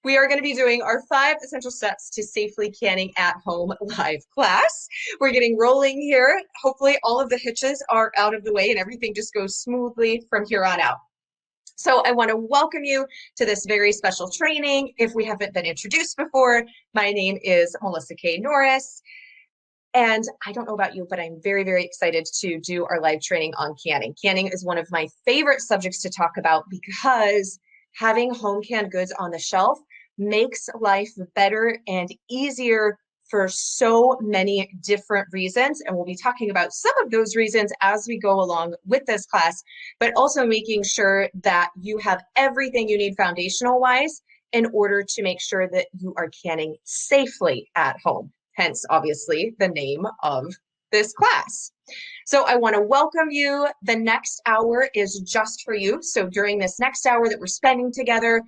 We are going to be doing our 5 essential steps to safely canning at home live class. We're getting rolling here. Hopefully all of the hitches are out of the way and everything just goes smoothly from here on out. So I want to welcome you to this very special training. If we haven't been introduced before, my name is Melissa K. Norris. And I don't know about you, but I'm very, very excited to do our live training on canning. Canning is one of my favorite subjects to talk about because having home canned goods on the shelf makes life better and easier for so many different reasons. And we'll be talking about some of those reasons as we go along with this class, but also making sure that you have everything you need foundational wise in order to make sure that you are canning safely at home. Hence, obviously, the name of this class. So I want to welcome you. The next hour is just for you. So during this next hour that we're spending together,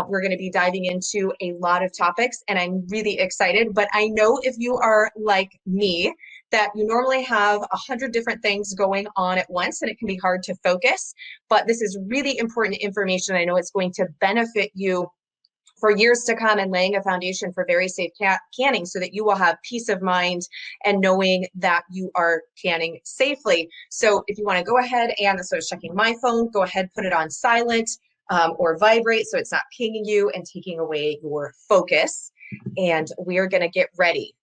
we're going to be diving into a lot of topics, and I'm really excited. But I know if you are like me, that you normally have 100 different things going on at once, and it can be hard to focus. But this is really important information. I know it's going to benefit you for years to come and laying a foundation for very safe canning so that you will have peace of mind and knowing that you are canning safely. So if you want to go ahead and, so I was checking my phone, go ahead, put it on silent or vibrate so it's not pinging you and taking away your focus. And we are going to get ready.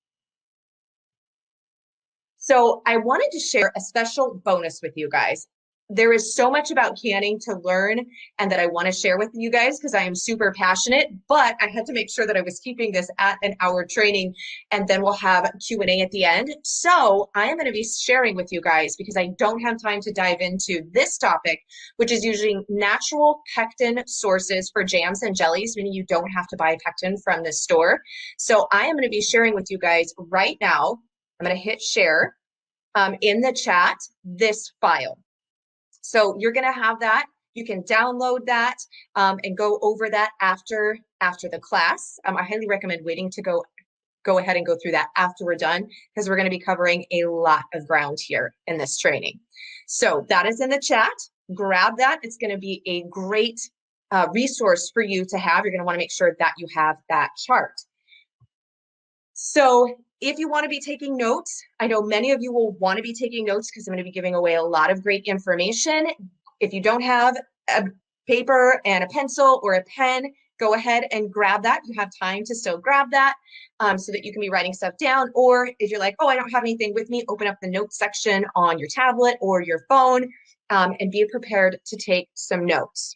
So I wanted to share a special bonus with you guys. There is so much about canning to learn and that I want to share with you guys because I am super passionate, but I had to make sure that I was keeping this at an hour training, and then we'll have Q&A at the end. So I am going to be sharing with you guys because I don't have time to dive into this topic, which is using natural pectin sources for jams and jellies, meaning you don't have to buy pectin from the store. So I am going to be sharing with you guys right now. I'm going to hit share in the chat this file. So you're going to have that. You can download that and go over that after the class. I highly recommend waiting to go ahead and go through that after we're done because we're going to be covering a lot of ground here in this training. So that is in the chat. Grab that. It's going to be a great resource for you to have. You're going to want to make sure that you have that chart. So if you want to be taking notes, I know many of you will want to be taking notes because I'm going to be giving away a lot of great information. If you don't have a paper and a pencil or a pen, go ahead and grab that. You have time to still grab that so that you can be writing stuff down. Or if you're like, oh, I don't have anything with me, open up the notes section on your tablet or your phone and be prepared to take some notes.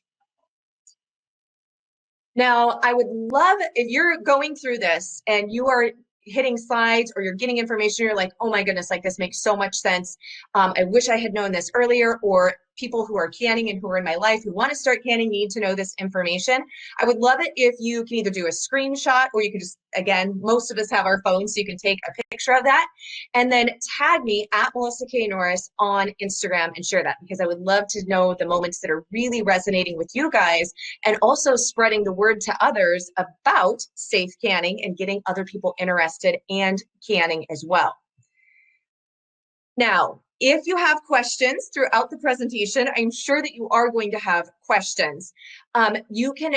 Now, I would love if you're going through this and you are hitting slides or you're getting information, you're like, oh my goodness, like this makes so much sense. I wish I had known this earlier, or people who are canning and who are in my life who want to start canning need to know this information. I would love it if you can either do a screenshot or you can just, again, most of us have our phones, so you can take a picture of that and then tag me at Melissa K. Norris on Instagram and share that because I would love to know the moments that are really resonating with you guys and also spreading the word to others about safe canning and getting other people interested and canning as well. Now, if you have questions throughout the presentation, I'm sure that you are going to have questions. You can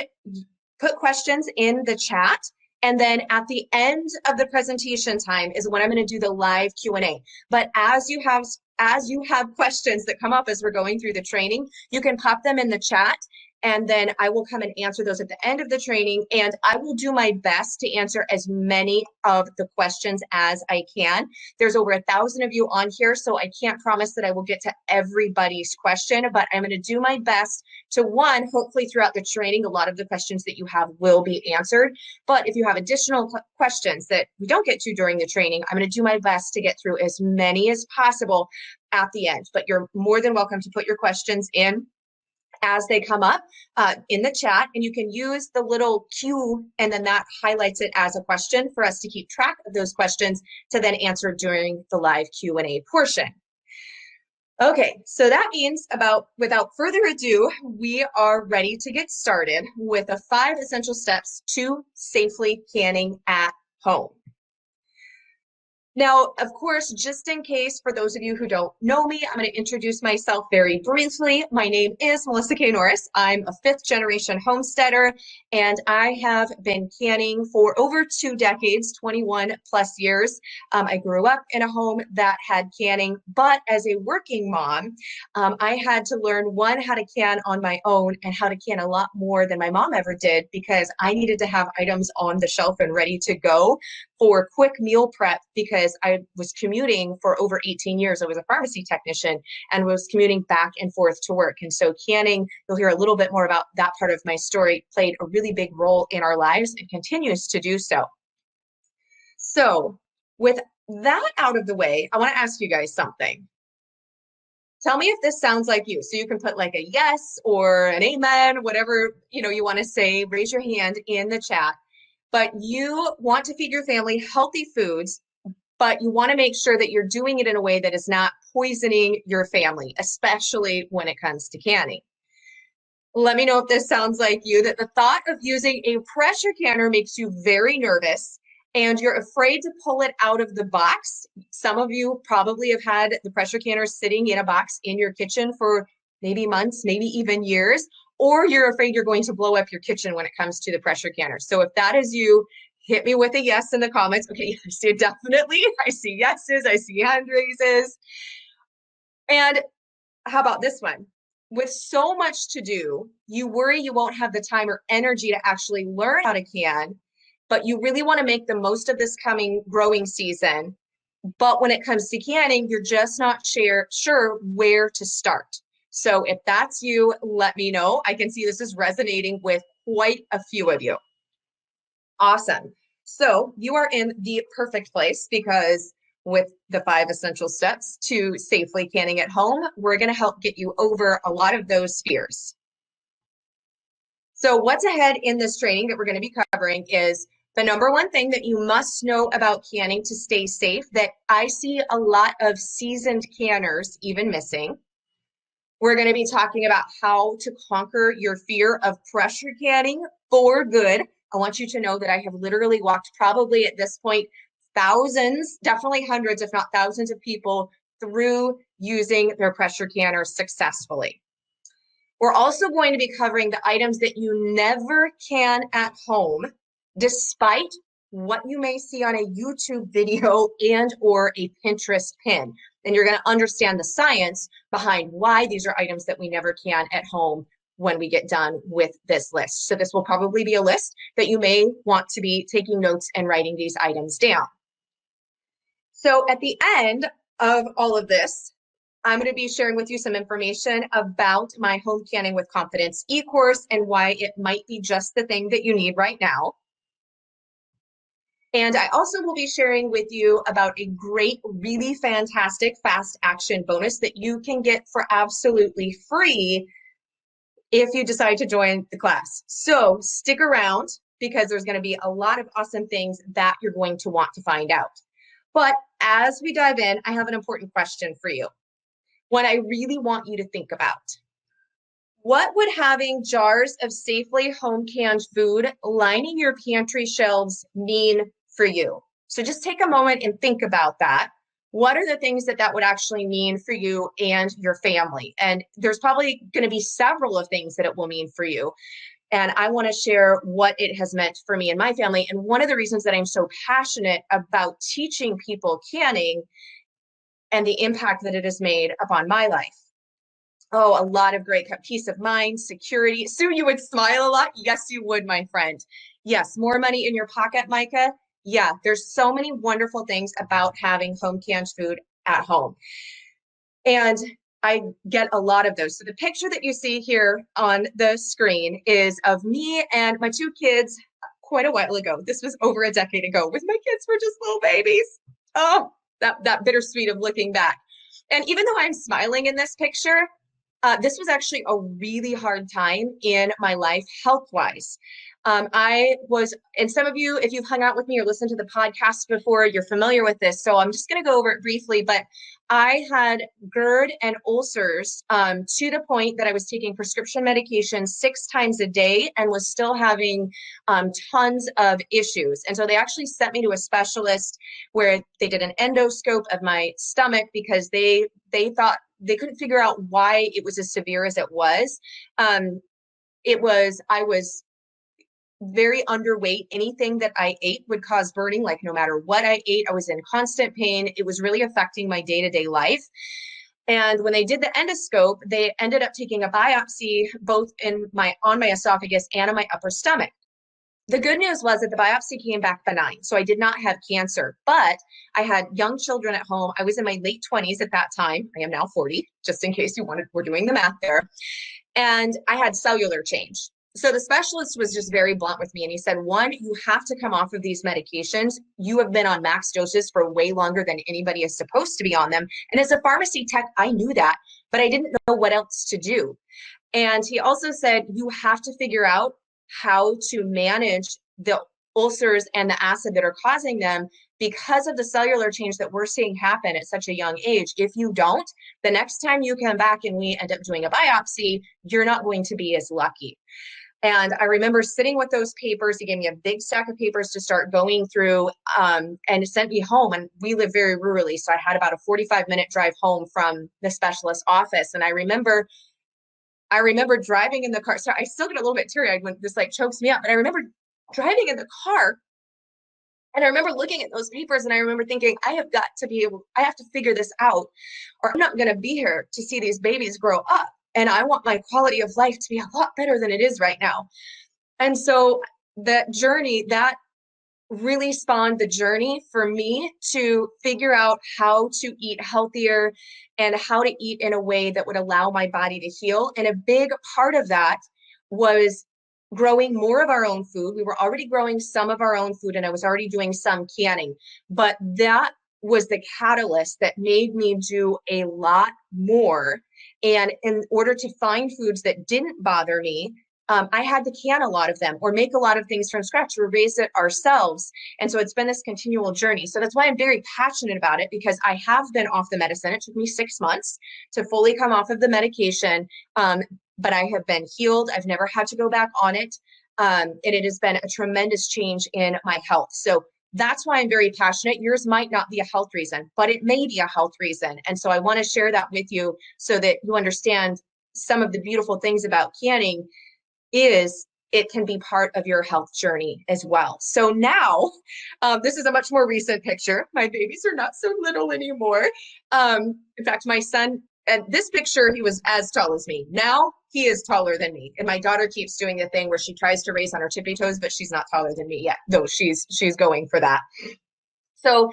put questions in the chat, and then at the end of the presentation time is when I'm going to do the live Q&A. But as you have questions that come up as we're going through the training, you can pop them in the chat, and then I will come and answer those at the end of the training, and I will do my best to answer as many of the questions as I can. There's over 1,000 of you on here, so I can't promise that I will get to everybody's question, but I'm going to do my best to, one, hopefully throughout the training, a lot of the questions that you have will be answered. But if you have additional questions that we don't get to during the training, I'm going to do my best to get through as many as possible at the end. But you're more than welcome to put your questions in as they come up in the chat, and you can use the little Q and then that highlights it as a question for us to keep track of those questions to then answer during the live Q&A portion. Okay, so that means without further ado, we are ready to get started with the 5 essential steps to safely canning at home. Now, of course, just in case, for those of you who don't know me, I'm going to introduce myself very briefly. My name is Melissa K. Norris. I'm a fifth generation homesteader, and I have been canning for over 2 decades, 21 plus years. I grew up in a home that had canning, but as a working mom, I had to learn one, how to can on my own and how to can a lot more than my mom ever did because I needed to have items on the shelf and ready to go for quick meal prep because I was commuting for over 18 years. I was a pharmacy technician and was commuting back and forth to work. And so canning, you'll hear a little bit more about that part of my story, played a really big role in our lives and continues to do so. So with that out of the way, I want to ask you guys something. Tell me if this sounds like you. So you can put like a yes or an amen, whatever you want to say. Raise your hand in the chat. But you want to feed your family healthy foods, but you want to make sure that you're doing it in a way that is not poisoning your family, especially when it comes to canning. Let me know if this sounds like you, that the thought of using a pressure canner makes you very nervous and you're afraid to pull it out of the box. Some of you probably have had the pressure canner sitting in a box in your kitchen for maybe months, maybe even years, or you're afraid you're going to blow up your kitchen when it comes to the pressure canner. So if that is you, hit me with a yes in the comments. Okay, I see it definitely. I see yeses, I see hand raises. And how about this one? With so much to do, you worry you won't have the time or energy to actually learn how to can, but you really want to make the most of this coming growing season. But when it comes to canning, you're just not sure where to start. So if that's you, let me know. I can see this is resonating with quite a few of you. Awesome. So you are in the perfect place because with the 5 essential steps to safely canning at home, we're going to help get you over a lot of those fears. So what's ahead in this training that we're going to be covering is the number one thing that you must know about canning to stay safe that I see a lot of seasoned canners even missing. We're going to be talking about how to conquer your fear of pressure canning for good. I want you to know that I have literally walked probably at this point thousands, definitely hundreds, if not thousands of people through using their pressure canner successfully. We're also going to be covering the items that you never can at home, despite what you may see on a YouTube video and or a Pinterest pin. And you're going to understand the science behind why these are items that we never can at home when we get done with this list. So this will probably be a list that you may want to be taking notes and writing these items down. So at the end of all of this, I'm going to be sharing with you some information about my Home Canning with Confidence e-course and why it might be just the thing that you need right now. And I also will be sharing with you about a great, really fantastic fast action bonus that you can get for absolutely free if you decide to join the class. So stick around because there's going to be a lot of awesome things that you're going to want to find out. But as we dive in, I have an important question for you. One I really want you to think about. What would having jars of safely home canned food lining your pantry shelves mean for you? So just take a moment and think about that. What are the things that would actually mean for you and your family? And there's probably going to be several of things that it will mean for you. And I want to share what it has meant for me and my family. And one of the reasons that I'm so passionate about teaching people canning and the impact that it has made upon my life. Oh, a lot of great peace of mind, security. Sue, you would smile a lot. Yes, you would, my friend. Yes, more money in your pocket, Micah. Yeah, there's so many wonderful things about having home canned food at home. And I get a lot of those. So the picture that you see here on the screen is of me and my 2 kids quite a while ago. This was over a decade ago when my kids were just little babies. Oh, that bittersweet of looking back. And even though I'm smiling in this picture, this was actually a really hard time in my life health-wise. And some of you, if you've hung out with me or listened to the podcast before, you're familiar with this. So I'm just going to go over it briefly, but I had GERD and ulcers to the point that I was taking prescription medication 6 times a day and was still having tons of issues. And so they actually sent me to a specialist where they did an endoscope of my stomach because they thought they couldn't figure out why it was as severe as it was. I was very underweight. Anything that I ate would cause burning, like no matter what I ate, I was in constant pain. It was really affecting my day-to-day life. And when they did the endoscope, they ended up taking a biopsy both on my esophagus and in my upper stomach. The good news was that the biopsy came back benign. So I did not have cancer, but I had young children at home. I was in my late 20s at that time. I am now 40, just in case we're doing the math there. And I had cellular change. So the specialist was just very blunt with me. And he said, one, you have to come off of these medications. You have been on max doses for way longer than anybody is supposed to be on them. And as a pharmacy tech, I knew that, but I didn't know what else to do. And he also said, you have to figure out how to manage the ulcers and the acid that are causing them because of the cellular change that we're seeing happen at such a young age. If you don't, the next time you come back and we end up doing a biopsy, you're not going to be as lucky. And I remember sitting with those papers. He gave me a big stack of papers to start going through and sent me home. And we live very rurally. So I had about a 45-minute drive home from the specialist office. And I remember driving in the car. So I still get a little bit teary-eyed when this like chokes me up. But I remember driving in the car and I remember looking at those papers and I remember thinking, I have to figure this out or I'm not going to be here to see these babies grow up. And I want my quality of life to be a lot better than it is right now. And so that journey, that really spawned the journey for me to figure out how to eat healthier and how to eat in a way that would allow my body to heal. And a big part of that was growing more of our own food. We were already growing some of our own food and I was already doing some canning, but that was the catalyst that made me do a lot more. And in order to find foods that didn't bother me, I had to can a lot of them or make a lot of things from scratch or raise it ourselves. And so it's been this continual journey. So that's why I'm very passionate about it because I have been off the medicine. It took me 6 months to fully come off of the medication, but I have been healed. I've never had to go back on it. And it has been a tremendous change in my health. So that's why I'm very passionate. Yours might not be a health reason, but it may be a health reason. And so I want to share that with you so that you understand some of the beautiful things about canning is it can be part of your health journey as well. So now, this is a much more recent picture. My babies are not so little anymore. In fact, my son, and this picture, he was as tall as me. Now he is taller than me. And my daughter keeps doing the thing where she tries to race on her tippy toes, but she's not taller than me yet, though she's going for that. So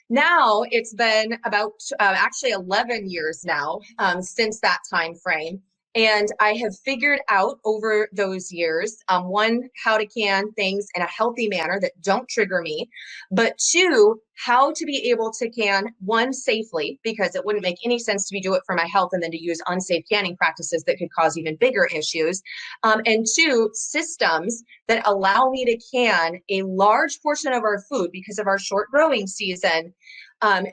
now it's been about actually 11 years now since that time frame. And I have figured out over those years, one, how to can things in a healthy manner that don't trigger me, but two, how to be able to can, one, safely, because it wouldn't make any sense to do it for my health and then to use unsafe canning practices that could cause even bigger issues. And two, systems that allow me to can a large portion of our food because of our short growing season,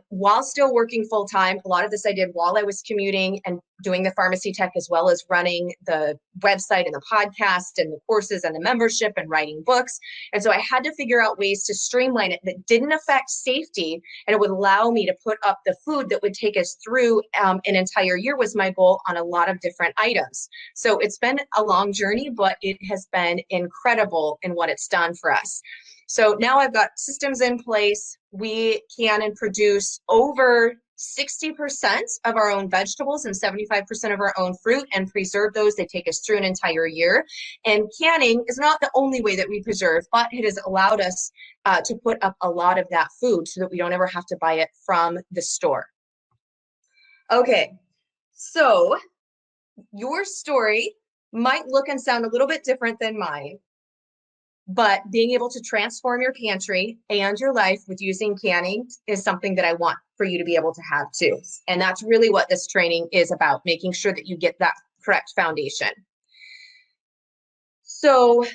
while still working full time. A lot of this I did while I was commuting and doing the pharmacy tech, as well as running the website and the podcast and the courses and the membership and writing books. And so I had to figure out ways to streamline it that didn't affect safety and it would allow me to put up the food that would take us through an entire year was my goal on a lot of different items. So it's been a long journey, but it has been incredible in what it's done for us. So now I've got systems in place. We can and produce over 60% of our own vegetables and 75% of our own fruit and preserve those. They take us through an entire year. And canning is not the only way that we preserve, but it has allowed us to put up a lot of that food so that we don't ever have to buy it from the store. Okay, so your story might look and sound a little bit different than mine. But being able to transform your pantry and your life with using canning is something that I want for you to be able to have too. And that's really what this training is about, making sure that you get that correct foundation. So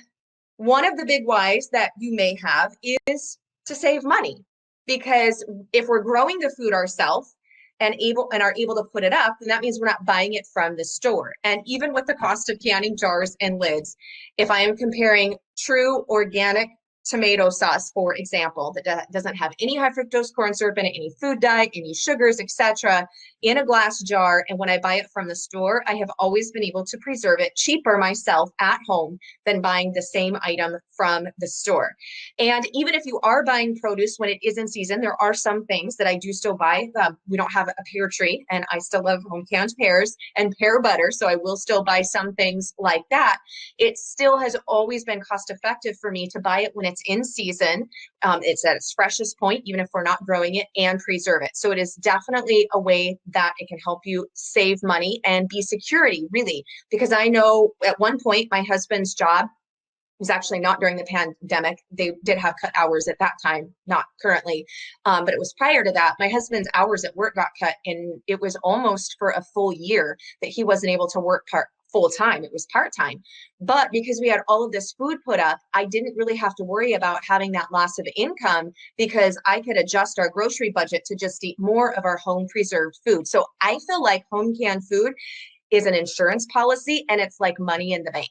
One of the big whys that you may have is to save money. Because if we're growing the food ourselves and are able to put it up, then that means we're not buying it from the store. And even with the cost of canning jars and lids, if I am comparing true organic tomato sauce, for example, that doesn't have any high fructose corn syrup in it, any food dye, any sugars, etc., in a glass jar, and when I buy it from the store, I have always been able to preserve it cheaper myself at home than buying the same item from the store. And even if you are buying produce when it is in season, there are some things that I do still buy. We don't have a pear tree, and I still love home canned pears and pear butter, so I will still buy some things like that. It still has always been cost effective for me to buy it when it's in season. It's at its freshest point, even if we're not growing it, and preserve it. So it is definitely a way that it can help you save money and be security, really. Because I know at one point, my husband's job was actually not during the pandemic. They did have cut hours at that time, not currently, but it was prior to that. My husband's hours at work got cut, and it was almost for a full year that he wasn't able to work full time. It was part time. But because we had all of this food put up, I didn't really have to worry about having that loss of income because I could adjust our grocery budget to just eat more of our home preserved food. So I feel like home canned food is an insurance policy, and it's like money in the bank.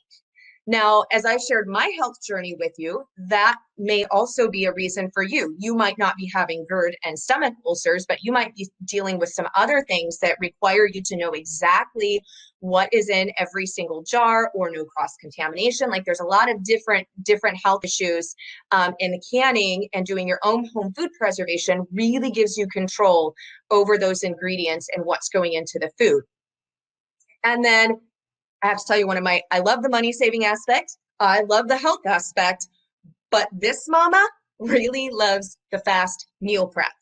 Now, as I shared my health journey with you, that may also be a reason for you. You might not be having GERD and stomach ulcers, but you might be dealing with some other things that require you to know exactly what is in every single jar, or no cross-contamination. Like, there's a lot of different health issues, and the canning and doing your own home food preservation really gives you control over those ingredients and what's going into the food. And then I have to tell you, I love the money saving aspect. I love the health aspect, but this mama really loves the fast meal prep,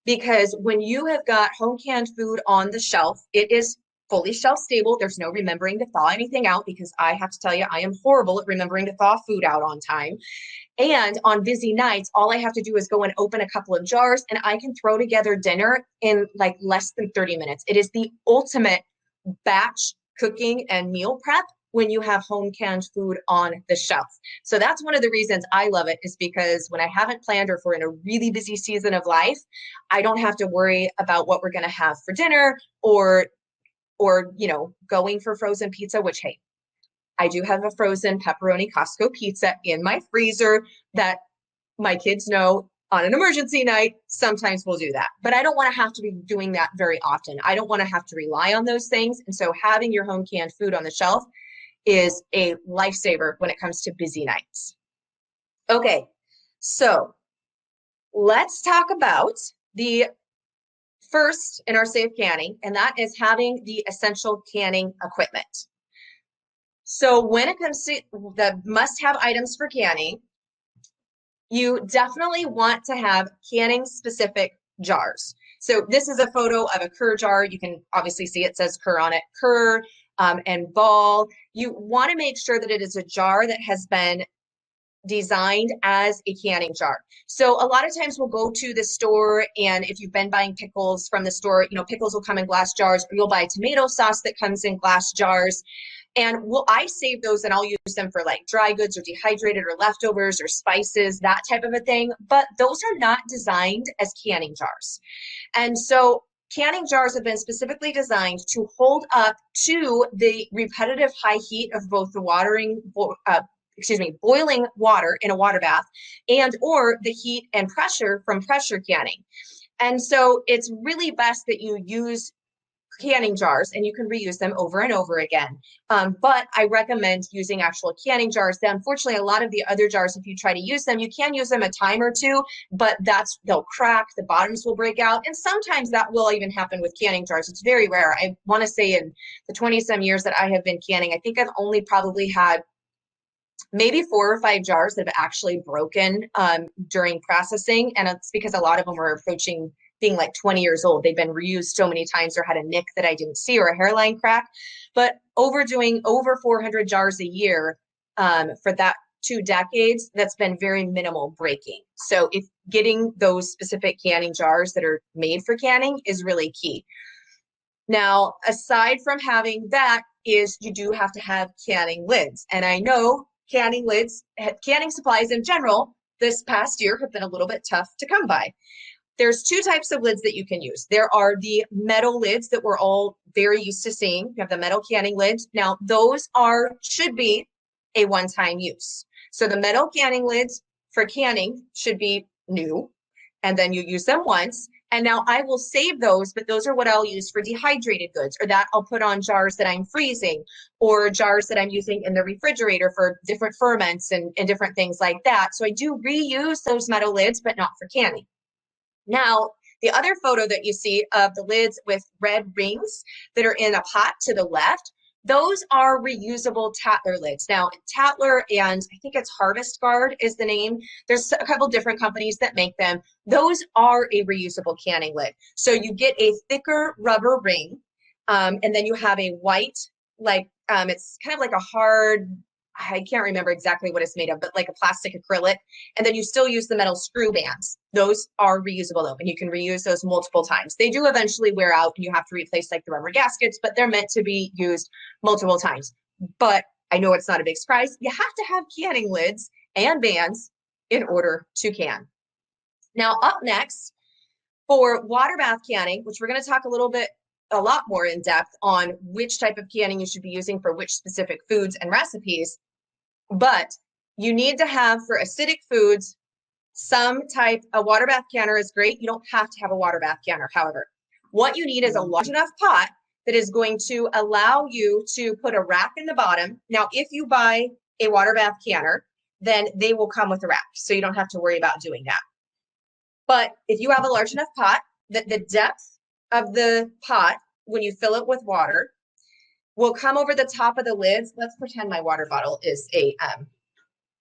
because when you have got home canned food on the shelf, it is fully shelf stable. There's no remembering to thaw anything out, because I have to tell you, I am horrible at remembering to thaw food out on time. And on busy nights, all I have to do is go and open a couple of jars, and I can throw together dinner in like less than 30 minutes. It is the ultimate batch cooking and meal prep when you have home canned food on the shelf. So that's one of the reasons I love it, is because when I haven't planned, or if we're in a really busy season of life, I don't have to worry about what we're going to have for dinner, or going for frozen pizza, which, hey, I do have a frozen pepperoni Costco pizza in my freezer that my kids know on an emergency night, sometimes we'll do that. But I don't want to have to be doing that very often. I don't want to have to rely on those things. And so having your home canned food on the shelf is a lifesaver when it comes to busy nights. Okay, so let's talk about the first in our safe canning, and that is having the essential canning equipment. So when it comes to the must-have items for canning, you definitely want to have canning specific jars. So this is a photo of a Kerr jar. You can obviously see it says Kerr on it, Kerr and Ball. You want to make sure that it is a jar that has been designed as a canning jar. So a lot of times we'll go to the store, and if you've been buying pickles from the store, pickles will come in glass jars, or you'll buy tomato sauce that comes in glass jars. And I save those, and I'll use them for like dry goods or dehydrated or leftovers or spices, that type of a thing. But those are not designed as canning jars. And so canning jars have been specifically designed to hold up to the repetitive high heat of both the boiling water in a water bath, and or the heat and pressure from pressure canning. And so it's really best that you use canning jars, and you can reuse them over and over again. But I recommend using actual canning jars. Then, unfortunately, a lot of the other jars, if you try to use them, you can use them a time or two, but they'll crack, the bottoms will break out. And sometimes that will even happen with canning jars. It's very rare. I want to say in the 20-some years that I have been canning, I think I've only probably had maybe 4 or 5 jars that have actually broken during processing. And it's because a lot of them were approaching being like 20 years old. They've been reused so many times, or had a nick that I didn't see, or a hairline crack. But overdoing over 400 jars a year for that 2 decades, that's been very minimal breaking. So if getting those specific canning jars that are made for canning is really key. Now, aside from having that, is you do have to have canning lids. And I know canning lids, canning supplies in general, this past year have been a little bit tough to come by. There's two types of lids that you can use. There are the metal lids that we're all very used to seeing. You have the metal canning lids. Now, those should be a one-time use. So the metal canning lids for canning should be new, and then you use them once. And now I will save those, but those are what I'll use for dehydrated goods, or that I'll put on jars that I'm freezing, or jars that I'm using in the refrigerator for different ferments and different things like that. So I do reuse those metal lids, but not for canning. Now, the other photo that you see of the lids with red rings that are in a pot to the left, those are reusable Tattler lids. Now, Tattler, and I think it's Harvest Guard is the name. There's a couple different companies that make them. Those are a reusable canning lid. So you get a thicker rubber ring, and then you have a white, it's kind of like a hard, I can't remember exactly what it's made of, but like a plastic acrylic. And then you still use the metal screw bands. Those are reusable though, and you can reuse those multiple times. They do eventually wear out and you have to replace like the rubber gaskets, but they're meant to be used multiple times. But I know it's not a big surprise. You have to have canning lids and bands in order to can. Now up next for water bath canning, which we're going to talk a lot more in depth on which type of canning you should be using for which specific foods and recipes. But you need to have for acidic foods a water bath canner is great. You don't have to have a water bath canner. However, what you need is a large enough pot that is going to allow you to put a rack in the bottom. Now, if you buy a water bath canner, then they will come with a rack, so you don't have to worry about doing that. But if you have a large enough pot, that the depth of the pot, when you fill it with water, will come over the top of the lids. Let's pretend my water bottle is a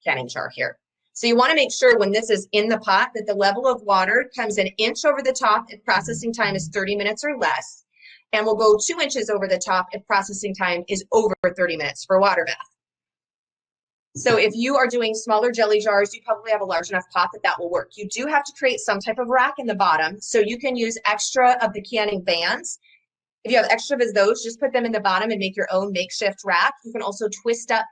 canning jar here. So you want to make sure when this is in the pot that the level of water comes an inch over the top if processing time is 30 minutes or less, and will go 2 inches over the top if processing time is over 30 minutes for a water bath. So if you are doing smaller jelly jars, you probably have a large enough pot that will work. You do have to create some type of rack in the bottom, so you can use extra of the canning bands. If you have extra of those, just put them in the bottom and make your own makeshift rack. You can also twist up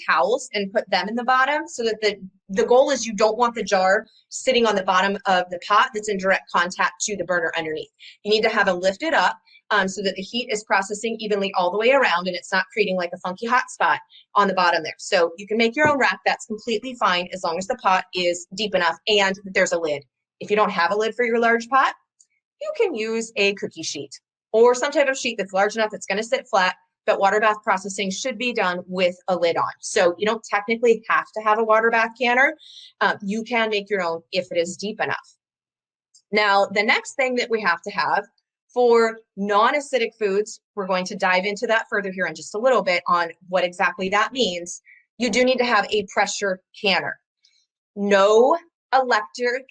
towels and put them in the bottom, so that the goal is you don't want the jar sitting on the bottom of the pot that's in direct contact to the burner underneath. You need to have it lifted up so that the heat is processing evenly all the way around and it's not creating like a funky hot spot on the bottom there. So you can make your own rack. That's completely fine as long as the pot is deep enough and there's a lid. If you don't have a lid for your large pot, you can use a cookie sheet or some type of sheet that's large enough that's going to sit flat, but water bath processing should be done with a lid on. So you don't technically have to have a water bath canner. You can make your own if it is deep enough. Now, the next thing that we have to have for non-acidic foods, we're going to dive into that further here in just a little bit on what exactly that means. You do need to have a pressure canner. No electric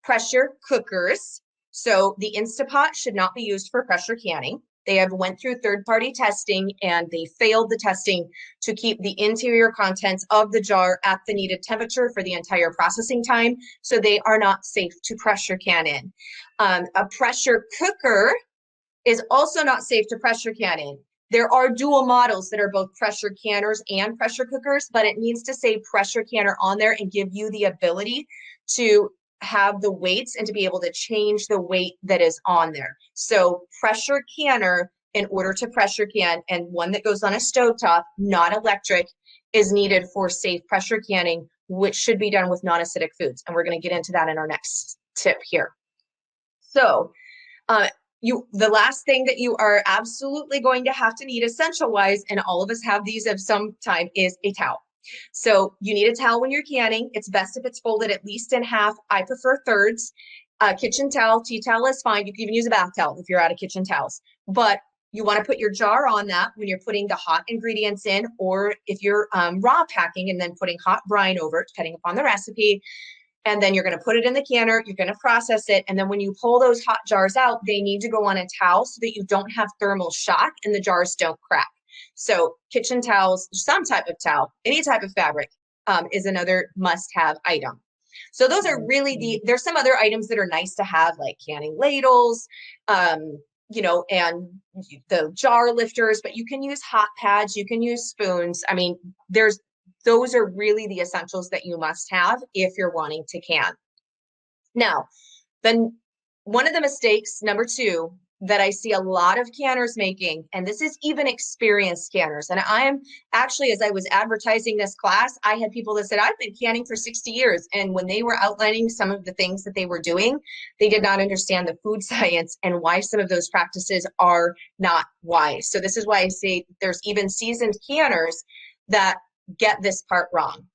pressure cookers. So the Instapot should not be used for pressure canning. They have went through third-party testing and they failed the testing to keep the interior contents of the jar at the needed temperature for the entire processing time. So they are not safe to pressure can in. A pressure cooker is also not safe to pressure can in. There are dual models that are both pressure canners and pressure cookers, but it needs to say pressure canner on there and give you the ability to have the weights and to be able to change the weight that is on there. So pressure canner, in order to pressure can, and one that goes on a stovetop, not electric, is needed for safe pressure canning, which should be done with non-acidic foods. And we're going to get into that in our next tip here. So the last thing that you are absolutely going to have to need essential-wise, and all of us have these of some time, is a towel. So you need a towel when you're canning. It's best if it's folded at least in half. I prefer thirds. Kitchen towel, tea towel is fine. You can even use a bath towel if you're out of kitchen towels. But you want to put your jar on that when you're putting the hot ingredients in, or if you're raw packing and then putting hot brine over it, depending upon the recipe. And then you're going to put it in the canner. You're going to process it. And then when you pull those hot jars out, they need to go on a towel so that you don't have thermal shock and the jars don't crack. So kitchen towels, some type of towel, any type of fabric is another must-have item. So those are really there's some other items that are nice to have, like canning ladles, and the jar lifters, but you can use hot pads, you can use spoons. I mean, there's Those are really the essentials that you must have if you're wanting to can. Now, then one of the mistakes, number two, that I see a lot of canners making, and this is even experienced canners. And I am actually, as I was advertising this class, I had people that said, I've been canning for 60 years. And when they were outlining some of the things that they were doing, they did not understand the food science and why some of those practices are not wise. So this is why I say there's even seasoned canners that get this part wrong.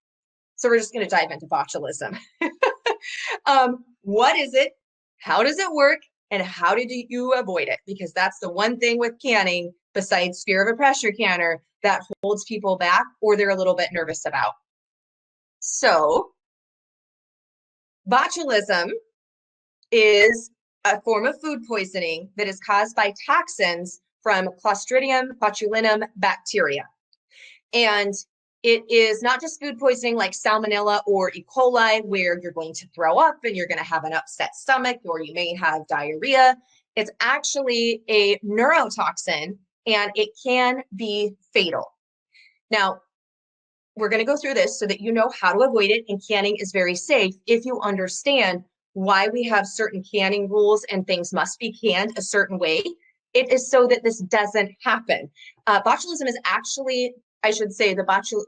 So we're just going to dive into botulism. What is it? How does it work? And how did you avoid it? Because that's the one thing with canning, besides fear of a pressure canner, that holds people back or they're a little bit nervous about. So botulism is a form of food poisoning that is caused by toxins from Clostridium botulinum bacteria. And it is not just food poisoning like salmonella or E. coli, where you're going to throw up and you're going to have an upset stomach, or you may have diarrhea. It's actually a neurotoxin, and it can be fatal. Now, we're going to go through this so that you know how to avoid it, and canning is very safe if you understand why we have certain canning rules and things must be canned a certain way. It is so that this doesn't happen. Botulism is actually, I should say,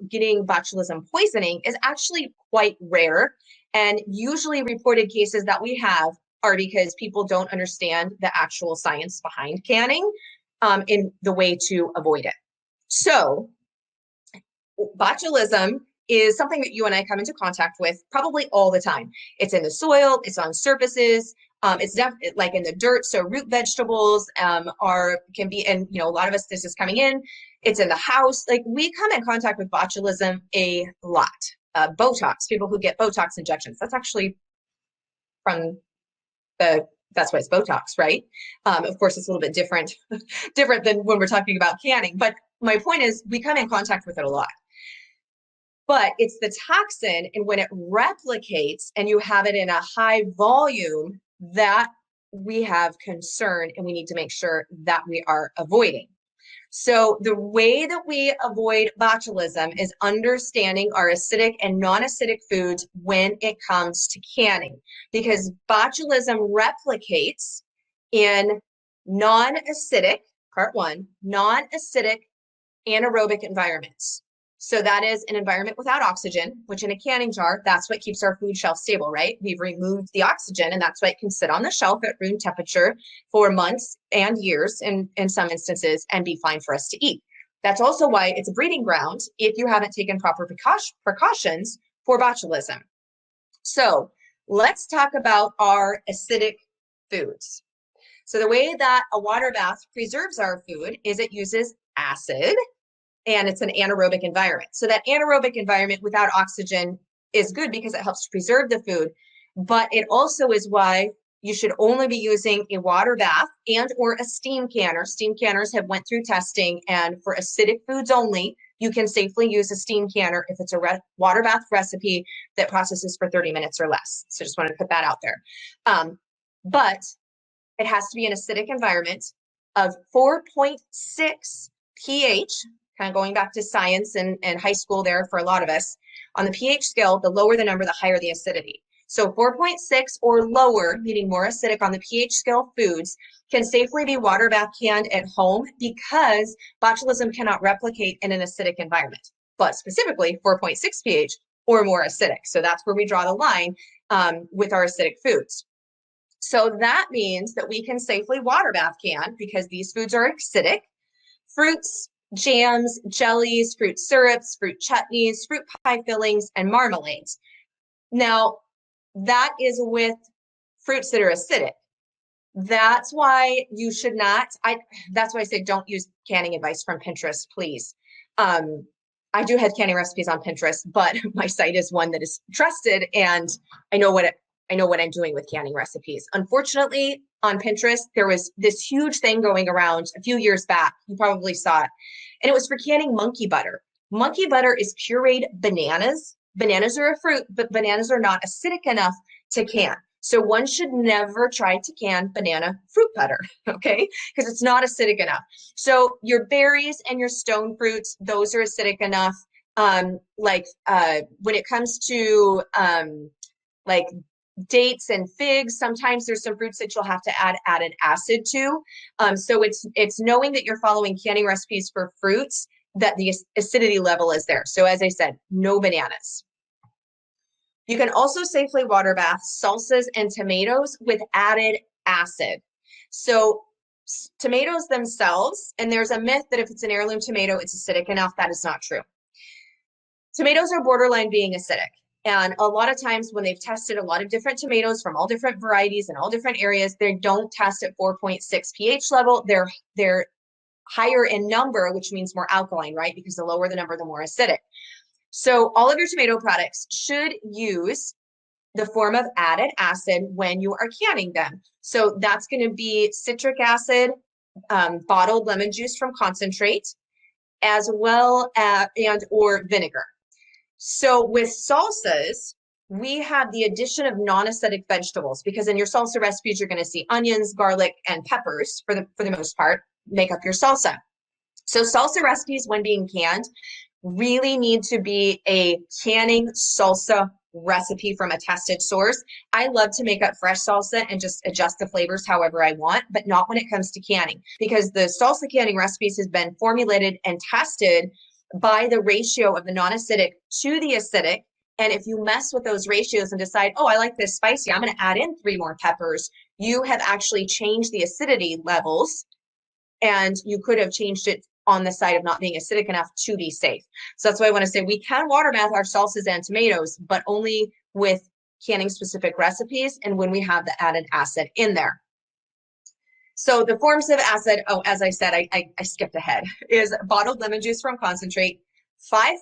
getting botulism poisoning is actually quite rare, and usually reported cases that we have are because people don't understand the actual science behind canning in the way to avoid it. So botulism is something that you and I come into contact with probably all the time. It's in the soil, it's on surfaces, it's definitely like in the dirt. So root vegetables can be, and a lot of us, this is coming in. It's in the house. Like, we come in contact with botulism a lot. Botox, people who get Botox injections. That's actually from that's why it's Botox, right? Of course, it's a little bit different than when we're talking about canning. But my point is, we come in contact with it a lot. But it's the toxin, and when it replicates and you have it in a high volume, that we have concern, and we need to make sure that we are avoiding. So the way that we avoid botulism is understanding our acidic and non-acidic foods when it comes to canning, because botulism replicates in non-acidic, part one, non-acidic anaerobic environments. So that is an environment without oxygen, which in a canning jar, that's what keeps our food shelf stable, right? We've removed the oxygen, and that's why it can sit on the shelf at room temperature for months and years in some instances and be fine for us to eat. That's also why it's a breeding ground if you haven't taken proper precautions for botulism. So let's talk about our acidic foods. So the way that a water bath preserves our food is it uses acid, and it's an anaerobic environment. So that anaerobic environment without oxygen is good because it helps to preserve the food, but it also is why you should only be using a water bath and or a steam canner. Steam canners have went through testing, and for acidic foods only, you can safely use a steam canner if it's a water bath recipe that processes for 30 minutes or less. So just wanted to put that out there. But it has to be an acidic environment of 4.6 pH, kind of going back to science and high school there for a lot of us. On the pH scale, the lower the number, the higher the acidity. So 4.6 or lower, meaning more acidic on the pH scale foods, can safely be water bath canned at home because botulism cannot replicate in an acidic environment, but specifically 4.6 pH or more acidic. So that's where we draw the line with our acidic foods. So that means that we can safely water bath can because these foods are acidic. Fruits, jams, jellies, fruit syrups, fruit chutneys, fruit pie fillings, and marmalades. Now, that is with fruits that are acidic. That's why you should not, that's why I say don't use canning advice from Pinterest, please. I do have canning recipes on Pinterest, but my site is one that is trusted, and I know what I'm doing with canning recipes. Unfortunately, on Pinterest, there was this huge thing going around a few years back. You probably saw it. And it was for canning monkey butter. Monkey butter is pureed bananas. Bananas are a fruit, but bananas are not acidic enough to can. So one should never try to can banana fruit butter, okay? Because it's not acidic enough. So your berries and your stone fruits, those are acidic enough. When it comes to like dates and figs, sometimes there's some fruits that you'll have to add added acid to. So it's knowing that you're following canning recipes for fruits that the acidity level is there. So as I said, no bananas. You can also safely water bath salsas and tomatoes with added acid. So tomatoes themselves, and there's a myth that if it's an heirloom tomato, it's acidic enough. That is not true. Tomatoes are borderline being acidic. And a lot of times when they've tested a lot of different tomatoes from all different varieties and all different areas, they don't test at 4.6 pH level. They're higher in number, which means more alkaline, right? Because the lower the number, the more acidic. So all of your tomato products should use the form of added acid when you are canning them. So that's going to be citric acid, bottled lemon juice from concentrate, as well as or vinegar. So with salsas, we have the addition of non-acidic vegetables, because in your salsa recipes, you're going to see onions, garlic, and peppers for the most part make up your salsa. So salsa recipes, when being canned, really need to be a canning salsa recipe from a tested source. I love to make up fresh salsa and just adjust the flavors however I want, but not when it comes to canning, because the salsa canning recipes has been formulated and tested by the ratio of the non-acidic to the acidic. And if you mess with those ratios and decide, oh, I like this spicy, I'm going to add in 3 more peppers, you have actually changed the acidity levels, and you could have changed it on the side of not being acidic enough to be safe. So that's why I want to say we can water bath our salsas and tomatoes, but only with canning specific recipes and when we have the added acid in there. So the forms of acid, oh, as I said, I skipped ahead, is bottled lemon juice from concentrate, 5%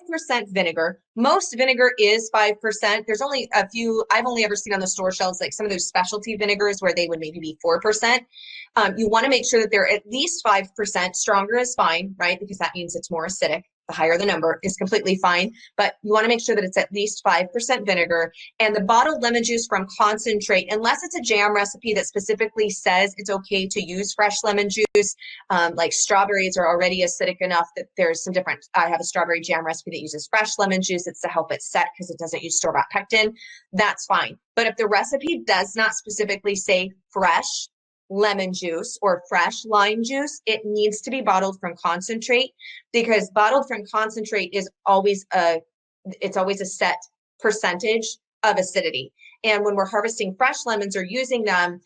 vinegar. Most vinegar is 5%. There's only a few, I've only ever seen on the store shelves, like some of those specialty vinegars where they would maybe be 4%. You want to make sure that they're at least 5%. Stronger is fine, right? Because that means it's more acidic. The higher the number is completely fine, but you want to make sure that it's at least 5% vinegar. And the bottled lemon juice from concentrate, unless it's a jam recipe that specifically says it's okay to use fresh lemon juice, like strawberries are already acidic enough that there's some different, I have a strawberry jam recipe that uses fresh lemon juice. It's to help it set because it doesn't use store-bought pectin. That's fine. But if the recipe does not specifically say fresh lemon juice or fresh lime juice, it needs to be bottled from concentrate, because bottled from concentrate is always a set percentage of acidity. And when we're harvesting fresh lemons or using them,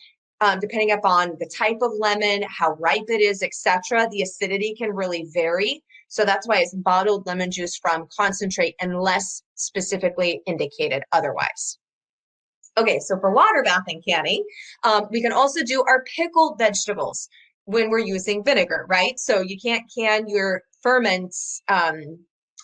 depending upon the type of lemon, how ripe it is, etc., the acidity can really vary. So that's why it's bottled lemon juice from concentrate unless specifically indicated otherwise. Okay, so for water bath and canning, we can also do our pickled vegetables when we're using vinegar, right? So you can't can your ferments,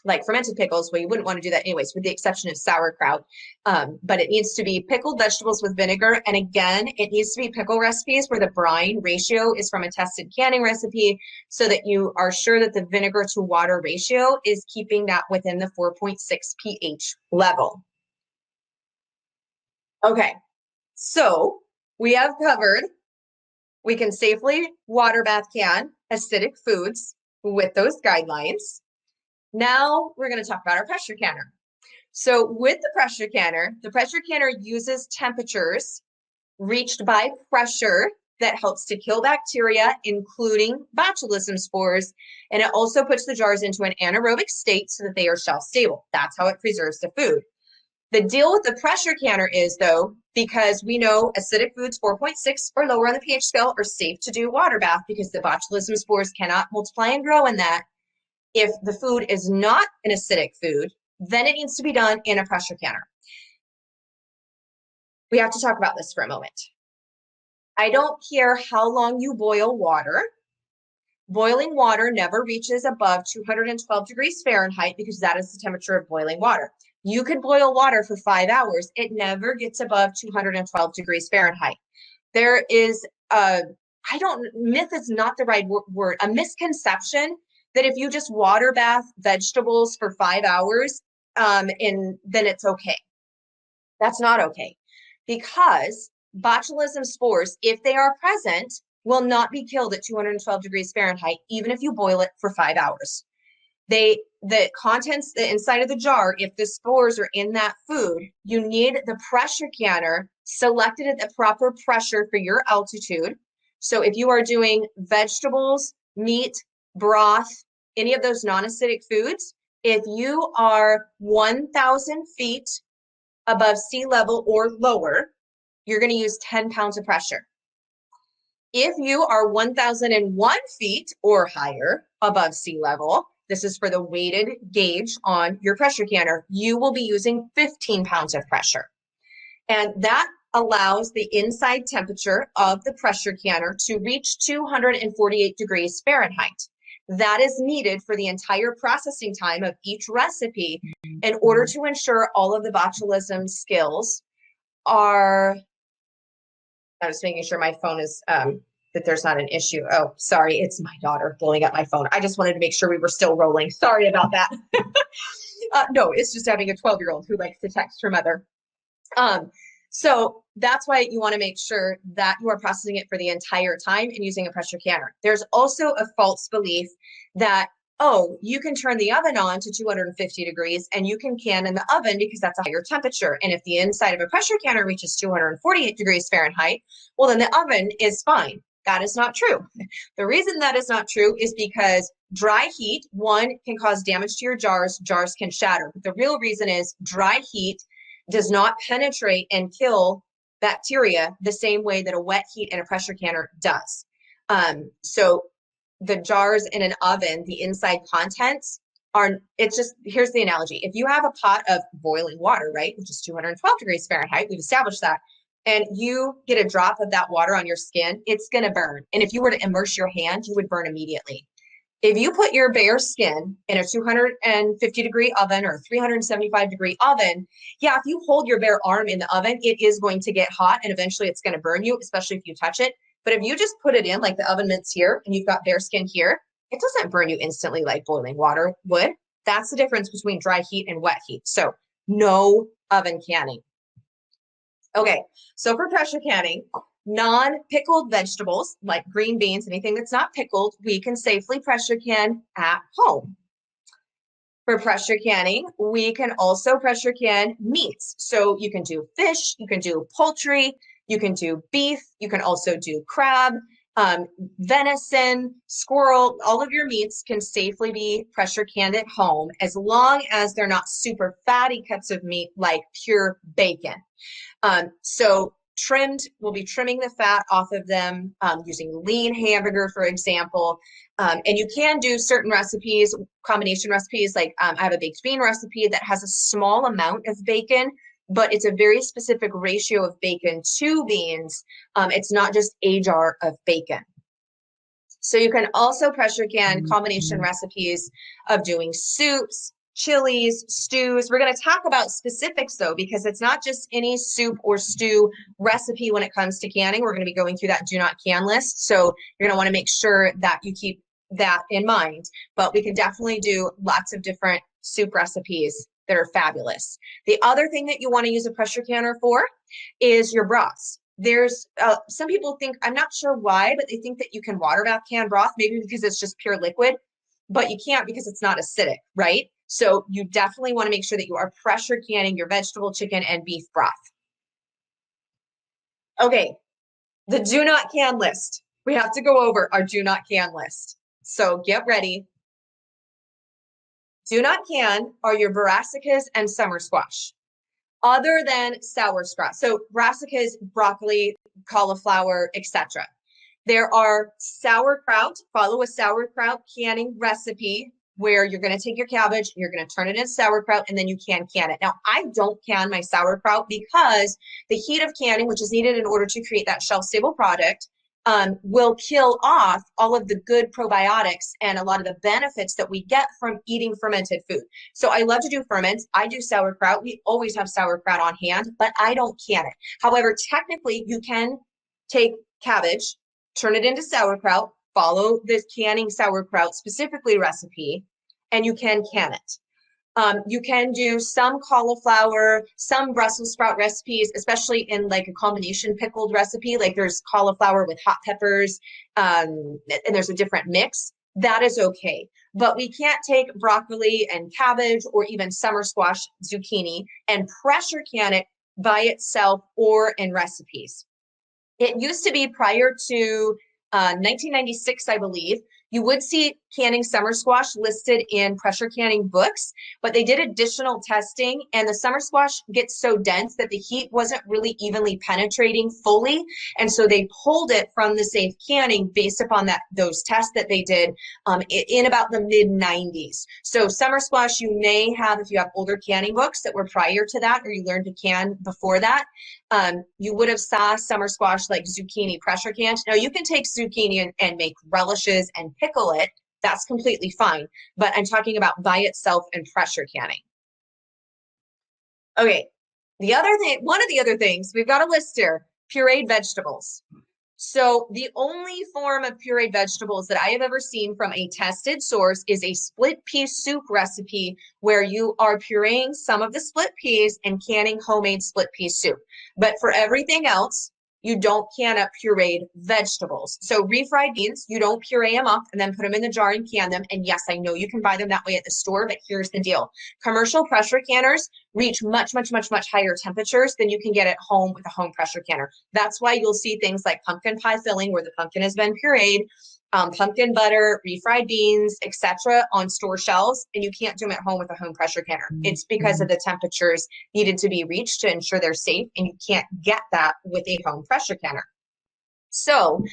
like fermented pickles. Well, you wouldn't want to do that anyways, with the exception of sauerkraut. But it needs to be pickled vegetables with vinegar. And again, it needs to be pickle recipes where the brine ratio is from a tested canning recipe, so that you are sure that the vinegar to water ratio is keeping that within the 4.6 pH level. Okay, so we have covered, we can safely water bath can acidic foods with those guidelines. Now we're going to talk about our pressure canner. So with the pressure canner uses temperatures reached by pressure that helps to kill bacteria, including botulism spores, and it also puts the jars into an anaerobic state so that they are shelf stable. That's how it preserves the food. The deal with the pressure canner is, though, because we know acidic foods 4.6 or lower on the pH scale are safe to do water bath, because the botulism spores cannot multiply and grow in that. If the food is not an acidic food, then it needs to be done in a pressure canner. We have to talk about this for a moment. I don't care how long you boil water. Boiling water never reaches above 212 degrees Fahrenheit, because that is the temperature of boiling water. You could boil water for 5 hours. It never gets above 212 degrees Fahrenheit. There is myth is not the right word, a misconception that if you just water bath vegetables for 5 hours, then it's okay. That's not okay, because botulism spores, if they are present, will not be killed at 212 degrees Fahrenheit, even if you boil it for 5 hours. the contents, the inside of the jar, if the spores are in that food, you need the pressure canner selected at the proper pressure for your altitude. So if you are doing vegetables, meat, broth, any of those non-acidic foods, if you are 1,000 feet above sea level or lower, you're going to use 10 pounds of pressure. If you are 1,001 feet or higher above sea level, this is for the weighted gauge on your pressure canner, you will be using 15 pounds of pressure. And that allows the inside temperature of the pressure canner to reach 248 degrees Fahrenheit. That is needed for the entire processing time of each recipe in order to ensure all of the botulism skills are, I'm just making sure my phone is, that there's not an issue. Oh, sorry, it's my daughter blowing up my phone. I just wanted to make sure we were still rolling. Sorry about that. No, it's just having a 12-year-old who likes to text her mother. So that's why you want to make sure that you are processing it for the entire time and using a pressure canner. There's also a false belief that, oh, you can turn the oven on to 250 degrees and you can can in the oven because that's a higher temperature. And if the inside of a pressure canner reaches 248 degrees Fahrenheit, well, then the oven is fine. That is not true. The reason that is not true is because dry heat, one, can cause damage to your jars. Jars can shatter. But the real reason is dry heat does not penetrate and kill bacteria the same way that a wet heat in a pressure canner does. So the jars in an oven, the inside contents are, it's just, here's the analogy. If you have a pot of boiling water, right, which is 212 degrees Fahrenheit, we've established that, and you get a drop of that water on your skin, it's gonna burn. And if you were to immerse your hand, you would burn immediately. If you put your bare skin in a 250 degree oven or 375 degree oven, yeah, if you hold your bare arm in the oven, it is going to get hot and eventually it's going to burn you, especially if you touch it. But if you just put it in like the oven mitts here and you've got bare skin here, it doesn't burn you instantly like boiling water would. That's the difference between dry heat and wet heat. So no oven canning. Okay, so for pressure canning, non-pickled vegetables like green beans, anything that's not pickled, we can safely pressure can at home. For pressure canning, we can also pressure can meats. So you can do fish, you can do poultry, you can do beef, you can also do crab, venison, squirrel, all of your meats can safely be pressure canned at home as long as they're not super fatty cuts of meat like pure bacon. So trimmed, we'll be trimming the fat off of them using lean hamburger, for example. And you can do certain recipes, combination recipes, like I have a baked bean recipe that has a small amount of bacon, but it's a very specific ratio of bacon to beans. It's not just a jar of bacon. So you can also pressure can combination recipes of doing soups, chilies, stews. We're going to talk about specifics though, because it's not just any soup or stew recipe when it comes to canning. We're going to be going through that do not can list. So you're going to want to make sure that you keep that in mind, but we can definitely do lots of different soup recipes that are fabulous. The other thing that you want to use a pressure canner for is your broths. There's some people think, I'm not sure why, but they think that you can water bath canned broth, maybe because it's just pure liquid, but you can't because it's not acidic, right? So you definitely want to make sure that you are pressure canning your vegetable, chicken, and beef broth. Okay, the do not can list. We have to go over our do not can list. So get ready. Do not can are your brassicas and summer squash, other than sauerkraut. So brassicas, broccoli, cauliflower, etc. There are sauerkraut, follow a sauerkraut canning recipe where you're going to take your cabbage, you're going to turn it into sauerkraut, and then you can it. Now, I don't can my sauerkraut because the heat of canning, which is needed in order to create that shelf-stable product, will kill off all of the good probiotics and a lot of the benefits that we get from eating fermented food. So I love to do ferments. I do sauerkraut. We always have sauerkraut on hand, but I don't can it. However, technically, you can take cabbage, turn it into sauerkraut, follow this canning sauerkraut specifically recipe, and you can it. You can do some cauliflower, some Brussels sprout recipes, especially in like a combination pickled recipe, like there's cauliflower with hot peppers, and there's a different mix. That is okay. but we can't take broccoli and cabbage or even summer squash, zucchini, and pressure can it by itself or in recipes. It used to be prior to 1996, I believe, you would see canning summer squash listed in pressure canning books, but they did additional testing and the summer squash gets so dense that the heat wasn't really evenly penetrating fully. And so they pulled it from the safe canning based upon those tests that they did in about the mid 90s. So summer squash, you may have, if you have older canning books that were prior to that, or you learned to can before that, you would have saw summer squash like zucchini pressure canned. Now you can take zucchini and make relishes and pickle it. That's completely fine. But I'm talking about by itself and pressure canning. Okay, the other thing, one of the other things, we've got a list here, pureed vegetables. So the only form of pureed vegetables that I have ever seen from a tested source is a split pea soup recipe where you are pureeing some of the split peas and canning homemade split pea soup. But for everything else, you don't can up pureed vegetables. So refried beans, you don't puree them up and then put them in the jar and can them. And yes, I know you can buy them that way at the store, but here's the deal. Commercial pressure canners reach much higher temperatures than you can get at home with a home pressure canner. That's why you'll see things like pumpkin pie filling where the pumpkin has been pureed, pumpkin butter, refried beans, etc. on store shelves, and you can't do them at home with a home pressure canner. It's because of the temperatures needed to be reached to ensure they're safe, and you can't get that with a home pressure canner. So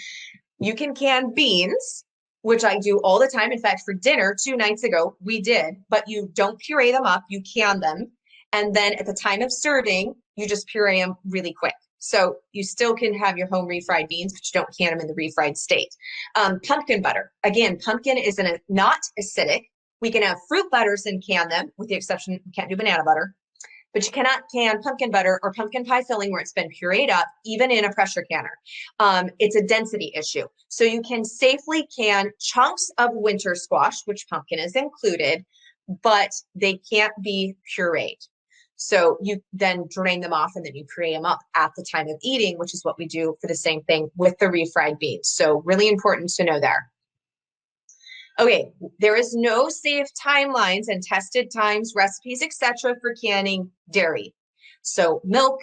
you can can beans, which I do all the time. In fact, for dinner 2 nights ago, we did, but you don't puree them up, you can them. And then at the time of serving, you just puree them really quick. So you still can have your home refried beans, but you don't can them in the refried state. Pumpkin butter. Again, pumpkin is not acidic. We can have fruit butters and can them, with the exception, we can't do banana butter. But you cannot can pumpkin butter or pumpkin pie filling where it's been pureed up, even in a pressure canner. It's a density issue. So you can safely can chunks of winter squash, which pumpkin is included, but they can't be pureed. So you then drain them off and then you puree them up at the time of eating, which is what we do for the same thing with the refried beans. So really important to know there. Okay, there is no safe timelines and tested times, recipes, etc. for canning dairy. So milk,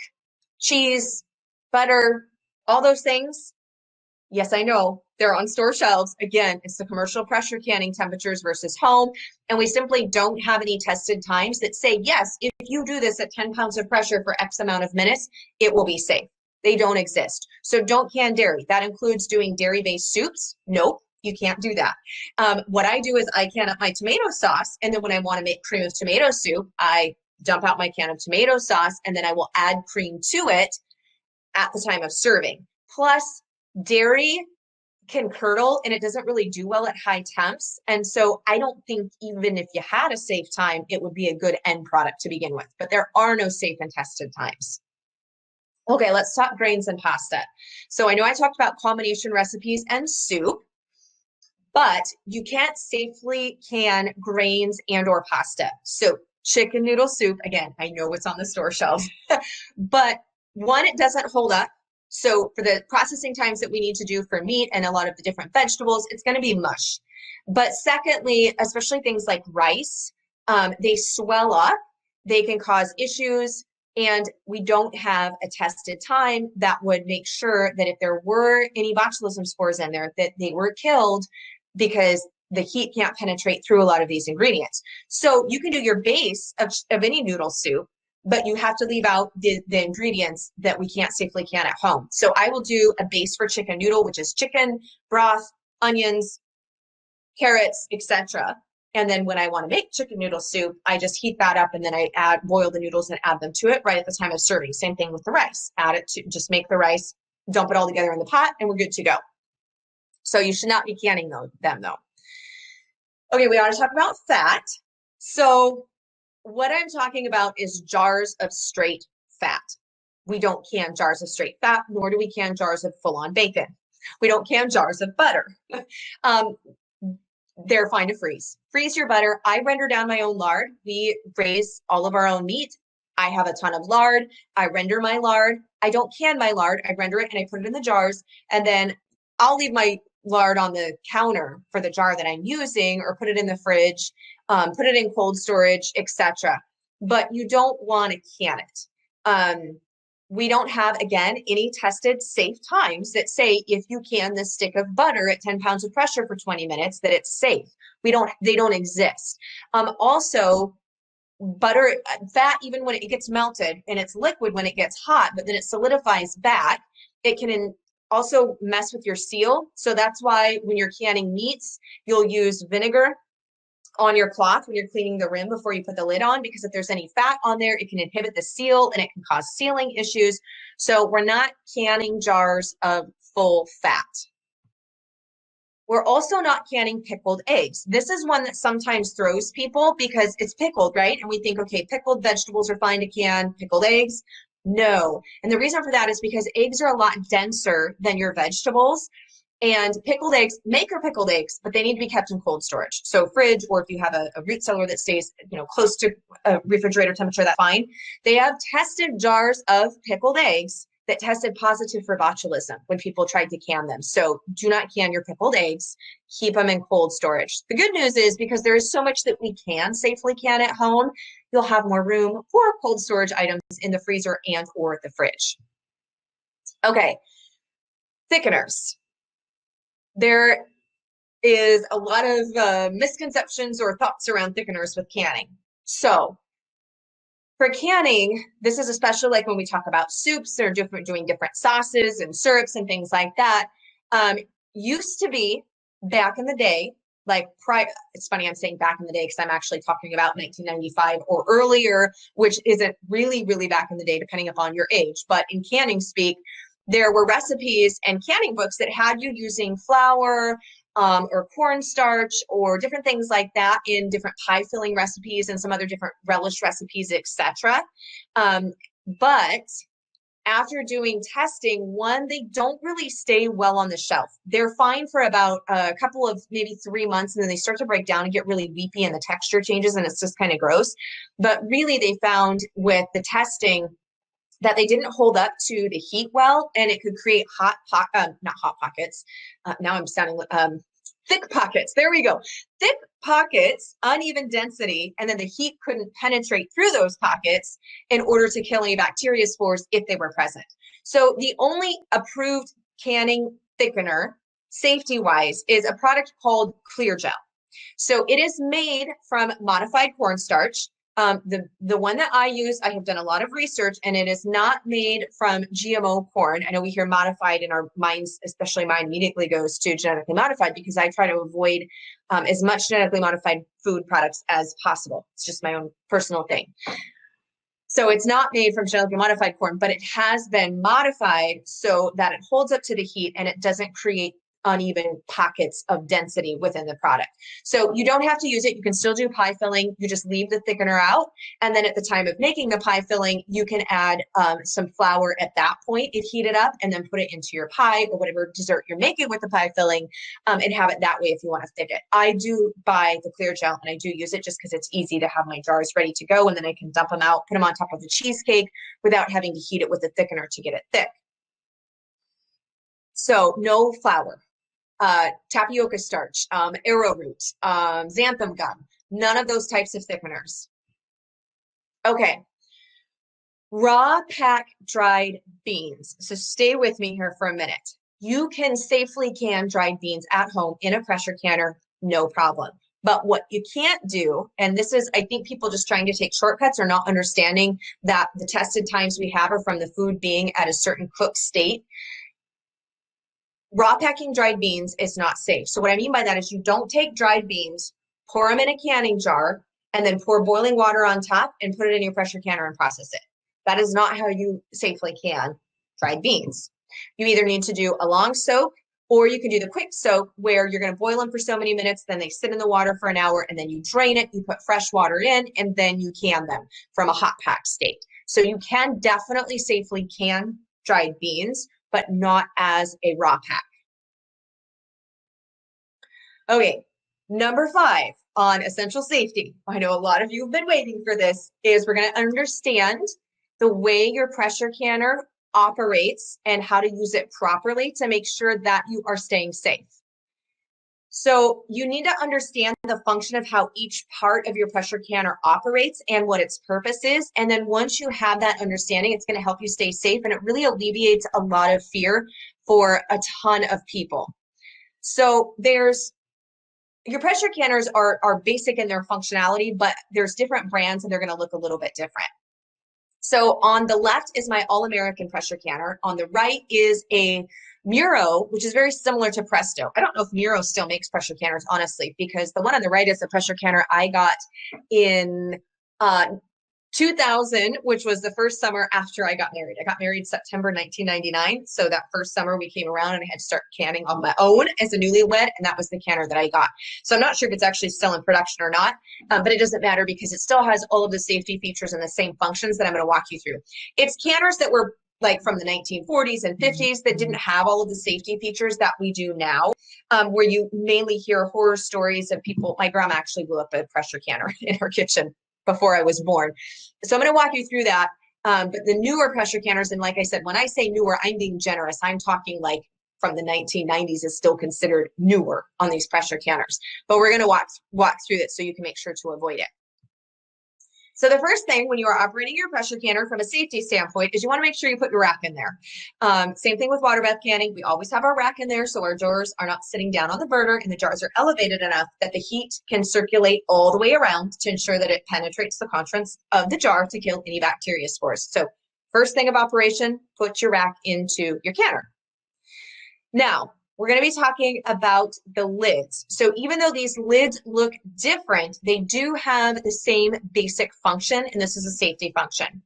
cheese, butter, all those things. Yes, I know they're on store shelves. Again, it's the commercial pressure canning temperatures versus home. And we simply don't have any tested times that say, yes, if you do this at 10 pounds of pressure for X amount of minutes, it will be safe. They don't exist. So don't can dairy. That includes doing dairy-based soups. Nope, you can't do that. What I do is I can up my tomato sauce. And then when I want to make cream of tomato soup, I dump out my can of tomato sauce and then I will add cream to it at the time of serving. Plus, dairy can curdle and it doesn't really do well at high temps. And so I don't think even if you had a safe time, it would be a good end product to begin with, but there are no safe and tested times. Okay, let's talk grains and pasta. So I know I talked about combination recipes and soup, but you can't safely can grains and or pasta. So chicken noodle soup, again, I know what's on the store shelves, but one, it doesn't hold up. So for the processing times that we need to do for meat and a lot of the different vegetables, it's going to be mush. But secondly, especially things like rice, they swell up, they can cause issues, and we don't have a tested time that would make sure that if there were any botulism spores in there, that they were killed because the heat can't penetrate through a lot of these ingredients. So you can do your base of any noodle soup, but you have to leave out the ingredients that we can't safely can at home. So I will do a base for chicken noodle, which is chicken, broth, onions, carrots, etc. And then when I want to make chicken noodle soup, I just heat that up and then I boil the noodles and add them to it right at the time of serving. Same thing with the rice. Add it to, just make the rice, dump it all together in the pot, and we're good to go. So you should not be canning them though. Okay, we ought to talk about fat. So what I'm talking about is jars of straight fat. We don't can jars of straight fat, nor do we can jars of full-on bacon. We don't can jars of butter. They're fine to freeze. Freeze your butter. I render down my own lard. We raise all of our own meat. I have a ton of lard. I render my lard. I don't can my lard. I render it and I put it in the jars. And then I'll leave my lard on the counter for the jar that I'm using, or put it in the fridge, put it in cold storage, etc. But you don't want to can it. We don't have, again, any tested safe times that say if you can this stick of butter at 10 pounds of pressure for 20 minutes, that it's safe. They don't exist. Also, butter, fat, even when it gets melted, and it's liquid when it gets hot, but then it solidifies back, it can also mess with your seal. So that's why when you're canning meats, you'll use vinegar on your cloth when you're cleaning the rim before you put the lid on, because if there's any fat on there, it can inhibit the seal and it can cause sealing issues. So we're not canning jars of full fat. We're also not canning pickled eggs. This is one that sometimes throws people because it's pickled, right? And we think, okay, pickled vegetables are fine to can, pickled eggs, no. And the reason for that is because eggs are a lot denser than your vegetables. And pickled eggs, make your pickled eggs, but they need to be kept in cold storage. So fridge, or if you have a root cellar that stays, close to a refrigerator temperature, that's fine. They have tested jars of pickled eggs that tested positive for botulism when people tried to can them. So do not can your pickled eggs, keep them in cold storage. The good news is, because there is so much that we can safely can at home, you'll have more room for cold storage items in the freezer and or the fridge. Okay, thickeners. There is a lot of misconceptions or thoughts around thickeners with canning. So for canning, this is especially like when we talk about soups or doing different sauces and syrups and things like that. Used to be, back in the day, it's funny I'm saying back in the day because I'm actually talking about 1995 or earlier, which isn't really, really back in the day, depending upon your age. But in canning speak, there were recipes and canning books that had you using flour, or cornstarch or different things like that in different pie filling recipes and some other different relish recipes, etc. But after doing testing, they don't really stay well on the shelf. They're fine for about a couple of maybe 3 months, and then they start to break down and get really weepy and the texture changes and it's just kind of gross. But really, they found with the testing that they didn't hold up to the heat well, and it could create not hot pockets. Now I'm sounding thick pockets. There we go. Thick pockets, uneven density, and then the heat couldn't penetrate through those pockets in order to kill any bacteria spores if they were present. So the only approved canning thickener, safety-wise, is a product called Clear Gel. So it is made from modified cornstarch. The one that I use, I have done a lot of research, and it is not made from GMO corn. I know we hear modified in our minds, especially mine immediately goes to genetically modified, because I try to avoid as much genetically modified food products as possible. It's just my own personal thing. So it's not made from genetically modified corn, but it has been modified so that it holds up to the heat and it doesn't create uneven pockets of density within the product. So you don't have to use it. You can still do pie filling. You just leave the thickener out. And then at the time of making the pie filling, you can add some flour at that point if heated up, and then put it into your pie or whatever dessert you're making with the pie filling, and have it that way if you want to thicken it. I do buy the Clear Gel, and I do use it just because it's easy to have my jars ready to go, and then I can dump them out, put them on top of the cheesecake without having to heat it with the thickener to get it thick. So no flour. Tapioca starch, arrowroot, xanthan gum, none of those types of thickeners. Okay, raw pack dried beans. So stay with me here for a minute. You can safely can dried beans at home in a pressure canner, no problem. But what you can't do, and this is, I think people just trying to take shortcuts or not understanding that the tested times we have are from the food being at a certain cooked state. Raw packing dried beans is not safe. So what I mean by that is you don't take dried beans, pour them in a canning jar, and then pour boiling water on top and put it in your pressure canner and process it. That is not how you safely can dried beans. You either need to do a long soak, or you can do the quick soak where you're going to boil them for so many minutes, then they sit in the water for an hour, and then you drain it, you put fresh water in, and then you can them from a hot pack state. So you can definitely safely can dried beans, but not as a raw pack. Okay, number 5 on essential safety. I know a lot of you have been waiting for this, is we're going to understand the way your pressure canner operates and how to use it properly to make sure that you are staying safe. So you need to understand the function of how each part of your pressure canner operates and what its purpose is. And then once you have that understanding, it's going to help you stay safe, and it really alleviates a lot of fear for a ton of people. So your pressure canners are basic in their functionality, but there's different brands and they're going to look a little bit different. So on the left is my All-American pressure canner. On the right is a Muro, which is very similar to Presto. I don't know if Muro still makes pressure canners, honestly, because the one on the right is a pressure canner I got in 2000, which was the first summer after I got married. I got married September 1999. So that first summer we came around and I had to start canning on my own as a newlywed, and that was the canner that I got. So I'm not sure if it's actually still in production or not, but it doesn't matter because it still has all of the safety features and the same functions that I'm going to walk you through. It's canners that were like from the 1940s and 50s that didn't have all of the safety features that we do now, where you mainly hear horror stories of people. My grandma actually blew up a pressure canner in her kitchen before I was born. So I'm going to walk you through that. But the newer pressure canners, and like I said, when I say newer, I'm being generous. I'm talking like from the 1990s is still considered newer on these pressure canners. But we're going to walk through it so you can make sure to avoid it. So the first thing when you are operating your pressure canner from a safety standpoint is you want to make sure you put your rack in there. Same thing with water bath canning. We always have our rack in there so our jars are not sitting down on the burner and the jars are elevated enough that the heat can circulate all the way around to ensure that it penetrates the contents of the jar to kill any bacteria spores. So first thing of operation, put your rack into your canner. Now, we're going to be talking about the lids. So even though these lids look different, they do have the same basic function, and this is a safety function.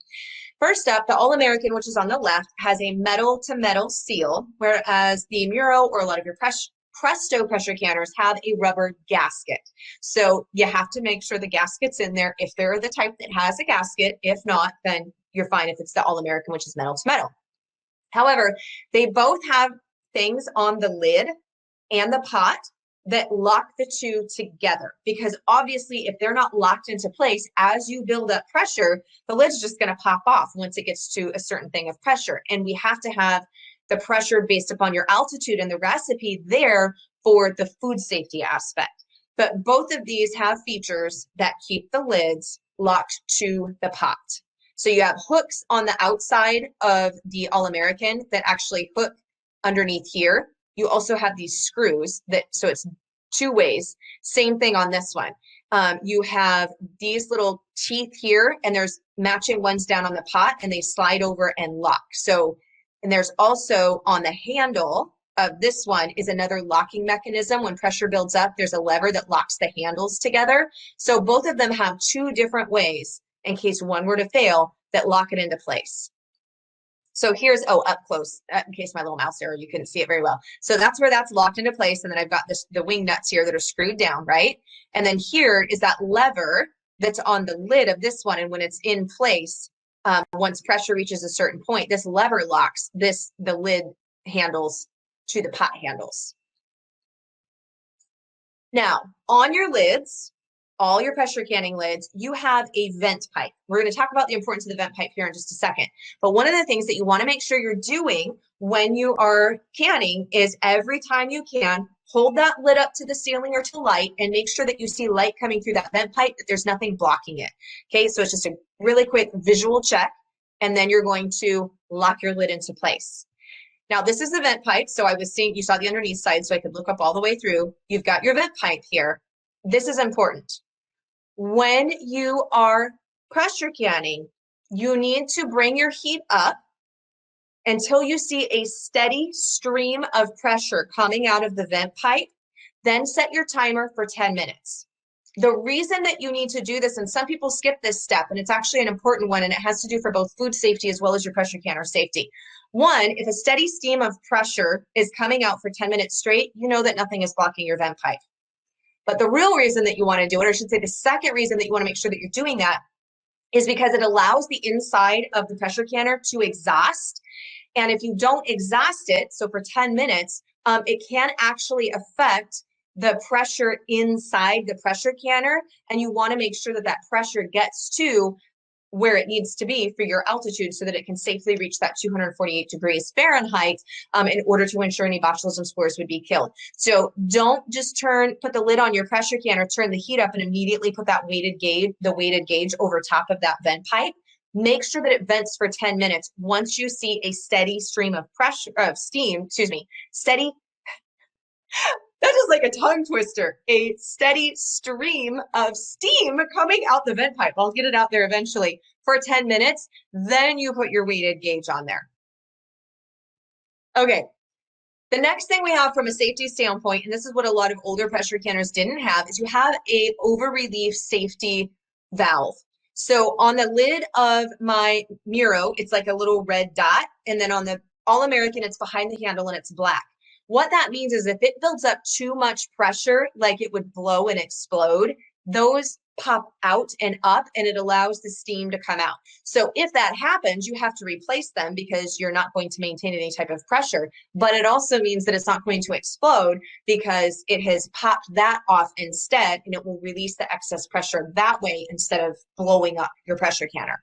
First up, the All-American, which is on the left, has a metal-to-metal seal, whereas the Muro or a lot of your Presto pressure canners have a rubber gasket. So you have to make sure the gasket's in there if they're the type that has a gasket. If not, then you're fine if it's the All-American, which is metal-to-metal. However, they both have things on the lid and the pot that lock the two together, because obviously if they're not locked into place, as you build up pressure, the lid's just going to pop off once it gets to a certain thing of pressure. And we have to have the pressure based upon your altitude and the recipe there for the food safety aspect. But both of these have features that keep the lids locked to the pot. So you have hooks on the outside of the All-American that actually hook underneath here. You also have these screws so it's two ways. Same thing on this one. You have these little teeth here, and there's matching ones down on the pot, and they slide over and lock. So, and there's also on the handle of this one is another locking mechanism. When pressure builds up, there's a lever that locks the handles together. So both of them have two different ways in case one were to fail that lock it into place. So here's, up close, in case my little mouse there, you couldn't see it very well. So that's where that's locked into place. And then I've got the wing nuts here that are screwed down, right? And then here is that lever that's on the lid of this one. And when it's in place, once pressure reaches a certain point, this lever locks the lid handles to the pot handles. Now, on your lids, all your pressure canning lids, you have a vent pipe. We're going to talk about the importance of the vent pipe here in just a second. But one of the things that you want to make sure you're doing when you are canning is every time you can, hold that lid up to the ceiling or to light and make sure that you see light coming through that vent pipe, that there's nothing blocking it. Okay, so it's just a really quick visual check, and then you're going to lock your lid into place. Now, this is the vent pipe. So I was seeing, you saw the underneath side, so I could look up all the way through. You've got your vent pipe here. This is important. When you are pressure canning, you need to bring your heat up until you see a steady stream of pressure coming out of the vent pipe. Then set your timer for 10 minutes. The reason that you need to do this, and some people skip this step, and it's actually an important one, and it has to do for both food safety as well as your pressure canner safety. One, if a steady stream of pressure is coming out for 10 minutes straight, you know that nothing is blocking your vent pipe. But the real reason that you want to do it, or I should say the second reason that you want to make sure that you're doing that, is because it allows the inside of the pressure canner to exhaust. And if you don't exhaust it, so for 10 minutes, it can actually affect the pressure inside the pressure canner. And you want to make sure that that pressure gets to where it needs to be for your altitude so that it can safely reach that 248 degrees Fahrenheit in order to ensure any botulism spores would be killed. So don't just put the lid on your pressure can or turn the heat up and immediately put that weighted gauge over top of that vent pipe. Make sure that it vents for 10 minutes. Once you see a steady stream of steady that is like a tongue twister, a steady stream of steam coming out the vent pipe. I'll get it out there eventually for 10 minutes. Then you put your weighted gauge on there. Okay. The next thing we have from a safety standpoint, and this is what a lot of older pressure canners didn't have, is you have a over-relief safety valve. So on the lid of my Muro, it's like a little red dot. And then on the All-American, it's behind the handle and it's black. What that means is if it builds up too much pressure, like it would blow and explode, those pop out and up and it allows the steam to come out. So if that happens, you have to replace them because you're not going to maintain any type of pressure. But it also means that it's not going to explode because it has popped that off instead, and it will release the excess pressure that way instead of blowing up your pressure canner.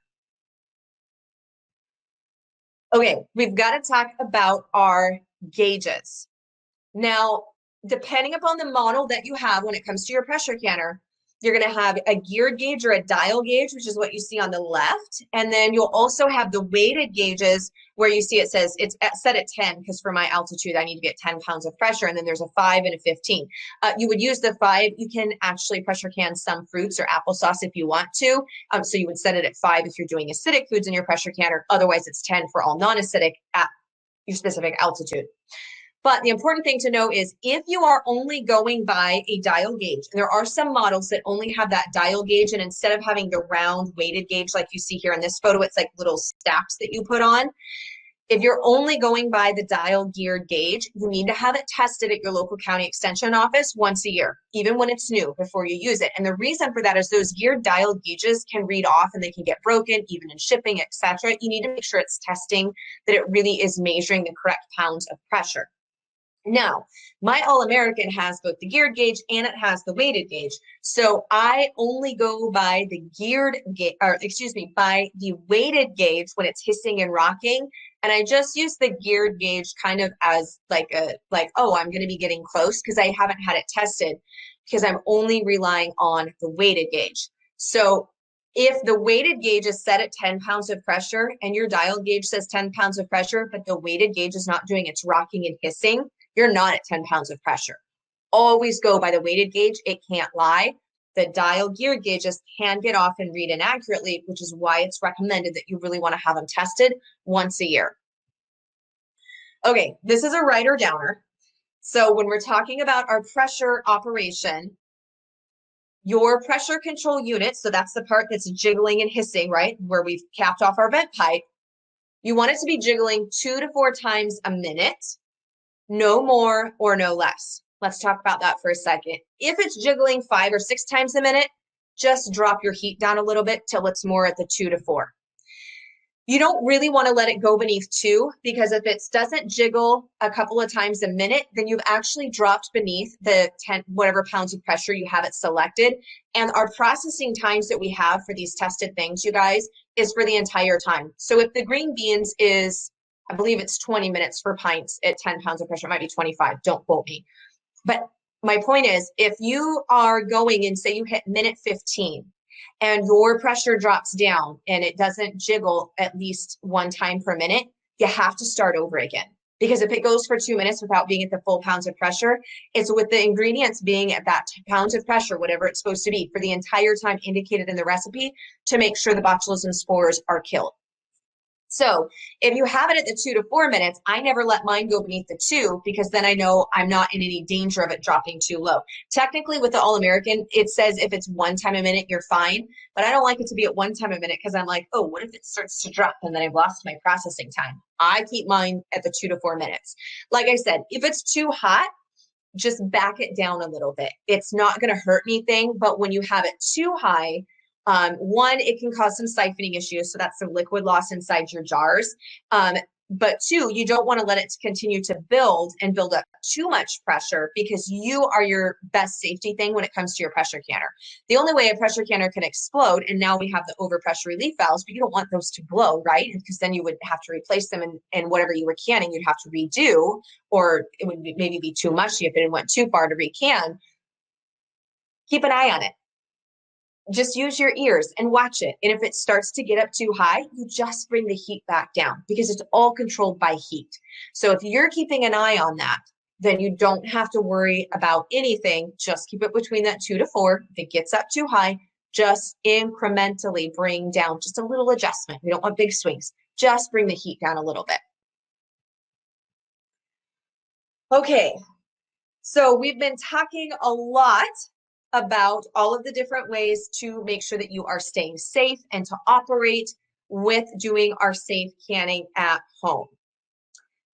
Okay, we've got to talk about our gauges. Now, depending upon the model that you have when it comes to your pressure canner, you're going to have a geared gauge or a dial gauge, which is what you see on the left. And then you'll also have the weighted gauges where you see it says it's set at 10 because for my altitude, I need to get 10 pounds of pressure. And then there's a 5 and a 15. You would use the 5. You can actually pressure can some fruits or applesauce if you want to. So you would set it at 5 if you're doing acidic foods in your pressure canner. Otherwise, it's 10 for all non-acidic at your specific altitude. But the important thing to know is if you are only going by a dial gauge, and there are some models that only have that dial gauge, and instead of having the round weighted gauge like you see here in this photo, it's like little stacks that you put on. If you're only going by the dial geared gauge, you need to have it tested at your local county extension office once a year, even when it's new, before you use it. And the reason for that is those geared dial gauges can read off and they can get broken, even in shipping, etc. You need to make sure it's testing that it really is measuring the correct pounds of pressure. Now, my All-American has both the geared gauge and it has the weighted gauge. So I only go by the by the weighted gauge when it's hissing and rocking. And I just use the geared gauge kind of as oh, I'm going to be getting close because I haven't had it tested because I'm only relying on the weighted gauge. So if the weighted gauge is set at 10 pounds of pressure and your dial gauge says 10 pounds of pressure, but the weighted gauge is not doing its rocking and hissing, you're not at 10 pounds of pressure. Always go by the weighted gauge. It can't lie. The dial geared gauges can get off and read inaccurately, which is why it's recommended that you really want to have them tested once a year. Okay, this is a writer downer. So when we're talking about our pressure operation, your pressure control unit, so that's the part that's jiggling and hissing, right? Where we've capped off our vent pipe. You want it to be jiggling 2 to 4 times a minute. No more or no less. Let's talk about that for a second. If it's jiggling 5 or 6 times a minute, just drop your heat down a little bit till it's more at the 2 to 4. You don't really want to let it go beneath 2 because if it doesn't jiggle a couple of times a minute, then you've actually dropped beneath the 10 whatever pounds of pressure you have it selected. And our processing times that we have for these tested things, you guys, is for the entire time. So if the green beans is, I believe it's 20 minutes for pints at 10 pounds of pressure, it might be 25, don't quote me. But my point is, if you are going and say you hit minute 15 and your pressure drops down and it doesn't jiggle at least 1 time per minute, you have to start over again. Because if it goes for 2 minutes without being at the full pounds of pressure, it's with the ingredients being at that pounds of pressure, whatever it's supposed to be, for the entire time indicated in the recipe to make sure the botulism spores are killed. So if you have it at the 2 to 4 minutes, I never let mine go beneath the 2 because then I know I'm not in any danger of it dropping too low. Technically with the All-American, it says if it's 1 time a minute, you're fine. But I don't like it to be at 1 time a minute because I'm like, oh, what if it starts to drop and then I've lost my processing time? I keep mine at the 2 to 4 minutes. Like I said, if it's too hot, just back it down a little bit. It's not going to hurt anything, but when you have it too high, one, it can cause some siphoning issues. So that's some liquid loss inside your jars. But two, you don't want to let it continue to build and build up too much pressure because you are your best safety thing when it comes to your pressure canner. The only way a pressure canner can explode, and now we have the overpressure relief valves, but you don't want those to blow, right? Because then you would have to replace them, and whatever you were canning, you'd have to redo, or it would maybe be too mushy if it went too far to recan. Keep an eye on it. Just use your ears and watch it. And if it starts to get up too high, you just bring the heat back down because it's all controlled by heat. So if you're keeping an eye on that, then you don't have to worry about anything. Just keep it between that 2 to 4. If it gets up too high, just incrementally bring down just a little adjustment. We don't want big swings. Just bring the heat down a little bit. Okay, so we've been talking a lot about all of the different ways to make sure that you are staying safe and to operate with doing our safe canning at home.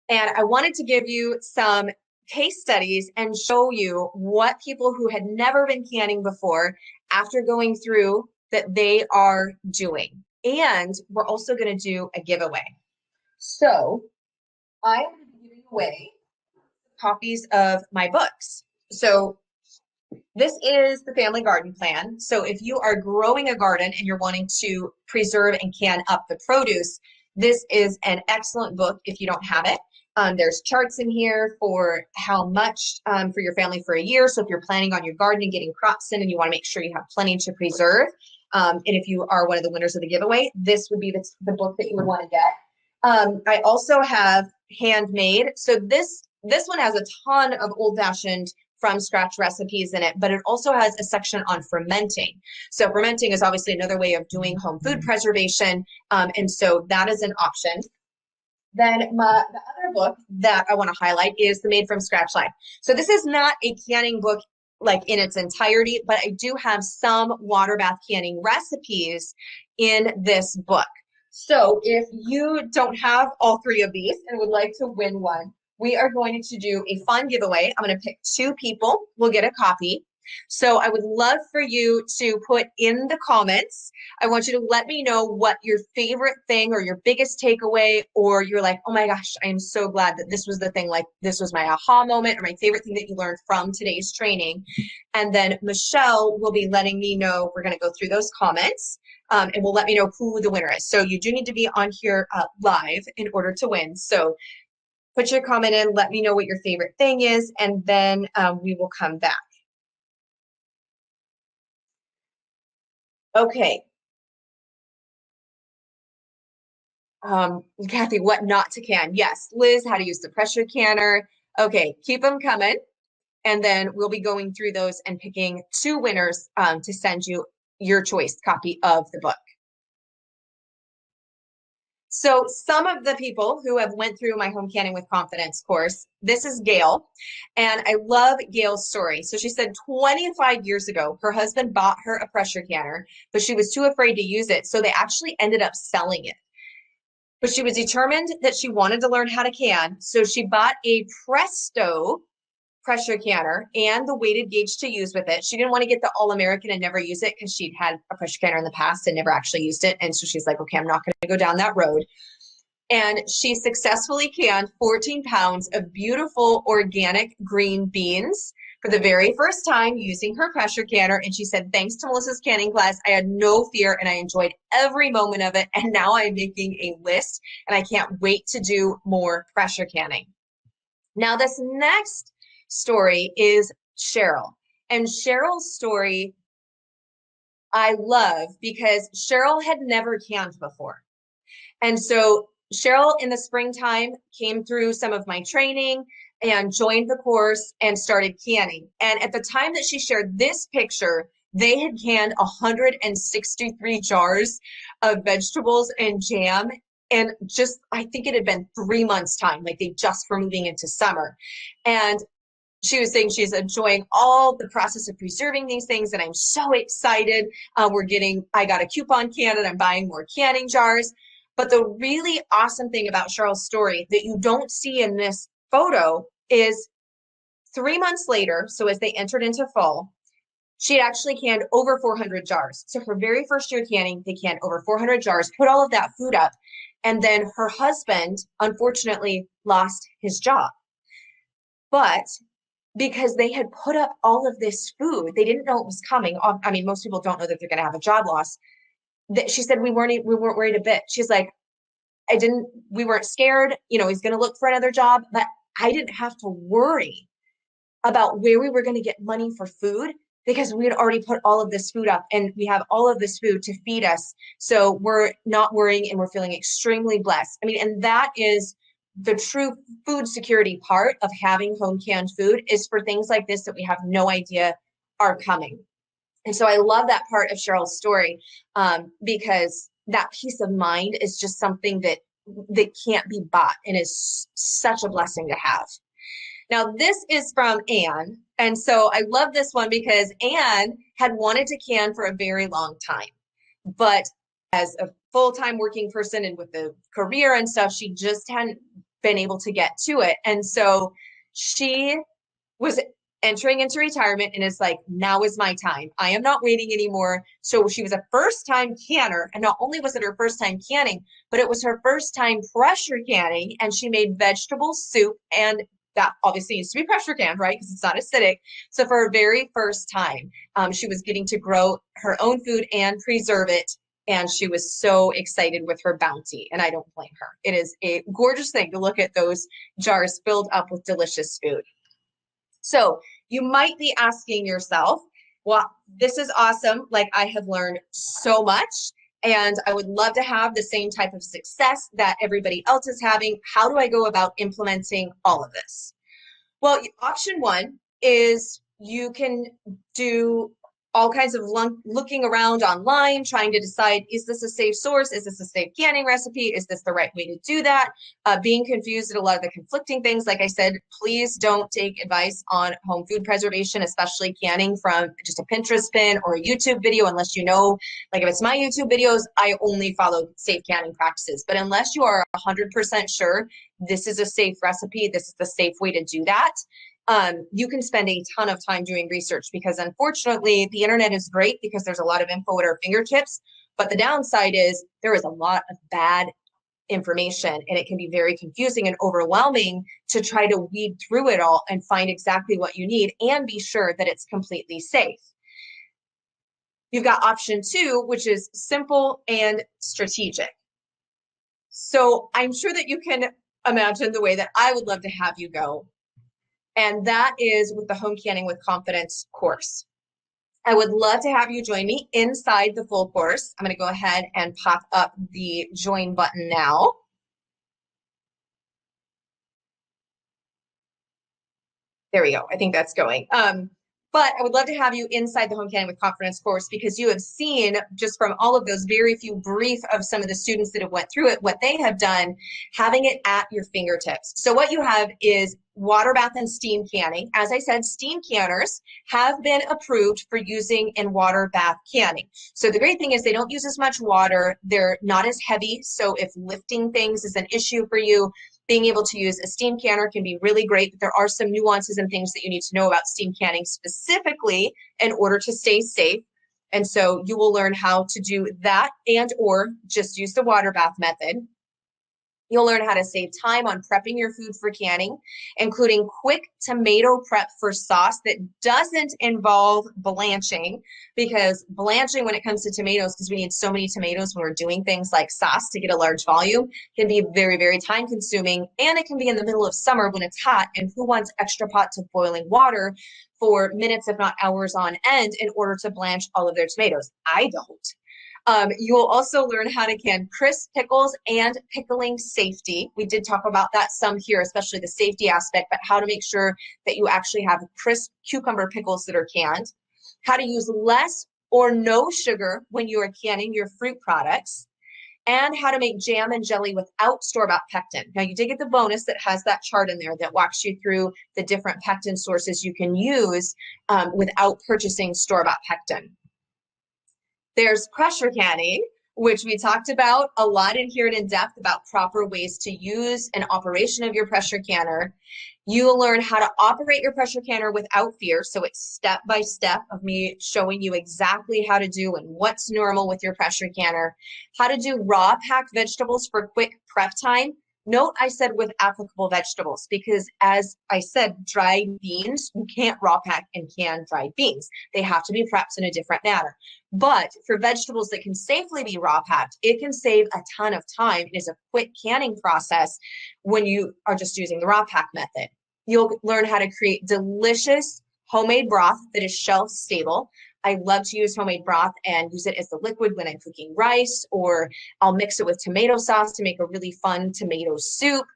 And I wanted to give you some case studies and show you what people who had never been canning before, after going through, that they are doing. And we're also going to do a giveaway. So I'm going to be giving away copies of my books. So this is the Family Garden Plan. So if you are growing a garden and you're wanting to preserve and can up the produce, this is an excellent book if you don't have it. There's charts in here for how much for your family for a year. So if you're planning on your garden and getting crops in and you want to make sure you have plenty to preserve, and if you are one of the winners of the giveaway, this would be the book that you would want to get. I also have Handmade. So this one has a ton of old-fashioned from scratch recipes in it, but it also has a section on fermenting. So fermenting is obviously another way of doing home food preservation, and so that is an option. Then the other book that I want to highlight is the Made from Scratch line. So this is not a canning book like in its entirety, but I do have some water bath canning recipes in this book. So if you don't have all 3 of these and would like to win one, we are going to do a fun giveaway. I'm going to pick 2 people. We'll get a copy. So I would love for you to put in the comments. I want you to let me know what your favorite thing or your biggest takeaway, or you're like, oh my gosh, I am so glad that this was the thing, like this was my aha moment or my favorite thing that you learned from today's training. And then Michelle will be letting me know. We're going to go through those comments and we'll let me know who the winner is. So you do need to be on here live in order to win. So put your comment in, let me know what your favorite thing is, and then we will come back. Okay. Kathy, what not to can? Yes. Liz, how to use the pressure canner. Okay, keep them coming. And then we'll be going through those and picking 2 winners to send you your choice copy of the book. So some of the people who have went through my Home Canning with Confidence course, this is Gail, and I love Gail's story. So she said 25 years ago, her husband bought her a pressure canner, but she was too afraid to use it. So they actually ended up selling it. But she was determined that she wanted to learn how to can. So she bought a Presto pressure canner and the weighted gauge to use with it. She didn't want to get the All-American and never use it because she'd had a pressure canner in the past and never actually used it. And so she's like, okay, I'm not going to go down that road. And she successfully canned 14 pounds of beautiful organic green beans for the very first time using her pressure canner. And she said, thanks to Melissa's canning class, I had no fear and I enjoyed every moment of it. And now I'm making a list and I can't wait to do more pressure canning. Now this next story is Cheryl. And Cheryl's story I love because Cheryl had never canned before. And so Cheryl in the springtime came through some of my training and joined the course and started canning. And at the time that she shared this picture, they had canned 163 jars of vegetables and jam. And just, I think it had been 3 months time, like they just were moving into summer. And she was saying she's enjoying all the process of preserving these things, and I'm so excited. I got a coupon can and I'm buying more canning jars. But the really awesome thing about Cheryl's story that you don't see in this photo is 3 months later, so as they entered into fall, she had actually canned over 400 jars. So her very first year canning, they canned over 400 jars, put all of that food up. And then her husband, unfortunately, lost his job. But because they had put up all of this food, they didn't know it was coming. I mean, most people don't know that they're going to have a job loss. That she said we weren't worried a bit. She's like, we weren't scared. You know, he's going to look for another job, but I didn't have to worry about where we were going to get money for food because we had already put all of this food up and we have all of this food to feed us. So we're not worrying and we're feeling extremely blessed. I mean, and that is the true food security part of having home canned food, is for things like this that we have no idea are coming. And so I love that part of Cheryl's story, because that peace of mind is just something that can't be bought and is such a blessing to have. Now, this is from Anne. And so I love this one because Anne had wanted to can for a very long time. But as a full-time working person and with the career and stuff, she just hadn't been able to get to it. And so she was entering into retirement and is like, now is my time. I am not waiting anymore. So she was a first-time canner. And not only was it her first time canning, but it was her first time pressure canning. And she made vegetable soup, and that obviously needs to be pressure canned, right? Because it's not acidic. So for her very first time, she was getting to grow her own food and preserve it. And she was so excited with her bounty. And I don't blame her. It is a gorgeous thing to look at those jars filled up with delicious food. So you might be asking yourself, well, this is awesome. Like, I have learned so much and I would love to have the same type of success that everybody else is having. How do I go about implementing all of this? Well, option one is you can do all kinds of looking around online, trying to decide, is this a safe source? Is this a safe canning recipe? Is this the right way to do that? Being confused at a lot of the conflicting things. Like I said, please don't take advice on home food preservation, especially canning, from just a Pinterest pin or a YouTube video, unless you know, like if it's my YouTube videos, I only follow safe canning practices. But unless you are 100% sure this is a safe recipe, this is the safe way to do that, you can spend a ton of time doing research, because unfortunately the internet is great because there's a lot of info at our fingertips, but the downside is there is a lot of bad information and it can be very confusing and overwhelming to try to weed through it all and find exactly what you need and be sure that it's completely safe. You've got option two, which is simple and strategic. So I'm sure that you can imagine the way that I would love to have you go. And that is with the Home Canning with Confidence course. I would love to have you join me inside the full course. I'm going to go ahead and pop up the join button now. There we go. I think that's going. But I would love to have you inside the Home Canning with Confidence course, because you have seen just from all of those very few brief of some of the students that have went through it, what they have done, having it at your fingertips. So what you have is water bath and steam canning. As I said, steam canners have been approved for using in water bath canning. So the great thing is they don't use as much water. They're not as heavy. So if lifting things is an issue for you, being able to use a steam canner can be really great, but there are some nuances and things that you need to know about steam canning specifically in order to stay safe. And so you will learn how to do that and or just use the water bath method. You'll learn how to save time on prepping your food for canning, including quick tomato prep for sauce that doesn't involve blanching, because blanching when it comes to tomatoes, because we need so many tomatoes when we're doing things like sauce to get a large volume, can be very, very time consuming. And it can be in the middle of summer when it's hot, and who wants extra pots of boiling water for minutes, if not hours on end, in order to blanch all of their tomatoes? I don't. You will also learn how to can crisp pickles and pickling safety. We did talk about that some here, especially the safety aspect, but how to make sure that you actually have crisp cucumber pickles that are canned. How to use less or no sugar when you are canning your fruit products. And how to make jam and jelly without store-bought pectin. Now, you did get the bonus that has that chart in there that walks you through the different pectin sources you can use without purchasing store-bought pectin. There's pressure canning, which we talked about a lot in here and in depth about proper ways to use an operation of your pressure canner. You'll learn how to operate your pressure canner without fear. So it's step by step of me showing you exactly how to do and what's normal with your pressure canner, how to do raw packed vegetables for quick prep time. Note I said with applicable vegetables because, as I said, dried beans, you can't raw pack and can dried beans. They have to be prepped in a different manner. But for vegetables that can safely be raw packed, it can save a ton of time. It is a quick canning process when you are just using the raw pack method. You'll learn how to create delicious homemade broth that is shelf stable. I love to use homemade broth and use it as the liquid when I'm cooking rice, or I'll mix it with tomato sauce to make a really fun tomato soup.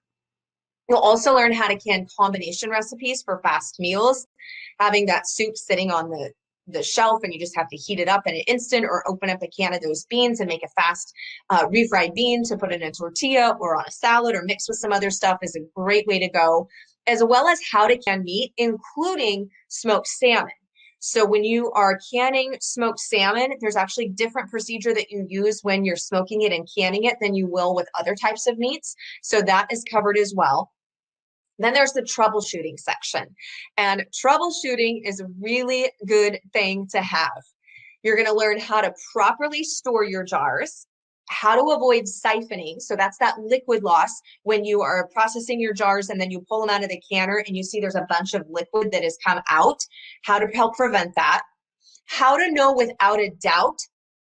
You'll also learn how to can combination recipes for fast meals, having that soup sitting on the shelf and you just have to heat it up in an instant, or open up a can of those beans and make a fast refried bean to put in a tortilla or on a salad or mix with some other stuff is a great way to go, as well as how to can meat, including smoked salmon. So when you are canning smoked salmon, there's actually different procedure that you use when you're smoking it and canning it than you will with other types of meats. So that is covered as well. Then there's the troubleshooting section. And troubleshooting is a really good thing to have. You're going to learn how to properly store your jars, how to avoid siphoning. So that's that liquid loss when you are processing your jars and then you pull them out of the canner and you see there's a bunch of liquid that has come out, how to help prevent that, how to know without a doubt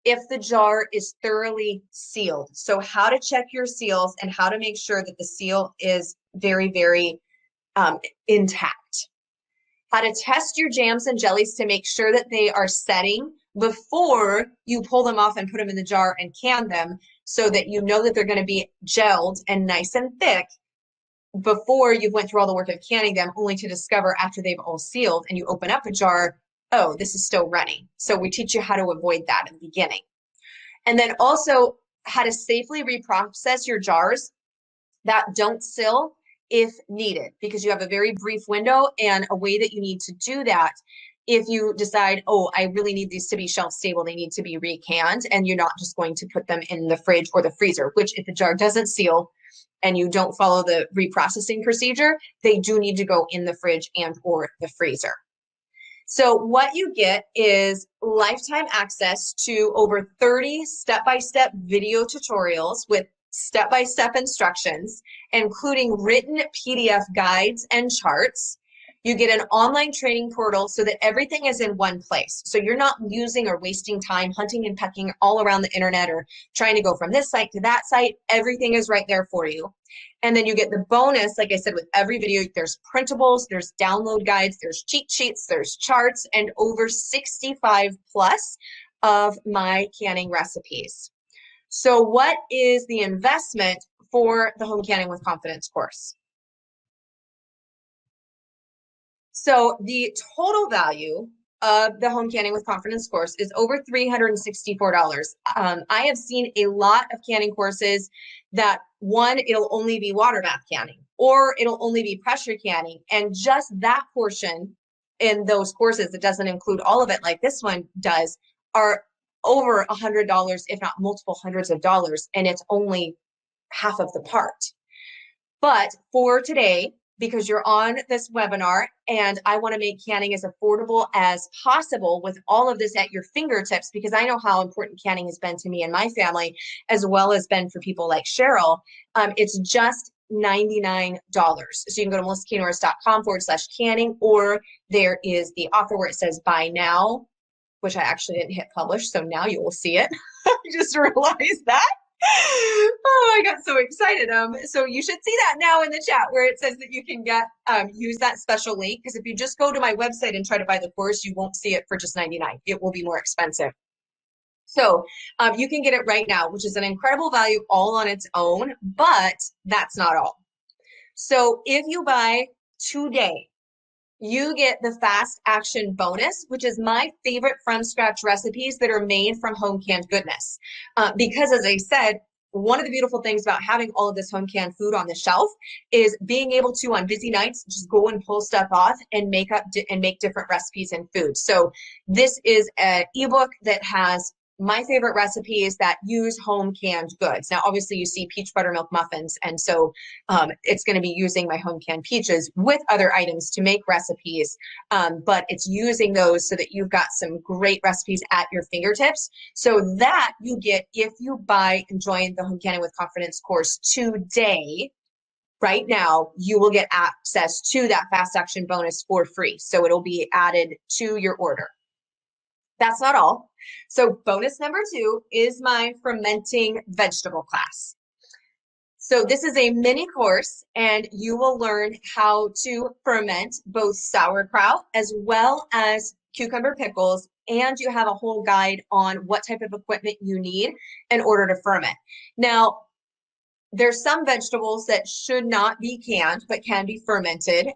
if the jar is thoroughly sealed. So how to check your seals and how to make sure that the seal is very, very intact. How to test your jams and jellies to make sure that they are setting before you pull them off and put them in the jar and can them, so that you know that they're going to be gelled and nice and thick before you've went through all the work of canning them, only to discover after they've all sealed and you open up a jar, oh, this is still running. So we teach you how to avoid that in the beginning. And then also how to safely reprocess your jars that don't seal if needed, because you have a very brief window and a way that you need to do that. If you decide, oh, I really need these to be shelf stable, they need to be recanned, and you're not just going to put them in the fridge or the freezer, which if the jar doesn't seal and you don't follow the reprocessing procedure, they do need to go in the fridge and or the freezer. So what you get is lifetime access to over 30 step-by-step video tutorials with step-by-step instructions, including written PDF guides and charts. You get an online training portal so that everything is in one place. So you're not using or wasting time hunting and pecking all around the internet or trying to go from this site to that site. Everything is right there for you. And then you get the bonus, like I said, with every video, there's printables, there's download guides, there's cheat sheets, there's charts, and over 65 plus of my canning recipes. So what is the investment for the Home Canning with Confidence course? So the total value of the Home Canning with Confidence course is over $364. I have seen a lot of canning courses that, one, it'll only be water bath canning, or it'll only be pressure canning, and just that portion in those courses, it doesn't include all of it like this one does, are over $100, if not multiple hundreds of dollars, and it's only half of the part. But for today, because you're on this webinar and I want to make canning as affordable as possible with all of this at your fingertips, because I know how important canning has been to me and my family, as well as been for people like Cheryl, it's just $99. So you can go to melissaknorris.com/canning, or there is the offer where it says buy now, which I actually didn't hit publish, so now you will see it. I just realized that. Oh, I got so excited. So you should see that now in the chat where it says that you can get use that special link, because if you just go to my website and try to buy the course, you won't see it for just $99. It will be more expensive. So you can get it right now, which is an incredible value all on its own, but that's not all. So if you buy today, you get the fast action bonus, which is my favorite from scratch recipes that are made from home canned goodness. Because as I said, one of the beautiful things about having all of this home canned food on the shelf is being able to, on busy nights, just go and pull stuff off and make different recipes and food. So this is an ebook that has my favorite recipes that use home canned goods. Now, obviously you see peach buttermilk muffins, and so it's going to be using my home canned peaches with other items to make recipes, but it's using those so that you've got some great recipes at your fingertips. So that you get if you buy and join the Home Canning with Confidence course today. Right now, you will get access to that fast action bonus for free. So it'll be added to your order. That's not all. So bonus number 2 is my fermenting vegetable class. So this is a mini course, and you will learn how to ferment both sauerkraut as well as cucumber pickles, and you have a whole guide on what type of equipment you need in order to ferment. Now, there's some vegetables that should not be canned, but can be fermented.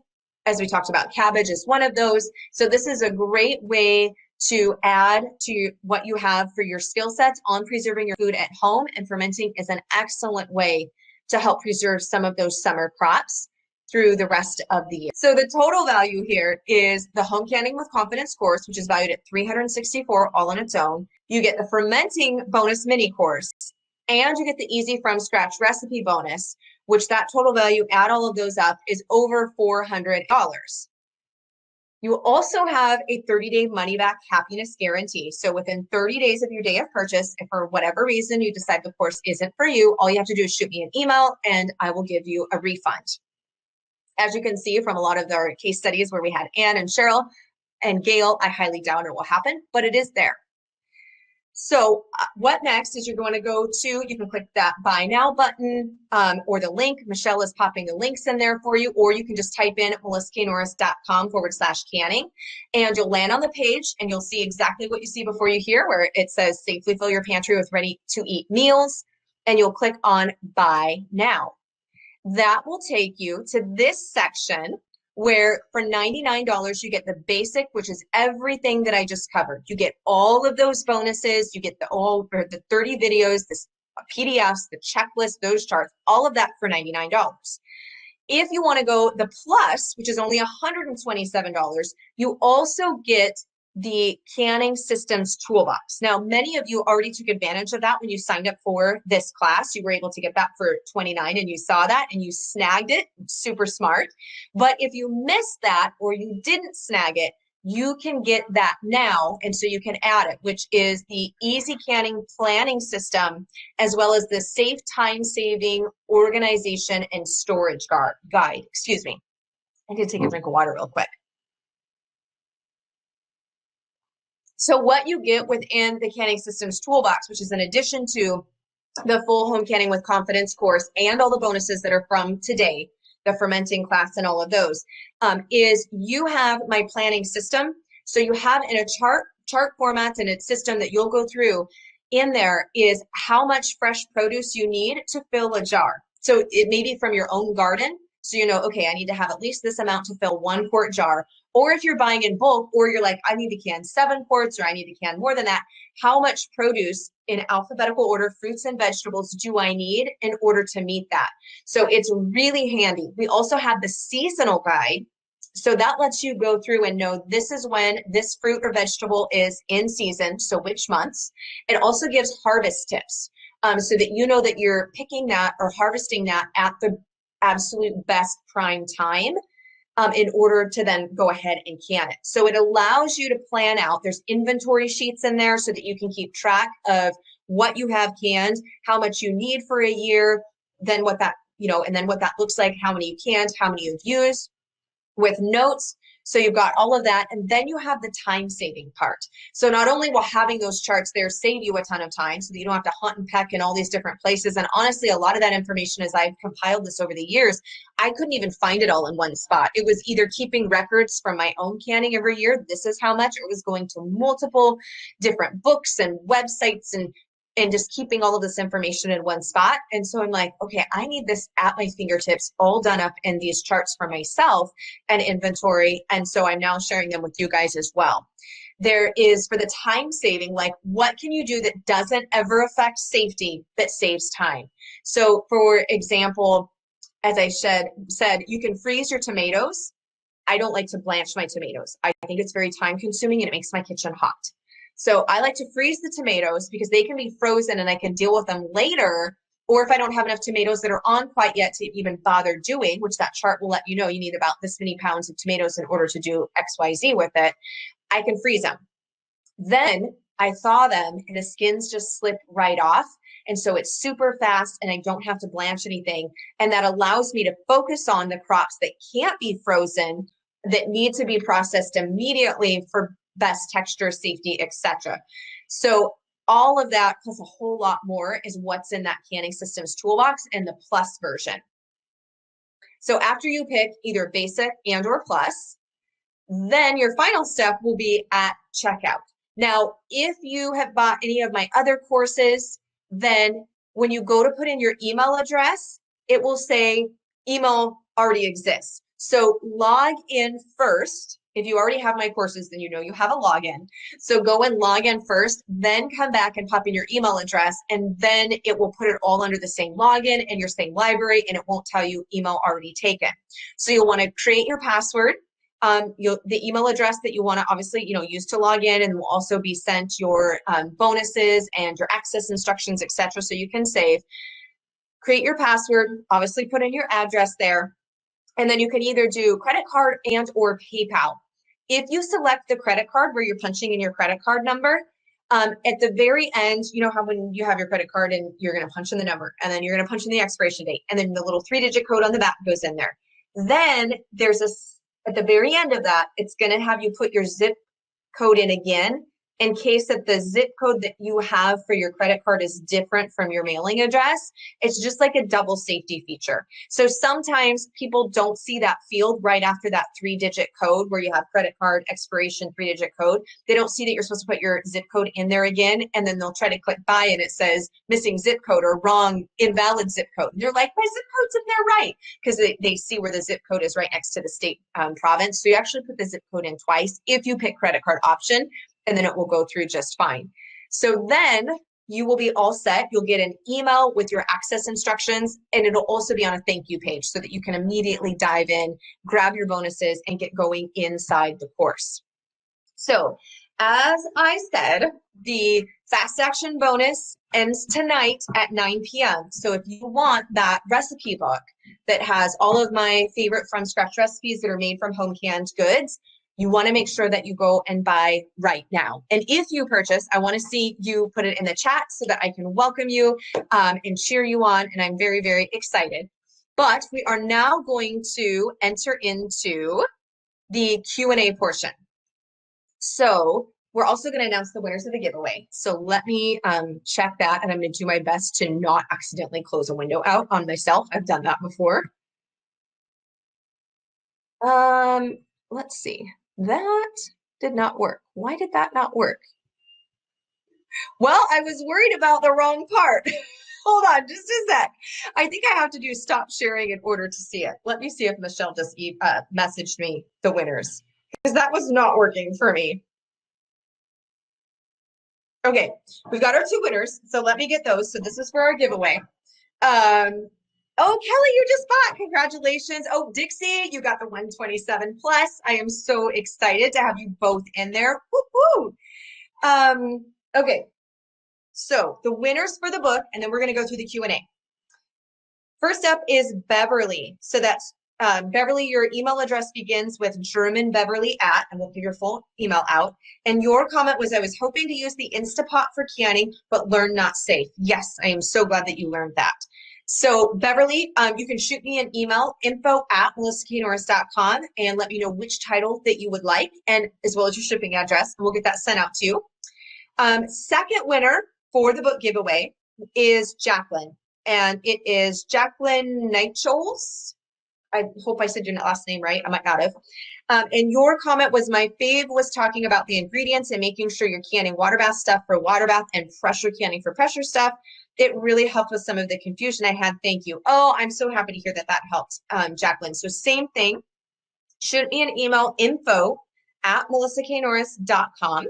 As we talked about, cabbage is one of those. So this is a great way to add to what you have for your skill sets on preserving your food at home, and fermenting is an excellent way to help preserve some of those summer crops through the rest of the year. So the total value here is the Home Canning with Confidence course, which is valued at $364 all on its own. You get the fermenting bonus mini course, and you get the easy from scratch recipe bonus, which that total value, add all of those up, is over $400. You also have a 30-day money-back happiness guarantee. So within 30 days of your day of purchase, if for whatever reason you decide the course isn't for you, all you have to do is shoot me an email and I will give you a refund. As you can see from a lot of our case studies where we had Anne and Cheryl and Gail, I highly doubt it will happen, but it is there. So what next is you're going to go to, you can click that buy now button or the link. Michelle is popping the links in there for you, or you can just type in melissaknorris.com/canning, and you'll land on the page and you'll see exactly what you see before you here, where it says safely fill your pantry with ready to eat meals, and you'll click on buy now. That will take you to this section where for $99, you get the basic, which is everything that I just covered. You get all of those bonuses, you get the 30 videos, the PDFs, the checklist, those charts, all of that for $99. If you want to go the plus, which is only $127, you also get the Canning Systems Toolbox. Now, many of you already took advantage of that when you signed up for this class. You were able to get that for $29, and you saw that and you snagged it. Super smart. But if you missed that or you didn't snag it, you can get that now, and so you can add it, which is the Easy Canning Planning System, as well as the Safe Time-Saving Organization and Storage Guide. Excuse me. I need to take a drink of water real quick. So what you get within the Canning Systems Toolbox, which is in addition to the full Home Canning with Confidence course and all the bonuses that are from today, the fermenting class and all of those, is you have my planning system. So you have in a chart format and a system that you'll go through. In there is how much fresh produce you need to fill a jar. So it may be from your own garden. So you know, okay, I need to have at least this amount to fill 1 quart jar. Or if you're buying in bulk, or you're like, I need to can 7 quarts, or I need to can more than that, how much produce in alphabetical order, fruits and vegetables, do I need in order to meet that? So it's really handy. We also have the seasonal guide. So that lets you go through and know this is when this fruit or vegetable is in season, so which months. It also gives harvest tips so that you know that you're picking that or harvesting that at the absolute best prime time in order to then go ahead and can it. So it allows you to plan out. There's inventory sheets in there so that you can keep track of what you have canned, how much you need for a year, then what that, and then what that looks like, how many you canned, how many you've used, with notes. So you've got all of that, and then you have the time-saving part. So not only will having those charts there save you a ton of time so that you don't have to hunt and peck in all these different places, and honestly, a lot of that information, as I've compiled this over the years, I couldn't even find it all in one spot. It was either keeping records from my own canning every year, this is how much, or it was going to multiple different books and websites and just keeping all of this information in one spot. And so I'm like, okay, I need this at my fingertips, all done up in these charts for myself and inventory. And so I'm now sharing them with you guys as well. There is, for the time saving, like what can you do that doesn't ever affect safety that saves time? So for example, as I said, you can freeze your tomatoes. I don't like to blanch my tomatoes. I think it's very time consuming and it makes my kitchen hot. So I like to freeze the tomatoes because they can be frozen and I can deal with them later. Or if I don't have enough tomatoes that are on quite yet to even bother doing, which that chart will let you know you need about this many pounds of tomatoes in order to do XYZ with it, I can freeze them. Then I thaw them and the skins just slip right off. And so it's super fast and I don't have to blanch anything. And that allows me to focus on the crops that can't be frozen, that need to be processed immediately for best texture, safety, etc. So all of that plus a whole lot more is what's in that Canning Systems toolbox and the plus version. So after you pick either basic and or plus, then your final step will be at checkout. Now, if you have bought any of my other courses, then when you go to put in your email address, it will say email already exists. So log in first. If you already have my courses, then you know you have a login. So go and log in first, then come back and pop in your email address, and then it will put it all under the same login and your same library, and it won't tell you email already taken. So you'll want to create your password. The email address that you want to obviously, use to log in, and will also be sent your bonuses and your access instructions, etc. So you can save. Create your password, obviously put in your address there, and then you can either do credit card and or PayPal. If you select the credit card where you're punching in your credit card number, at the very end, you know how when you have your credit card and you're going to punch in the number, and then you're going to punch in the expiration date, and then the little 3-digit code on the back goes in there. Then there's at the very end of that, it's going to have you put your zip code in again, in case that the zip code that you have for your credit card is different from your mailing address. It's just like a double safety feature. So sometimes people don't see that field right after that 3-digit code where you have credit card expiration 3-digit code. They don't see that you're supposed to put your zip code in there again, and then they'll try to click buy and it says missing zip code or wrong, invalid zip code. And they're like, my zip code's in there right, because they see where the zip code is right next to the state province. So you actually put the zip code in twice if you pick credit card option, and then it will go through just fine. So then you will be all set. You'll get an email with your access instructions, and it'll also be on a thank you page so that you can immediately dive in, grab your bonuses, and get going inside the course. So as I said, the fast action bonus ends tonight at 9 p.m. So if you want that recipe book that has all of my favorite from scratch recipes that are made from home canned goods, you want to make sure that you go and buy right now. And if you purchase, I want to see you put it in the chat so that I can welcome you and cheer you on. And I'm very, very excited. But we are now going to enter into the Q&A portion. So we're also going to announce the winners of the giveaway. So let me check that, and I'm going to do my best to not accidentally close a window out on myself. I've done that before. Let's see. That did not work. Why did that not work? Well, I was worried about the wrong part. Hold on just a sec. I think I have to do stop sharing in order to see it. Let me see if Michelle just messaged me the winners, because that was not working for me. Okay, we've got our 2 winners, so let me get those. So this is for our giveaway. Oh, Kelly, you just bought. Congratulations. Oh, Dixie, you got the 127 plus. I am so excited to have you both in there. Woo-hoo. Okay, so the winners for the book, and then we're going to go through the Q&A. First up is Beverly. So that's Beverly, your email address begins with GermanBeverly @ and we'll give your full email out. And your comment was, I was hoping to use the Instapot for canning, but learn not safe. Yes, I am so glad that you learned that. So Beverly, you can shoot me an email, info@melissaknorris.com, and let me know which title that you would like, and as well as your shipping address, and we'll get that sent out to you. Second winner for the book giveaway is Jacqueline, and it is Jacqueline Nichols. I hope I said your last name right. I might not have. And your comment was, my fave was talking about the ingredients and making sure you're canning water bath stuff for water bath and pressure canning for pressure stuff. It really helped with some of the confusion I had. Thank you. Oh, I'm so happy to hear that that helped, Jacqueline. So same thing. Shoot me an email, info@melissaknorris.com,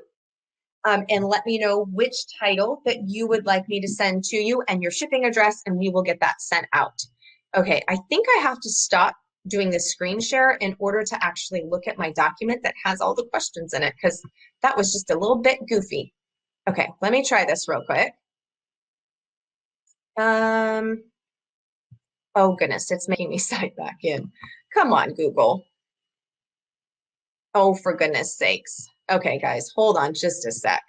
and let me know which title that you would like me to send to you and your shipping address, and we will get that sent out. Okay, I think I have to stop doing the screen share in order to actually look at my document that has all the questions in it, because that was just a little bit goofy. Okay, let me try this real quick. Um, oh goodness, it's making me sign back in. Come on, Google. Oh, for goodness sakes. Okay, guys, hold on just a sec.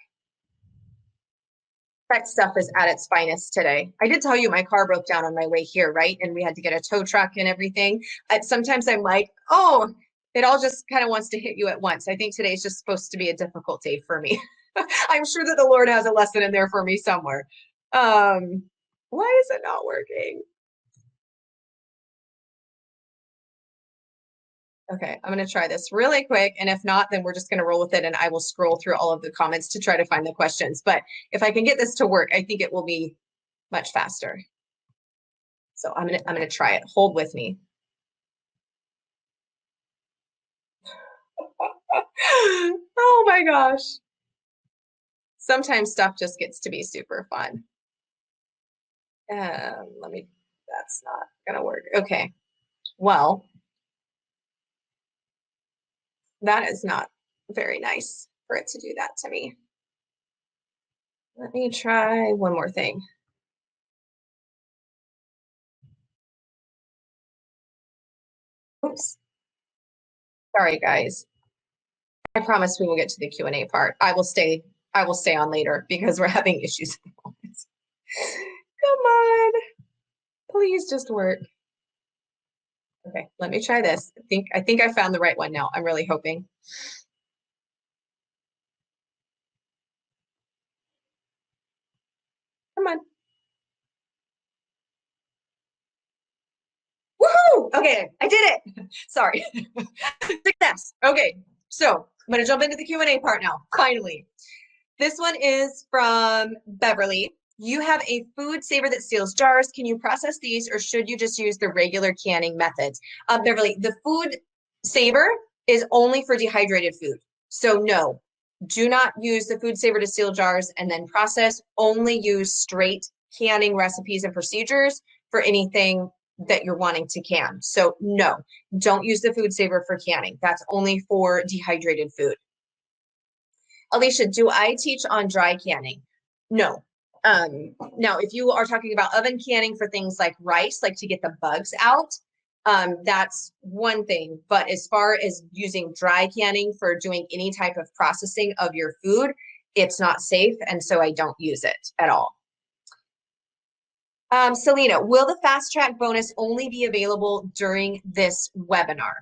That stuff is at its finest today. I did tell you my car broke down on my way here, right? And we had to get a tow truck and everything. Sometimes I'm like, oh, it all just kind of wants to hit you at once. I think today's just supposed to be a difficult day for me. I'm sure that the Lord has a lesson in there for me somewhere. Um, why is it not working? Okay, I'm going to try this really quick. And if not, then we're just going to roll with it and I will scroll through all of the comments to try to find the questions. But if I can get this to work, I think it will be much faster. So I'm gonna try it. Hold with me. Oh my gosh. Sometimes stuff just gets to be super fun. That's not gonna work. Okay. Well, that is not very nice for it to do that to me. Let me try one more thing. Oops. Sorry, guys. I promise we will get to the Q&A part. I will stay on later because we're having issues at the moment. Come on. Please just work. Okay, let me try this. I think I found the right one now. I'm really hoping. Come on. Woohoo! Okay, I did it. Sorry. Success. Okay, so I'm going to jump into the Q&A part now, finally. This one is from Beverly. You have a food saver that seals jars. Can you process these or should you just use the regular canning methods? Beverly, the food saver is only for dehydrated food. So no, do not use the food saver to seal jars and then process. Only use straight canning recipes and procedures for anything that you're wanting to can. So no, don't use the food saver for canning. That's only for dehydrated food. Alicia, do I teach on dry canning? No. Now, if you are talking about oven canning for things like rice, like to get the bugs out, that's one thing. But as far as using dry canning for doing any type of processing of your food, it's not safe. And so I don't use it at all. Selena, will the fast track bonus only be available during this webinar?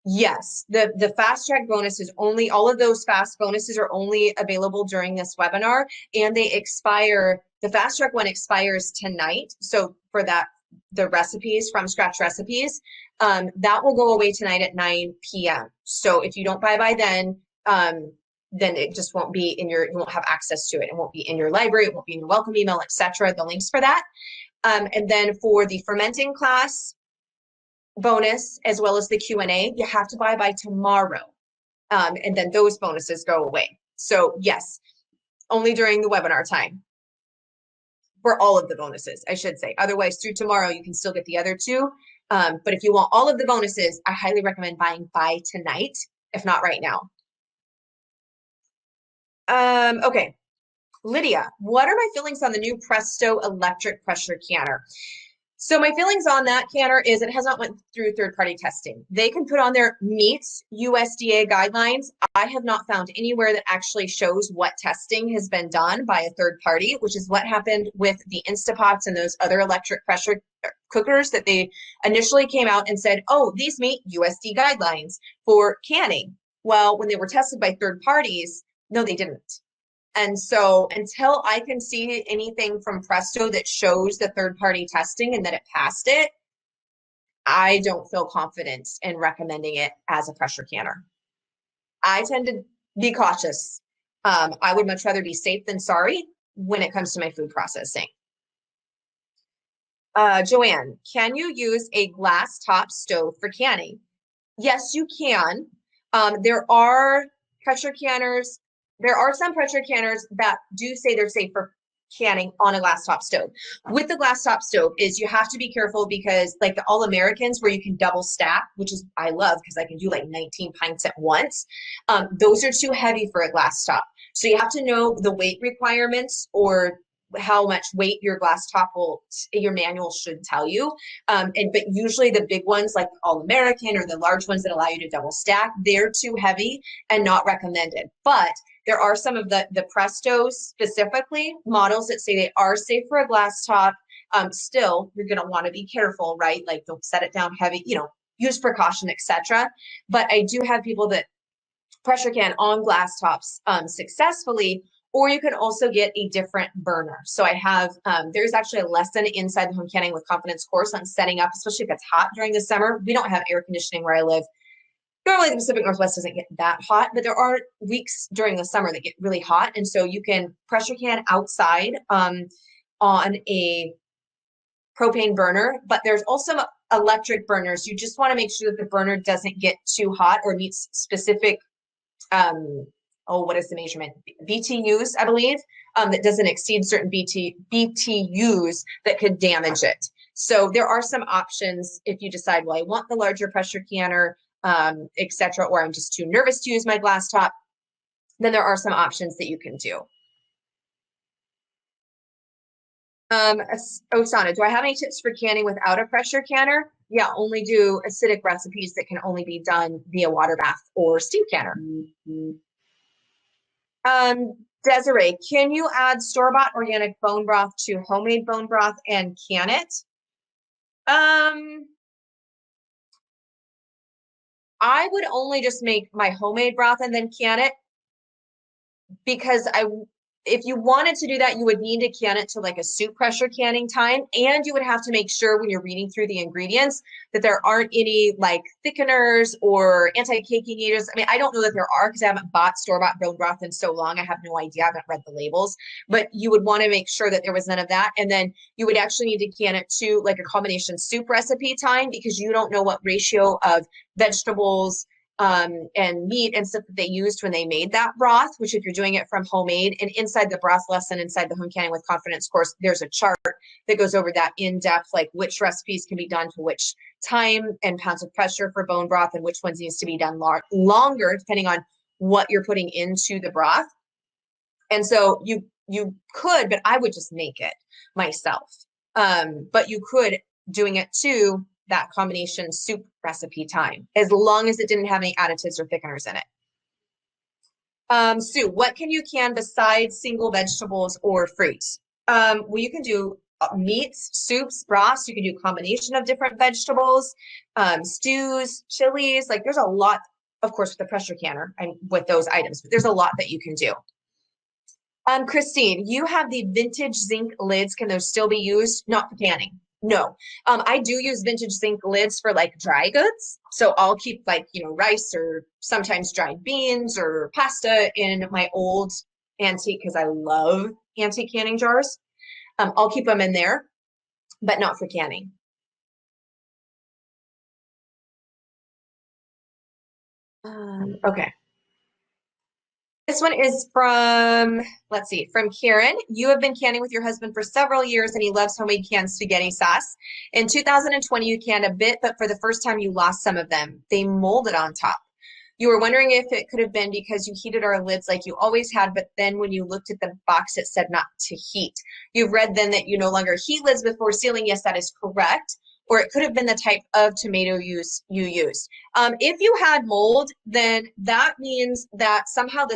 Yes, the fast track bonus is only, all of those fast bonuses are only available during this webinar and they expire, the fast track one expires tonight. So for that, the recipes from scratch recipes, that will go away tonight at 9 p.m. So if you don't buy by then it just won't be in your, you won't have access to it. It won't be in your library, it won't be in your welcome email, etc. The links for that. And then for the fermenting class, bonus as well as the Q&A, you have to buy by tomorrow. And then those bonuses go away. So yes, only during the webinar time for all of the bonuses, I should say. Otherwise, through tomorrow, you can still get the other two. But if you want all of the bonuses, I highly recommend buying by tonight, if not right now. Okay, Lydia, what are my feelings on the new Presto electric pressure canner? So my feelings on that canner is it has not went through third-party testing. They can put on their meets USDA guidelines. I have not found anywhere that actually shows what testing has been done by a third party, which is what happened with the Instapots and those other electric pressure cookers that they initially came out and said, oh, these meet USDA guidelines for canning. Well, when they were tested by third parties, no, they didn't. And so until I can see anything from Presto that shows the third-party testing and that it passed it, I don't feel confident in recommending it as a pressure canner. I tend to be cautious. I would much rather be safe than sorry when it comes to my food processing. Joanne, can you use a glass top stove for canning? Yes, you can. There are pressure canners. There are some pressure canners that do say they're safe for canning on a glass top stove. With the glass top stove is you have to be careful because like the All Americans where you can double stack, which is I love because I can do like 19 pints at once. Those are too heavy for a glass top. So you have to know the weight requirements or how much weight your glass top your manual should tell you. But usually the big ones like All American or the large ones that allow you to double stack, they're too heavy and not recommended. But there are some of the Prestos specifically models that say they are safe for a glass top. Still, you're going to want to be careful, right? Like don't set it down heavy, use precaution, etc. But I do have people that pressure can on glass tops successfully, or you can also get a different burner. So I have, there's actually a lesson inside the Home Canning with Confidence course on setting up, especially if it's hot during the summer. We don't have air conditioning where I live. Normally the Pacific Northwest doesn't get that hot, but there are weeks during the summer that get really hot. And so you can pressure can outside on a propane burner, but there's also electric burners. You just want to make sure that the burner doesn't get too hot or meets specific what is the measurement? BTUs, I believe, that doesn't exceed certain BTUs that could damage it. So there are some options if you decide, well, I want the larger pressure canner, etc., or I'm just too nervous to use my glass top, then there are some options that you can do. Osana, do I have any tips for canning without a pressure canner? Yeah, only do acidic recipes that can only be done via water bath or steam canner. Mm-hmm. Desiree, can you add store-bought organic bone broth to homemade bone broth and can it? I would only just make my homemade broth and then can it, because if you wanted to do that, you would need to can it to like a soup pressure canning time. And you would have to make sure when you're reading through the ingredients that there aren't any like thickeners or anti-caking agents. I mean, I don't know that there are because I haven't bought store-bought bone broth in so long. I have no idea. I haven't read the labels, but you would want to make sure that there was none of that. And then you would actually need to can it to like a combination soup recipe time, because you don't know what ratio of vegetables, and meat and stuff that they used when they made that broth, which if you're doing it from homemade. And inside the broth lesson, inside the Home Canning with Confidence course, there's a chart that goes over that in depth, like which recipes can be done to which time and pounds of pressure for bone broth and which ones needs to be done longer, depending on what you're putting into the broth. And so you could, but I would just make it myself. But you could doing it too, that combination soup recipe time, as long as it didn't have any additives or thickeners in it. Sue, what can you can besides single vegetables or fruits? Well, you can do meats, soups, broths. You can do a combination of different vegetables, stews, chilies. Like there's a lot, of course, with the pressure canner and with those items, but there's a lot that you can do. Christine, you have the vintage zinc lids. Can those still be used? Not for canning. No, I do use vintage zinc lids for like dry goods. So I'll keep like, rice or sometimes dried beans or pasta in my old antique, because I love antique canning jars. I'll keep them in there, but not for canning. Okay. This one is from, let's see, from Karen. You have been canning with your husband for several years and he loves homemade canned spaghetti sauce. In 2020, you canned a bit, but for the first time you lost some of them. They molded on top. You were wondering if it could have been because you heated our lids like you always had, but then when you looked at the box, it said not to heat. You've read then that you no longer heat lids before sealing. Yes, that is correct. Or it could have been the type of tomato you used. If you had mold, then that means that somehow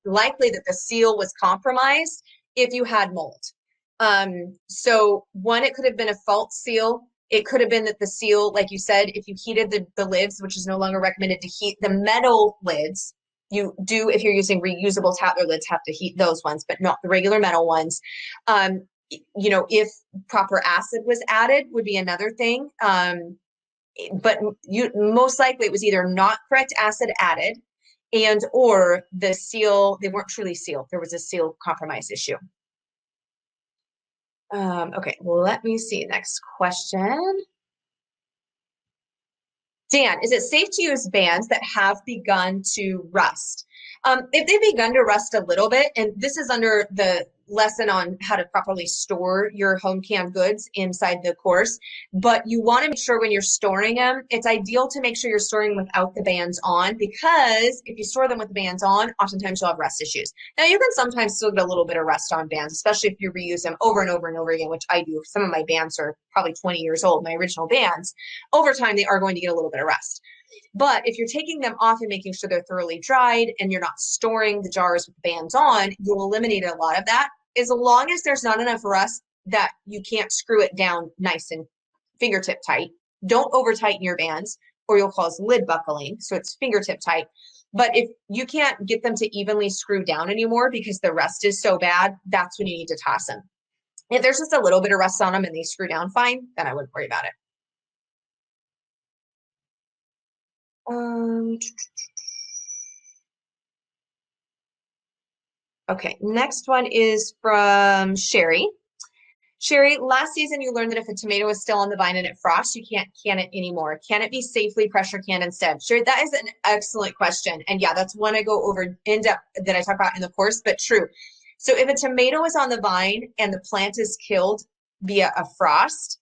likely that the seal was compromised if you had mold. So one, it could have been a false seal. It could have been that the seal, like you said, if you heated the lids, which is no longer recommended to heat the metal lids, you do, if you're using reusable Tatler lids, have to heat those ones, but not the regular metal ones. If proper acid was added would be another thing. But most likely it was either not correct acid added and or the seal, they weren't truly sealed. There was a seal compromise issue. Okay, well, let me see. Next question. Dan, is it safe to use bands that have begun to rust? If they've begun to rust a little bit, and this is under the lesson on how to properly store your home canned goods inside the course, but you want to make sure when you're storing them, it's ideal to make sure you're storing without the bands on, because if you store them with the bands on, oftentimes you'll have rust issues. Now you can sometimes still get a little bit of rust on bands, especially if you reuse them over and over and over again, which I do. Some of my bands are probably 20 years old, my original bands. Over time, they are going to get a little bit of rust. But if you're taking them off and making sure they're thoroughly dried and you're not storing the jars with the bands on, you'll eliminate a lot of that. As long as there's not enough rust that you can't screw it down nice and fingertip tight, don't over tighten your bands or you'll cause lid buckling. So it's fingertip tight. But if you can't get them to evenly screw down anymore because the rust is so bad, that's when you need to toss them. If there's just a little bit of rust on them and they screw down fine, then I wouldn't worry about it. Okay, next one is from Sherry. Sherry, last season you learned that if a tomato is still on the vine and it frosts, you can't can it anymore. Can it be safely pressure canned instead? Sherry, that is an excellent question. And yeah, that's one I go over in depth that I talk about in the course, but true. So if a tomato is on the vine and the plant is killed via a frost,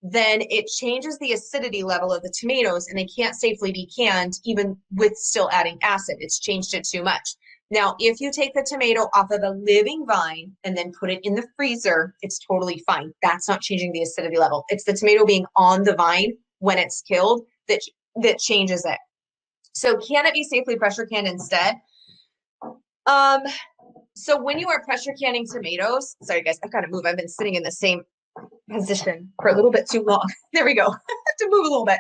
then it changes the acidity level of the tomatoes and they can't safely be canned even with still adding acid. It's changed it too much. Now, if you take the tomato off of a living vine and then put it in the freezer, it's totally fine. That's not changing the acidity level. It's the tomato being on the vine when it's killed that changes it. So can it be safely pressure canned instead? So when you are pressure canning tomatoes, sorry guys, I've got to move. I've been sitting in the same position for a little bit too long. There we go. To move a little bit.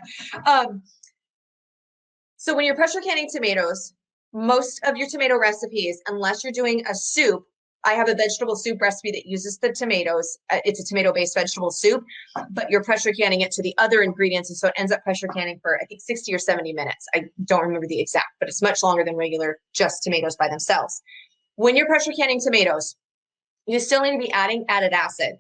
So when you're pressure canning tomatoes, most of your tomato recipes, unless you're doing a soup, I have a vegetable soup recipe that uses the tomatoes. It's a tomato-based vegetable soup, but you're pressure canning it to the other ingredients. And so it ends up pressure canning for, I think, 60 or 70 minutes. I don't remember the exact, but it's much longer than regular just tomatoes by themselves. When you're pressure canning tomatoes, you still need to be adding added acid.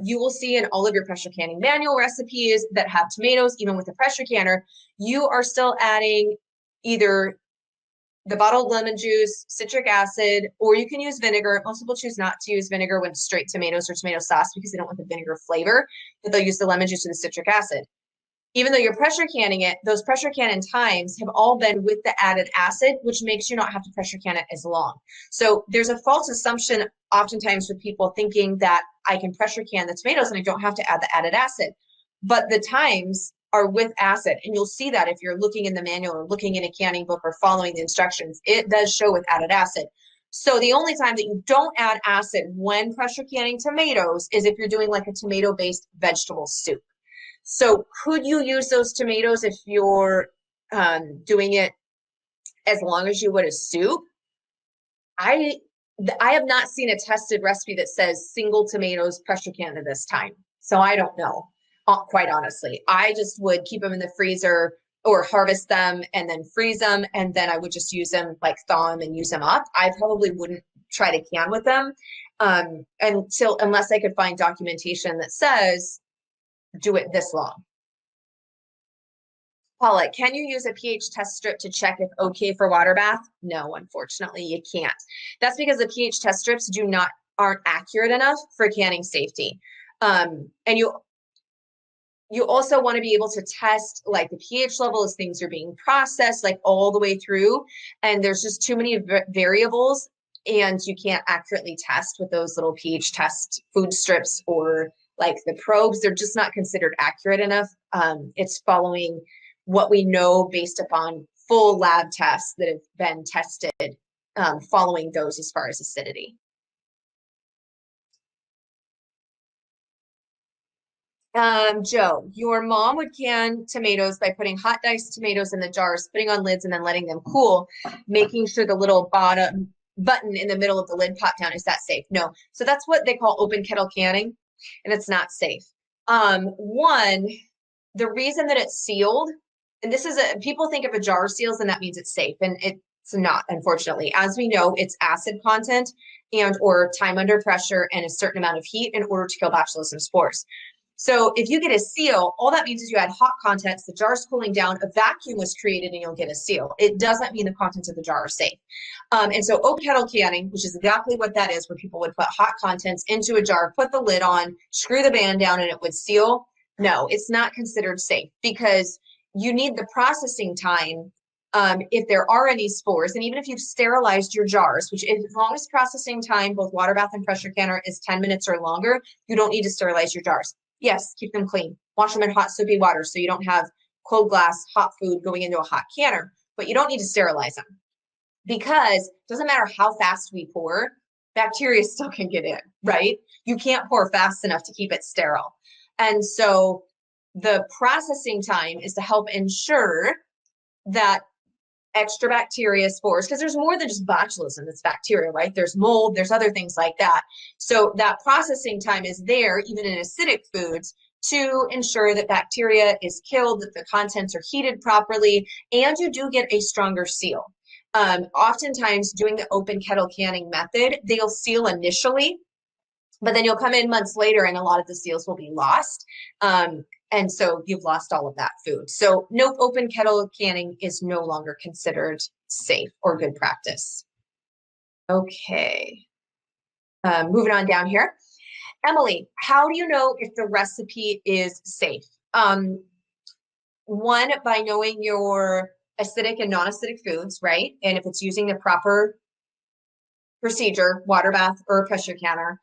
You will see in all of your pressure canning manual recipes that have tomatoes, even with the pressure canner, you are still adding either the bottled lemon juice, citric acid, or you can use vinegar. Most people choose not to use vinegar when straight tomatoes or tomato sauce because they don't want the vinegar flavor, but they'll use the lemon juice or the citric acid. Even though you're pressure canning it, those pressure canning times have all been with the added acid, which makes you not have to pressure can it as long. So there's a false assumption oftentimes with people thinking that I can pressure can the tomatoes and I don't have to add the added acid. But the times are with acid, and you'll see that if you're looking in the manual or looking in a canning book or following the instructions, it does show with added acid. So the only time that you don't add acid when pressure canning tomatoes is if you're doing like a tomato-based vegetable soup. So could you use those tomatoes if you're doing it as long as you would a soup? I have not seen a tested recipe that says single tomatoes pressure can at this time. So I don't know, quite honestly. I just would keep them in the freezer or harvest them and then freeze them. And then I would just use them, like thaw them and use them up. I probably wouldn't try to can with them unless I could find documentation that says do it this long. Paula, can you use a pH test strip to check if okay for water bath? No, unfortunately, you can't. That's because the pH test strips aren't accurate enough for canning safety. And you also want to be able to test like the pH level as things are being processed, like all the way through. And there's just too many variables, and you can't accurately test with those little pH test food strips or like the probes. They're just not considered accurate enough. It's following what we know based upon full lab tests that have been tested, following those as far as acidity. Joe, your mom would can tomatoes by putting hot diced tomatoes in the jars, putting on lids and then letting them cool, making sure the little bottom button in the middle of the lid pop down. Is that safe? No. So that's what they call open kettle canning, and it's not safe. The reason that it's sealed, and this is people think if a jar seals, then that means it's safe, and it's not, unfortunately. As we know, it's acid content and or time under pressure and a certain amount of heat in order to kill botulism spores. So if you get a seal, all that means is you had hot contents, the jar's cooling down, a vacuum was created, and you'll get a seal. It doesn't mean the contents of the jar are safe. And so open kettle canning, which is exactly what that is, where people would put hot contents into a jar, put the lid on, screw the band down, and it would seal. No, it's not considered safe because you need the processing time if there are any spores, and even if you've sterilized your jars, which as long as processing time, both water bath and pressure canner, is 10 minutes or longer, you don't need to sterilize your jars. Yes, keep them clean. Wash them in hot soapy water so you don't have cold glass, hot food going into a hot canner, but you don't need to sterilize them because it doesn't matter how fast we pour, bacteria still can get in, right? You can't pour fast enough to keep it sterile. And so the processing time is to help ensure that extra bacteria, spores, because there's more than just botulism that's bacteria, right? There's mold, there's other things like that. So that processing time is there, even in acidic foods, to ensure that bacteria is killed, that the contents are heated properly, and you do get a stronger seal. Oftentimes, doing the open kettle canning method, they'll seal initially, but then you'll come in months later and a lot of the seals will be lost. And so you've lost all of that food. So no, open kettle canning is no longer considered safe or good practice. Okay, moving on down here. Emily, how do you know if the recipe is safe? One, by knowing your acidic and non-acidic foods, right? And if it's using the proper procedure, water bath or pressure canner,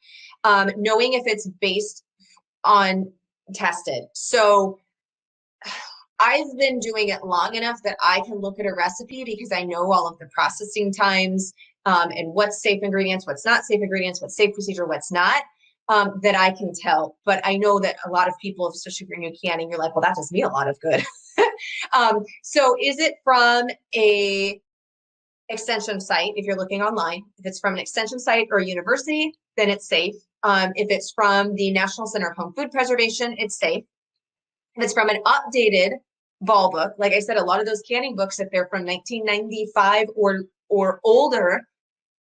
knowing if it's based on tested. So I've been doing it long enough that I can look at a recipe because I know all of the processing times and what's safe ingredients, what's not safe ingredients, what's safe procedure, what's not, that I can tell. But I know that a lot of people, especially if you're new canning, you're like, well, that does me a lot of good. So is it from a extension site? If you're looking online, if it's from an extension site or a university, then it's safe. If it's from the National Center of Home Food Preservation, it's safe. If it's from an updated ball book, like I said, a lot of those canning books, if they're from 1995 or older,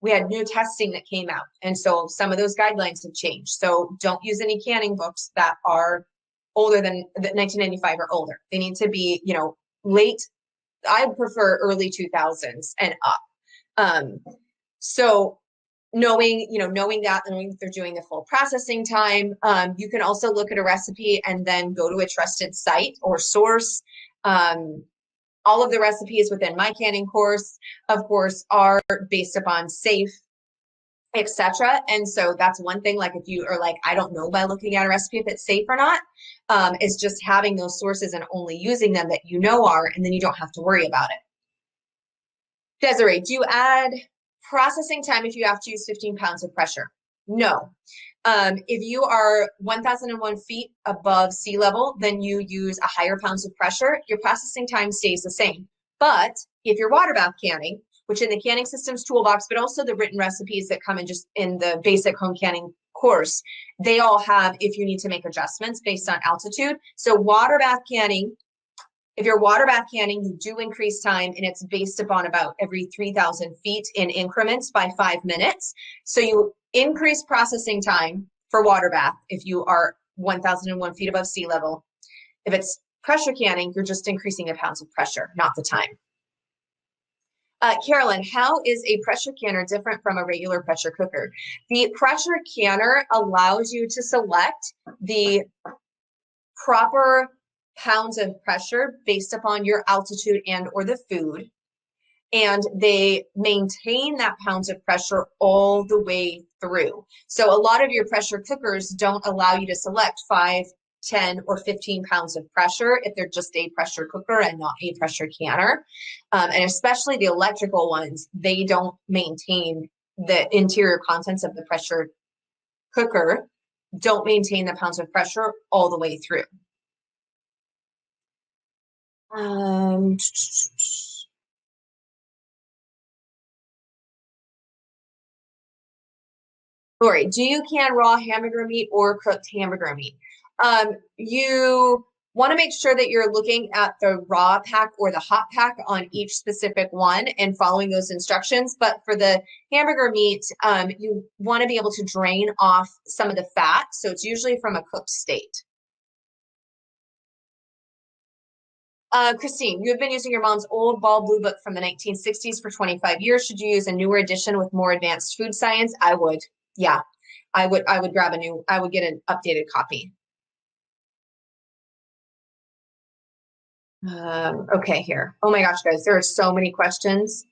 we had new testing that came out. And so some of those guidelines have changed. So don't use any canning books that are older than 1995 or older. They need to be, late. I prefer early 2000s and up. So knowing that they're doing the full processing time, you can also look at a recipe and then go to a trusted site or source. All of the recipes within my canning course, of course, are based upon safe, etc. And so that's one thing, like if you are like, I don't know by looking at a recipe if it's safe or not, is just having those sources and only using them that you know are, and then you don't have to worry about it. Desiree, do you add processing time if you have to use 15 pounds of pressure? No. If you are 1,001 feet above sea level, then you use a higher pounds of pressure. Your processing time stays the same. But if you're water bath canning, which in the Canning Systems Toolbox, but also the written recipes that come in just in the basic home canning course, they all have if you need to make adjustments based on altitude. So water bath canning, if you're water bath canning, you do increase time, and it's based upon about every 3,000 feet in increments by 5 minutes. So you increase processing time for water bath if you are 1,001 feet above sea level. If it's pressure canning, you're just increasing the pounds of pressure, not the time. Carolyn, how is a pressure canner different from a regular pressure cooker? The pressure canner allows you to select the proper pounds of pressure based upon your altitude and or the food, and they maintain that pounds of pressure all the way through. So a lot of your pressure cookers don't allow you to select 5, 10, or 15 pounds of pressure if they're just a pressure cooker and not a pressure canner. And especially the electrical ones, they don't maintain the interior contents of the pressure cooker, don't maintain the pounds of pressure all the way through. Lori, do you can raw hamburger meat or cooked hamburger meat? You want to make sure that you're looking at the raw pack or the hot pack on each specific one and following those instructions. But for the hamburger meat, you want to be able to drain off some of the fat. So it's usually from a cooked state. Christine, you have been using your mom's old Ball Blue Book from the 1960s for 25 years. Should you use a newer edition with more advanced food science? I would. Yeah, I would grab I would get an updated copy. Okay, here. Oh my gosh, guys, there are so many questions.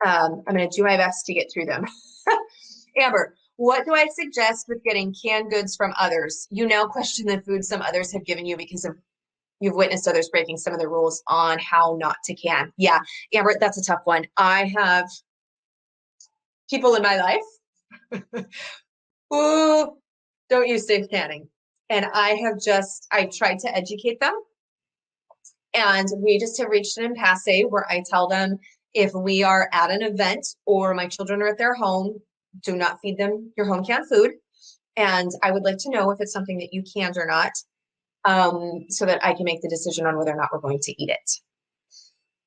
I'm going to do my best to get through them. Amber, what do I suggest with getting canned goods from others? You now question the food some others have given you because of you've witnessed others breaking some of the rules on how not to can. Yeah, Amber, that's a tough one. I have people in my life who don't use safe canning. And I tried to educate them. And we just have reached an impasse where I tell them if we are at an event or my children are at their home, do not feed them your home canned food. And I would like to know if it's something that you canned or not, so that I can make the decision on whether or not we're going to eat it.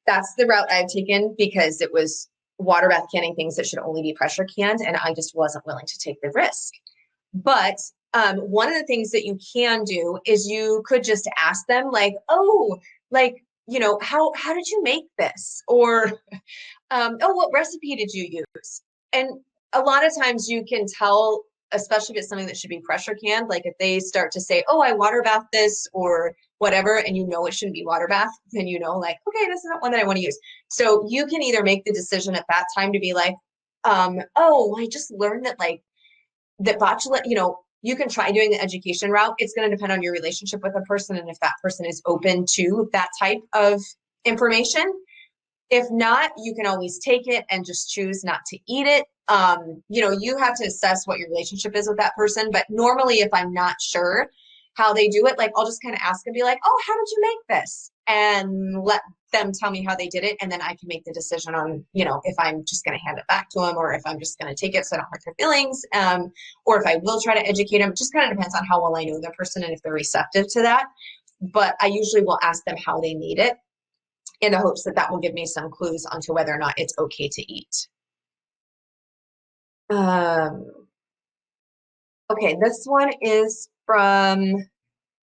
That's the route I've taken because it was water bath canning things that should only be pressure canned, and I just wasn't willing to take the risk. But one of the things that you can do is you could just ask them like, oh, like, how did you make this? Or, oh, what recipe did you use? And a lot of times you can tell, especially if it's something that should be pressure canned, like if they start to say, oh, I water bath this or whatever, and it shouldn't be water bath, then like, okay, this is not one that I want to use. So you can either make the decision at that time to be like, oh, I just learned that that botulism, you can try doing the education route. It's going to depend on your relationship with a person and if that person is open to that type of information. If not, you can always take it and just choose not to eat it. You have to assess what your relationship is with that person. But normally, if I'm not sure how they do it, like I'll just kind of ask and be like, oh, how did you make this? And let them tell me how they did it. And then I can make the decision on, if I'm just going to hand it back to them or if I'm just going to take it so I don't hurt their feelings. Or if I will try to educate them. It just kind of depends on how well I know the person and if they're receptive to that. But I usually will ask them how they made it in the hopes that that will give me some clues onto whether or not it's okay to eat. Okay, this one is from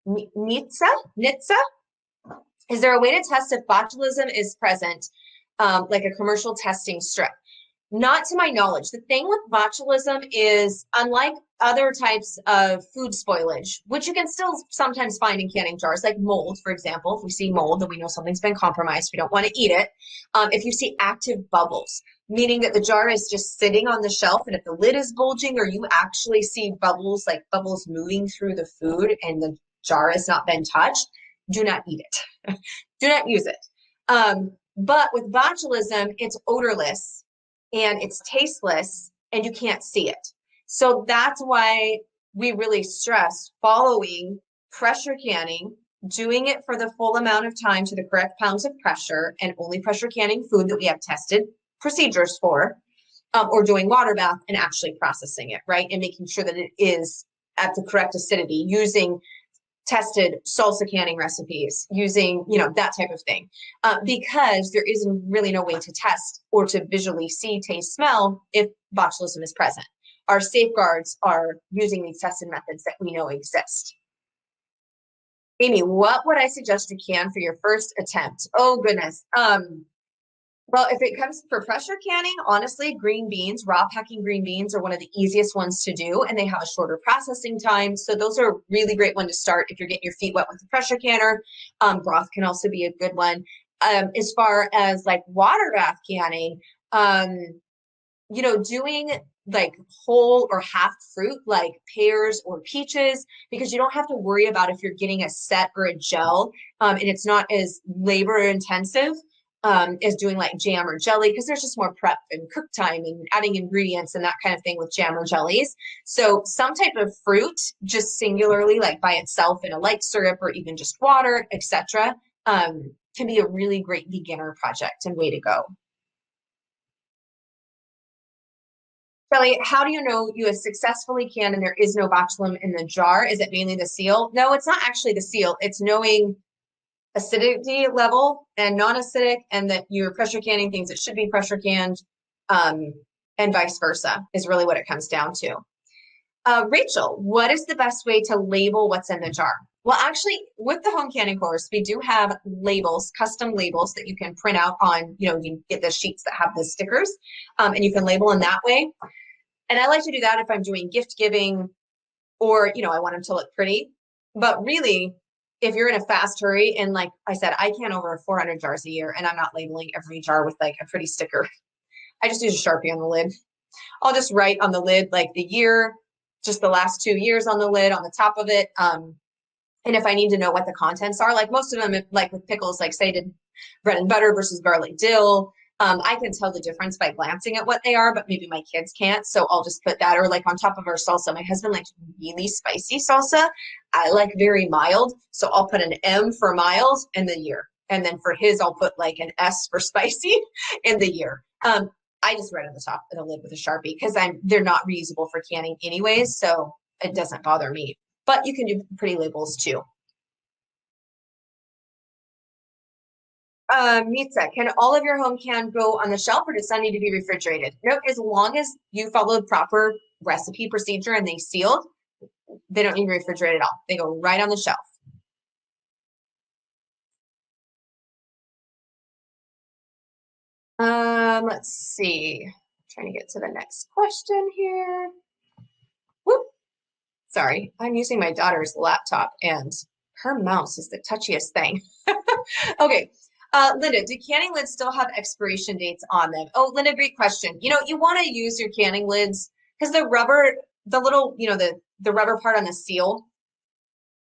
Nitsa. Is there a way to test if botulism is present, like a commercial testing strip? Not to my knowledge. The thing with botulism is, unlike other types of food spoilage, which you can still sometimes find in canning jars, like mold, for example. If we see mold, then we know something's been compromised. We don't want to eat it. If you see active bubbles, meaning that the jar is just sitting on the shelf, and if the lid is bulging or you actually see bubbles, like bubbles moving through the food and the jar has not been touched, do not eat it. Do not use it. But with botulism, it's odorless and it's tasteless and you can't see it. So that's why we really stress following pressure canning, doing it for the full amount of time to the correct pounds of pressure, and only pressure canning food that we have tested procedures for, or doing water bath and actually processing it, right? And making sure that it is at the correct acidity, using tested salsa canning recipes, using, that type of thing, because there isn't really no way to test or to visually see, taste, smell if botulism is present. Our safeguards are using these tested methods that we know exist. Amy, what would I suggest to can for your first attempt? Oh, goodness. Well, if it comes for pressure canning, honestly, green beans, raw packing green beans are one of the easiest ones to do, and they have a shorter processing time. So those are a really great one to start if you're getting your feet wet with the pressure canner. Broth can also be a good one. As far as like water bath canning, doing like whole or half fruit, like pears or peaches, because you don't have to worry about if you're getting a set or a gel, and it's not as labor intensive as doing like jam or jelly, because there's just more prep and cook time and adding ingredients and that kind of thing with jam or jellies. So some type of fruit, just singularly, like by itself in a light syrup or even just water, etc., can be a really great beginner project and way to go. Kelly, how do you know you have successfully canned and there is no botulism in the jar? Is it mainly the seal? No, it's not actually the seal. It's knowing acidity level and non-acidic, and that you're pressure canning things that should be pressure canned, and vice versa is really what it comes down to. Rachel, what is the best way to label what's in the jar? Well, actually, with the home canning course, we do have labels, custom labels that you can print out on, you get the sheets that have the stickers, and you can label them that way. And I like to do that if I'm doing gift giving or, I want them to look pretty. But really, if you're in a fast hurry, and like I said, I can over 400 jars a year, and I'm not labeling every jar with like a pretty sticker. I just use a Sharpie on the lid. I'll just write on the lid like the year, just the last 2 years on the lid, on the top of it. And if I need to know what the contents are, like most of them, like with pickles, like say did bread and butter versus garlic dill, I can tell the difference by glancing at what they are, but maybe my kids can't. So I'll just put that, or like on top of our salsa. My husband likes really spicy salsa. I like very mild. So I'll put an M for mild and the year. And then for his, I'll put like an S for spicy and the year. I just write on the top of the lid with a Sharpie because they're not reusable for canning anyways. So it doesn't bother me. But you can do pretty labels too. Mitza, can all of your home can go on the shelf or does some need to be refrigerated? No, as long as you followed proper recipe procedure and they sealed, they don't need refrigerated at all. They go right on the shelf. Let's see. I'm trying to get to the next question here. Whoop. Sorry, I'm using my daughter's laptop and her mouse is the touchiest thing. Okay. Linda, do canning lids still have expiration dates on them? Oh, Linda, great question. You want to use your canning lids because the rubber, the little, the rubber part on the seal,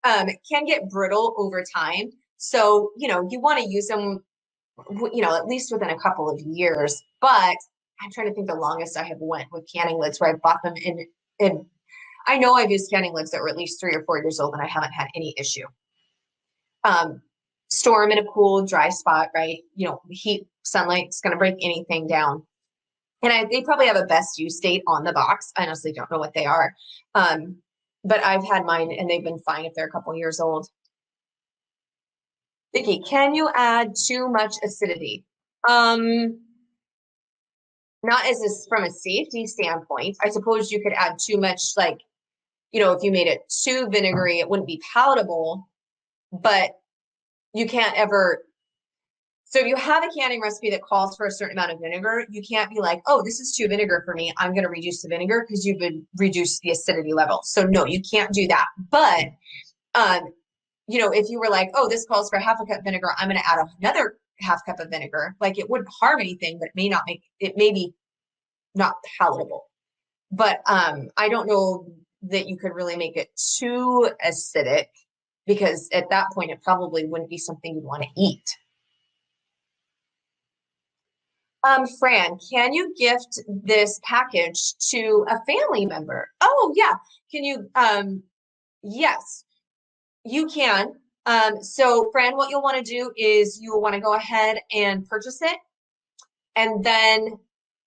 can get brittle over time. So, you want to use them, at least within a couple of years. But I'm trying to think the longest I have went with canning lids where I bought them in I know I've used canning lids that were at least 3 or 4 years old and I haven't had any issue. Store them in a cool, dry spot, right? Heat, sunlight is going to break anything down. And they probably have a best use date on the box. I honestly don't know what they are. But I've had mine and they've been fine if they're a couple years old. Vicki, can you add too much acidity? Not as from a safety standpoint. I suppose you could add too much, like, if you made it too vinegary, it wouldn't be palatable, but you can't ever. So if you have a canning recipe that calls for a certain amount of vinegar, you can't be like, oh, this is too vinegar for me. I'm going to reduce the vinegar because you've reduced the acidity level. So no, you can't do that. But, if you were like, oh, this calls for half a cup vinegar, I'm going to add another half cup of vinegar. Like it wouldn't harm anything, but it may be not palatable. But I don't know that you could really make it too acidic because at that point, it probably wouldn't be something you'd want to eat. Fran, can you gift this package to a family member? Oh, yeah. Can you? Yes, you can. So Fran, what you'll want to do is you will want to go ahead and purchase it. And then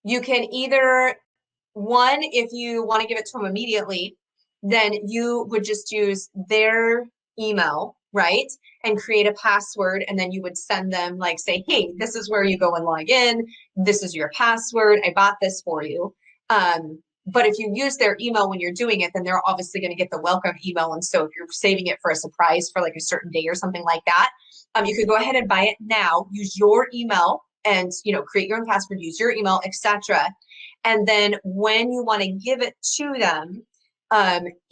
you can either, one, if you want to give it to them immediately, then you would just use their email, right? And create a password. And then you would send them like, say, hey, this is where you go and log in. This is your password. I bought this for you. But if you use their email when you're doing it, then they're obviously going to get the welcome email. And so if you're saving it for a surprise for like a certain day or something like that, you could go ahead and buy it now, use your email and, create your own password, use your email, etc. And then when you want to give it to them,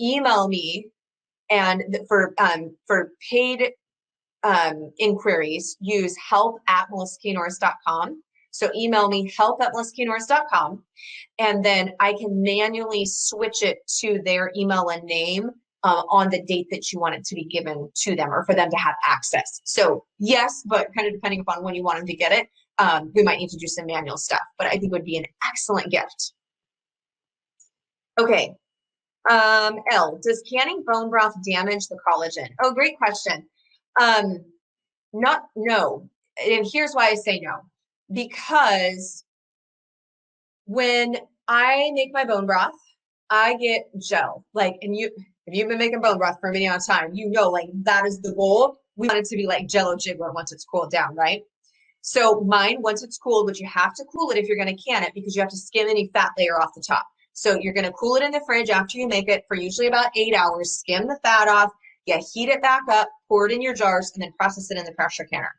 email me. And for paid inquiries, use help@melissaknorris.com. So email me help@melissaknorris.com. And then I can manually switch it to their email and name on the date that you want it to be given to them or for them to have access. So yes, but kind of depending upon when you want them to get it, we might need to do some manual stuff, but I think it would be an excellent gift. Okay. L, does canning bone broth damage the collagen? Oh, great question. No. And here's why I say no. Because when I make my bone broth, I get gel. Like, and if you've been making bone broth for a minute of time, like that is the goal. We want it to be like Jell-O jiggler once it's cooled down, right? So mine, once it's cooled, but you have to cool it if you're going to can it because you have to skim any fat layer off the top. So you're going to cool it in the fridge after you make it for usually about 8 hours, skim the fat off, You heat it back up, pour it in your jars, and then process it in the pressure canner.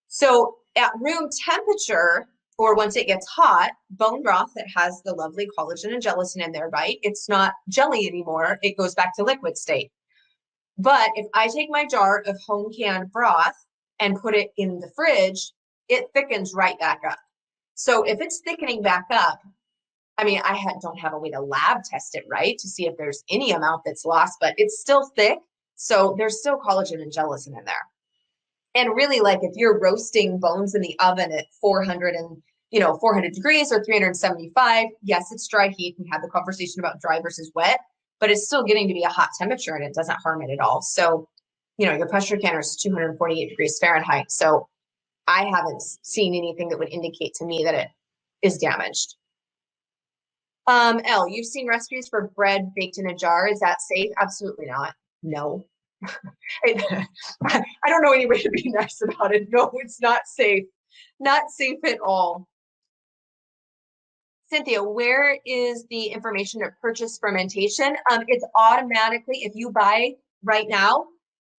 So at room temperature, or once it gets hot, bone broth that has the lovely collagen and gelatin in there, right? It's not jelly anymore. It goes back to liquid state. But if I take my jar of home canned broth and put it in the fridge, it thickens right back up. So if it's thickening back up, I mean, don't have a way to lab test it, right, to see if there's any amount that's lost, but it's still thick. So there's still collagen and gelatin in there. And really, like if you're roasting bones in the oven at 400 degrees or 375, yes, it's dry heat. We had the conversation about dry versus wet, but it's still getting to be a hot temperature and it doesn't harm it at all. So, your pressure canner is 248 degrees Fahrenheit. So I haven't seen anything that would indicate to me that it is damaged. Elle, you've seen recipes for bread baked in a jar. Is that safe? Absolutely not. No. I don't know any way to be nice about it. No, it's not safe. Not safe at all. Cynthia, where is the information to purchase fermentation? It's automatically, if you buy right now,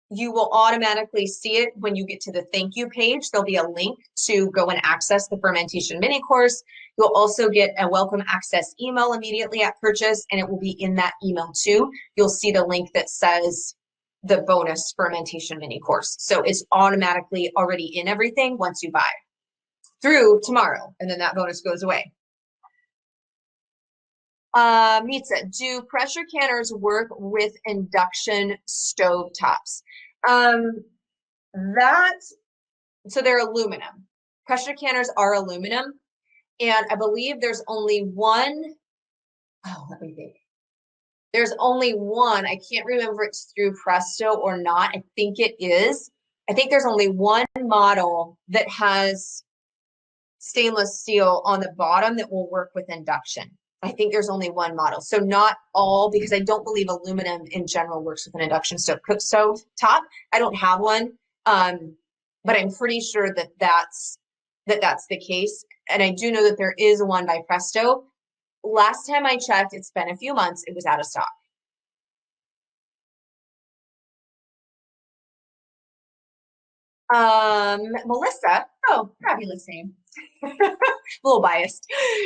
you will automatically see it when you get to the thank you page. There'll be a link to go and access the fermentation mini course. You'll also get a welcome access email immediately at purchase, and it will be in that email too. You'll see the link that says the bonus fermentation mini course. So it's automatically already in everything once you buy through tomorrow, and then that bonus goes away. Mitza, do pressure canners work with induction stove tops? So they're aluminum. Pressure canners are aluminum. And I believe there's only one, let me think. There's only one, I can't remember if it's through Presto or not. I think it is. I think there's only one model that has stainless steel on the bottom that will work with induction. I think there's only one model. So not all, because I don't believe aluminum in general works with an induction stove top. I don't have one, but I'm pretty sure that that's the case. And I do know that there is one by Presto. Last time I checked, it's been a few months, it was out of stock. Melissa, oh, fabulous name. A little biased.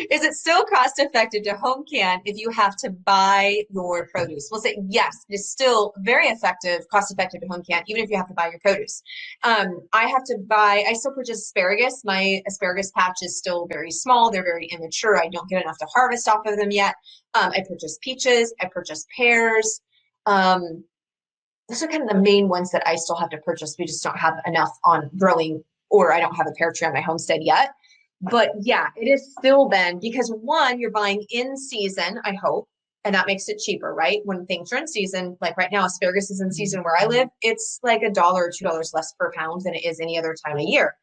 Is it still cost effective to home can if you have to buy your produce? We'll say yes, it is still very effective, cost effective to home can, even if you have to buy your produce. I still purchase asparagus. My asparagus patch is still very small. They're very immature. I don't get enough to harvest off of them yet. I purchase peaches. I purchase pears. Those are kind of the main ones that I still have to purchase. We just don't have enough on growing, or I don't have a pear tree on my homestead yet. But yeah, it has still been, because one, you're buying in season, I hope, and that makes it cheaper, right? When things are in season, like right now, asparagus is in season where I live, it's like $1 or $2 less per pound than it is any other time of year.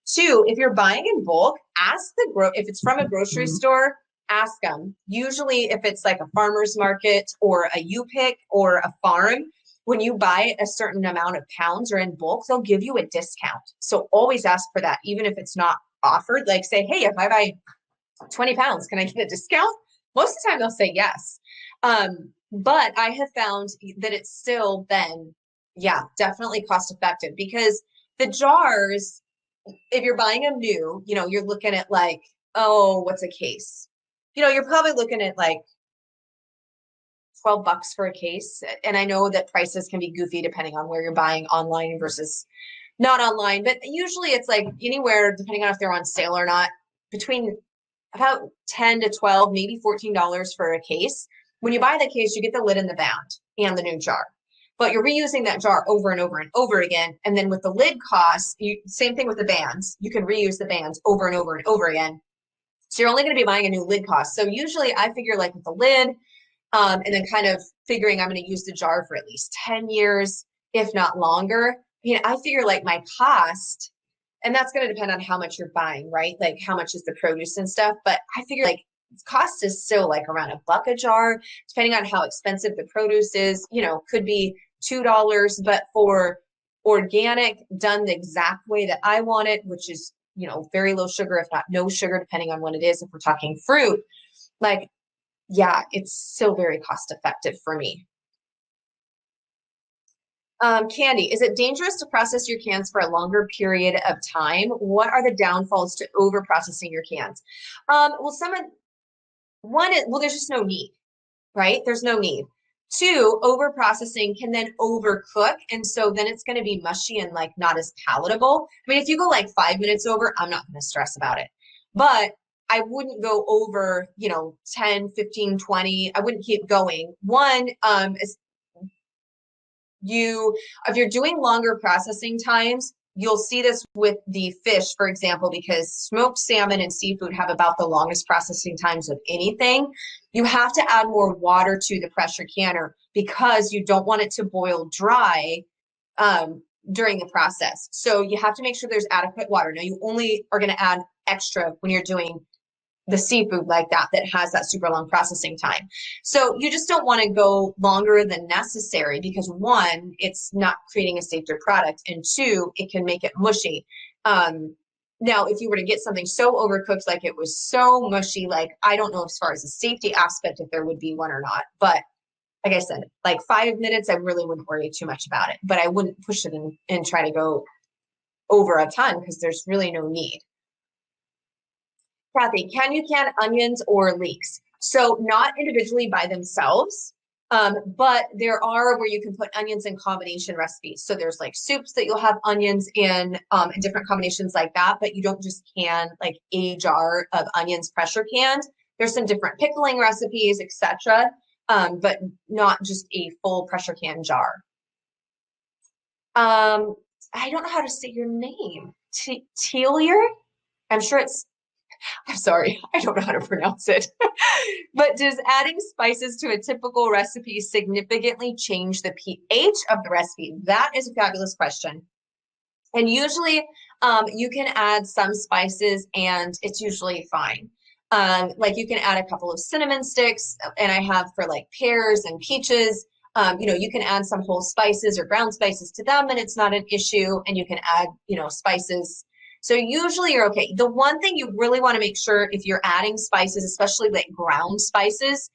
Two, if you're buying in bulk, if it's from a grocery store, ask them. Usually if it's like a farmer's market or a U-Pick or a farm, when you buy a certain amount of pounds or in bulk, they'll give you a discount. So always ask for that, even if it's not offered. Like say, hey, if I buy 20 pounds, can I get a discount? Most of the time they'll say yes. But I have found that it's still been, yeah, definitely cost effective, because the jars, if you're buying them new, you're looking at like, oh, what's a case? You're probably looking at like $12 for a case. And I know that prices can be goofy depending on where you're buying online versus not online, but usually it's like anywhere, depending on if they're on sale or not, between about 10 to 12, maybe $14 for a case. When you buy the case, you get the lid and the band and the new jar, but you're reusing that jar over and over and over again. And then with the lid costs, same thing with the bands. You can reuse the bands over and over and over again. So you're only going to be buying a new lid cost. So usually I figure like with the lid, and then kind of figuring I'm going to use the jar for at least 10 years, if not longer. I figure like my cost, and that's going to depend on how much you're buying, right? Like how much is the produce and stuff. But I figure like cost is still like around $1 a jar, depending on how expensive the produce is, could be $2, but for organic, done the exact way that I want it, which is, very low sugar, if not no sugar, depending on what it is. If we're talking fruit, like, yeah, it's still very cost effective for me. Candy, is it dangerous to process your cans for a longer period of time? What are the downfalls to over processing your cans? Well, well, there's just no need, right? There's no need. Two, over processing can then overcook. And so then it's going to be mushy and like not as palatable. I mean, if you go like 5 minutes over, I'm not going to stress about it. But I wouldn't go over, 10, 15, 20. I wouldn't keep going. One, is if you're doing longer processing times, you'll see this with the fish, for example, because smoked salmon and seafood have about the longest processing times of anything. You have to add more water to the pressure canner because you don't want it to boil dry during the process. So you have to make sure there's adequate water. Now, you only are going to add extra when you're doing the seafood like that has that super long processing time. So you just don't want to go longer than necessary because one, it's not creating a safer product, and two, it can make it mushy. Now, if you were to get something so overcooked, like it was so mushy, like I don't know as far as the safety aspect if there would be one or not, but like I said, like 5 minutes, I really wouldn't worry too much about it, but I wouldn't push it and try to go over a ton because there's really no need. Kathy, can you can onions or leeks? So not individually by themselves, but there are where you can put onions in combination recipes. So there's like soups that you'll have onions in different combinations like that, but you don't just can like a jar of onions pressure canned. There's some different pickling recipes, etc., but not just a full pressure can jar. I don't know how to say your name. Telier? I'm sure I'm sorry, I don't know how to pronounce it. But does adding spices to a typical recipe significantly change the pH of the recipe? That is a fabulous question. And usually you can add some spices and it's usually fine. Like you can add a couple of cinnamon sticks, and I have for like pears and peaches. You can add some whole spices or ground spices to them and it's not an issue. And you can add, spices. So usually you're okay. The one thing you really want to make sure if you're adding spices, especially like ground spices,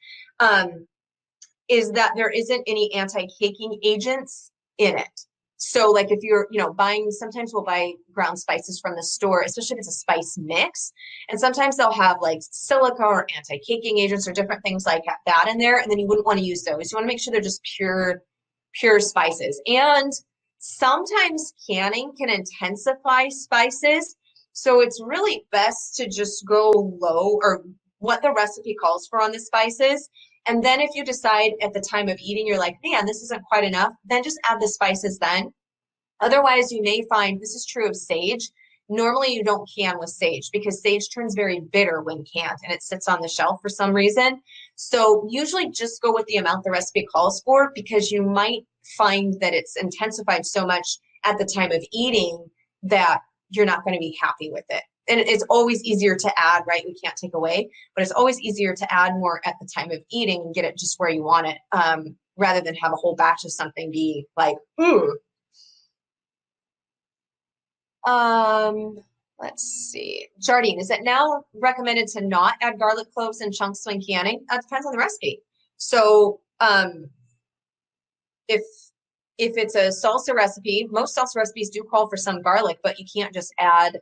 is that there isn't any anti-caking agents in it. So like if you're, buying, sometimes we'll buy ground spices from the store, especially if it's a spice mix. And sometimes they'll have like silica or anti-caking agents or different things like that in there. And then you wouldn't want to use those. You want to make sure they're just pure spices. And sometimes canning can intensify spices. So it's really best to just go low or what the recipe calls for on the spices. And then if you decide at the time of eating, you're like, man, this isn't quite enough, then just add the spices then. Otherwise, you may find, this is true of sage, normally you don't can with sage because sage turns very bitter when canned and it sits on the shelf for some reason. So usually just go with the amount the recipe calls for because you might find that it's intensified so much at the time of eating that you're not going to be happy with it. And it's always easier to add, right? We can't take away, but it's always easier to add more at the time of eating and get it just where you want it, rather than have a whole batch of something be like, ooh. Let's see. Jardine, is it now recommended to not add garlic cloves and chunks when canning? It depends on the recipe. So, if it's a salsa recipe, most salsa recipes do call for some garlic, but you can't just add,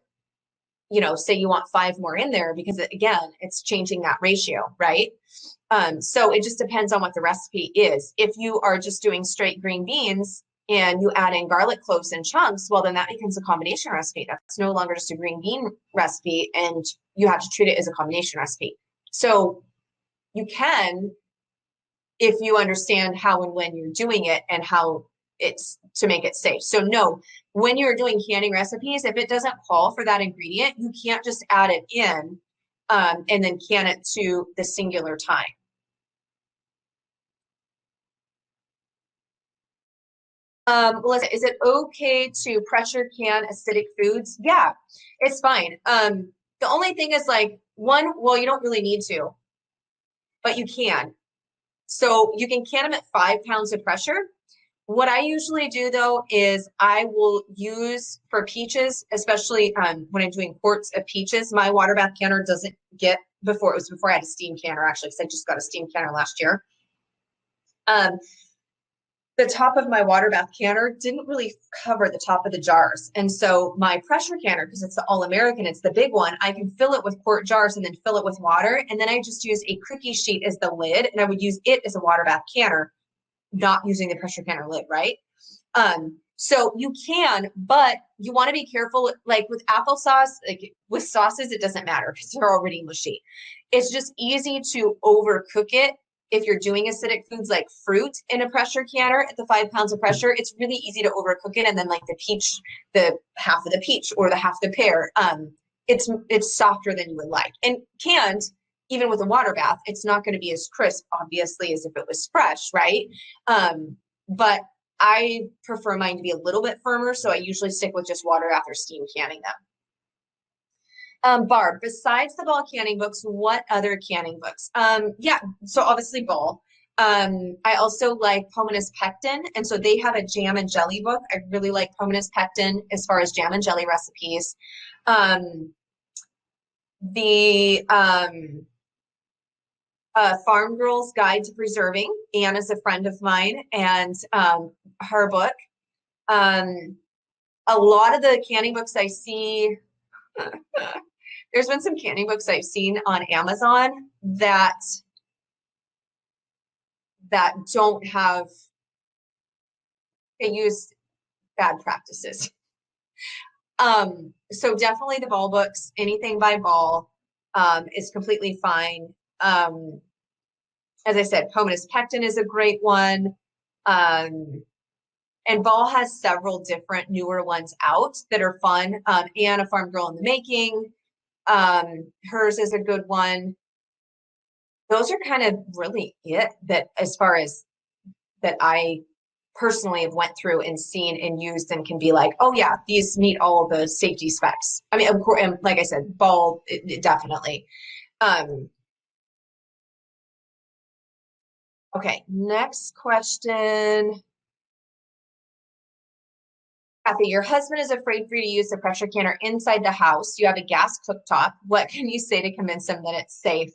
say you want 5 more in there because again, it's changing that ratio, right? So it just depends on what the recipe is. If you are just doing straight green beans and you add in garlic cloves and chunks, well, then that becomes a combination recipe. That's no longer just a green bean recipe, and you have to treat it as a combination recipe. So you can, if you understand how and when you're doing it and how it's to make it safe. So no, when you're doing canning recipes, if it doesn't call for that ingredient, you can't just add it in and then can it to the singular time. Melissa, is it okay to pressure can acidic foods? Yeah, it's fine. The only thing is like well, you don't really need to, but you can. So you can can them at 5 pounds of pressure. What I usually do though is I will use for peaches, especially when I'm doing quarts of peaches, my water bath canner doesn't get before I had a steam canner actually, because I just got a steam canner last year. the top of my water bath canner didn't really cover the top of the jars. And so my pressure canner, because it's the All-American, it's the big one, I can fill it with quart jars and then fill it with water. And then I just use a cookie sheet as the lid, and I would use it as a water bath canner, not using the pressure canner lid, right? So you can, but you want to be careful. Like with applesauce, like with sauces, it doesn't matter because they're already mushy. It's just easy to overcook it. If you're doing acidic foods like fruit in a pressure canner at the 5 pounds of pressure, it's really easy to overcook it. And then like the peach, the half of the peach or the half of the pear, it's softer than you would like. And canned, even with a water bath, it's not going to be as crisp, obviously, as if it was fresh, right? But I prefer mine to be a little bit firmer, so I usually stick with just water bath or steam canning them. Barb, besides the Ball canning books, what other canning books? Yeah, so obviously Ball. I also like Pomanis Pectin, and so they have a jam and jelly book. I really like Pomanis Pectin as far as jam and jelly recipes. The Farm Girl's Guide to Preserving. Anne is a friend of mine, and her book. A lot of the canning books I see, there's been some canning books I've seen on Amazon that don't have, they use bad practices. So definitely the Ball books, anything by Ball is completely fine. As I said, Pomanis Pectin is a great one. And Ball has several different newer ones out that are fun. And A Farm Girl in the Making. Hers is a good one. Those are kind of really it that as far as that I personally have went through and seen and used and can be like, oh yeah, these meet all of the safety specs. I mean, of course, and like I said, Ball, it definitely. Okay, next question. Kathy, your husband is afraid for you to use the pressure canner inside the house. You have a gas cooktop. What can you say to convince him that it's safe?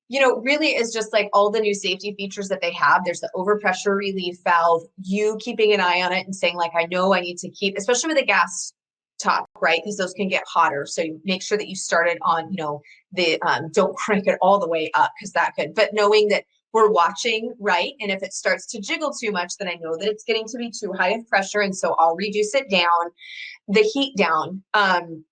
You know, really is just like all the new safety features that they have. There's the overpressure relief valve, you keeping an eye on it and saying like, I know I need to keep, especially with a gas top, right? Because those can get hotter. So you make sure that you start it on, you know, the, don't crank it all the way up because that could, but knowing that we're watching, right? And if it starts to jiggle too much, then I know that it's getting to be too high of pressure. And so I'll reduce it down, the heat down.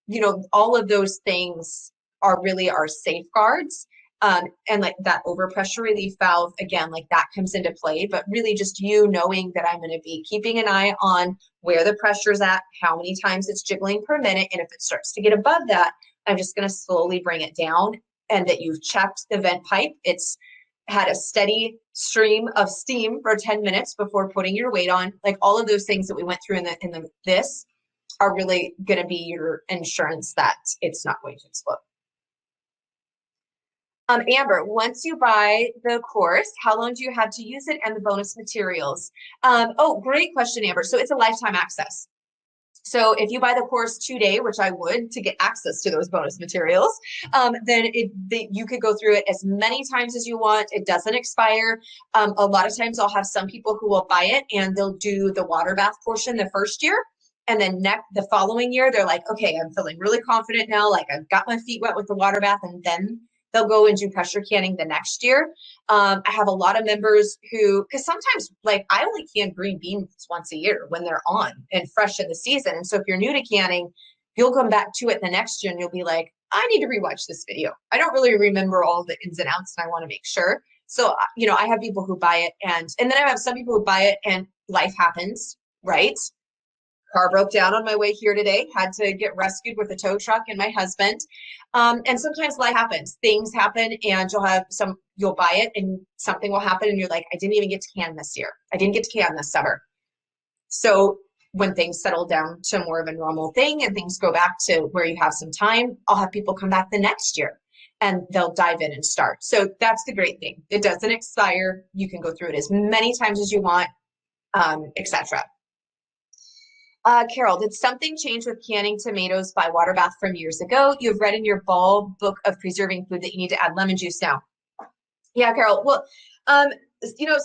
You know, all of those things are really our safeguards. And like that overpressure relief valve, again, like that comes into play, but really just you knowing that I'm going to be keeping an eye on where the pressure's at, how many times it's jiggling per minute. And if it starts to get above that, I'm just going to slowly bring it down, and that you've checked the vent pipe. It's had a steady stream of steam for 10 minutes before putting your weight on. Like all of those things that we went through in this are really going to be your insurance that it's not going to explode. Amber, once you buy the course, how long do you have to use it and the bonus materials? Oh, great question, Amber. So it's a lifetime access. So if you buy the course today, which I would to get access to those bonus materials, then you could go through it as many times as you want. It doesn't expire. A lot of times I'll have some people who will buy it and they'll do the water bath portion the first year. And then the following year, they're like, okay, I'm feeling really confident now. Like I've got my feet wet with the water bath, and then they'll go and do pressure canning the next year. I have a lot of members who, because sometimes like I only can green beans once a year when they're on and fresh in the season. And so if you're new to canning, you'll come back to it the next year and you'll be like, I need to rewatch this video. I don't really remember all the ins and outs and I want to make sure. So, you know, I have people who buy it and then I have some people who buy it and life happens, right? Car broke down on my way here today, had to get rescued with a tow truck and my husband. And sometimes life happens, things happen, and you'll buy it and something will happen and you're like, I didn't even get to can this year. I didn't get to can this summer. So when things settle down to more of a normal thing and things go back to where you have some time, I'll have people come back the next year and they'll dive in and start. So that's the great thing. It doesn't expire. You can go through it as many times as you want, etc. Carol, did something change with canning tomatoes by water bath from years ago? You've read in your Ball book of preserving food that you need to add lemon juice now. Yeah, Carol. Well, you know,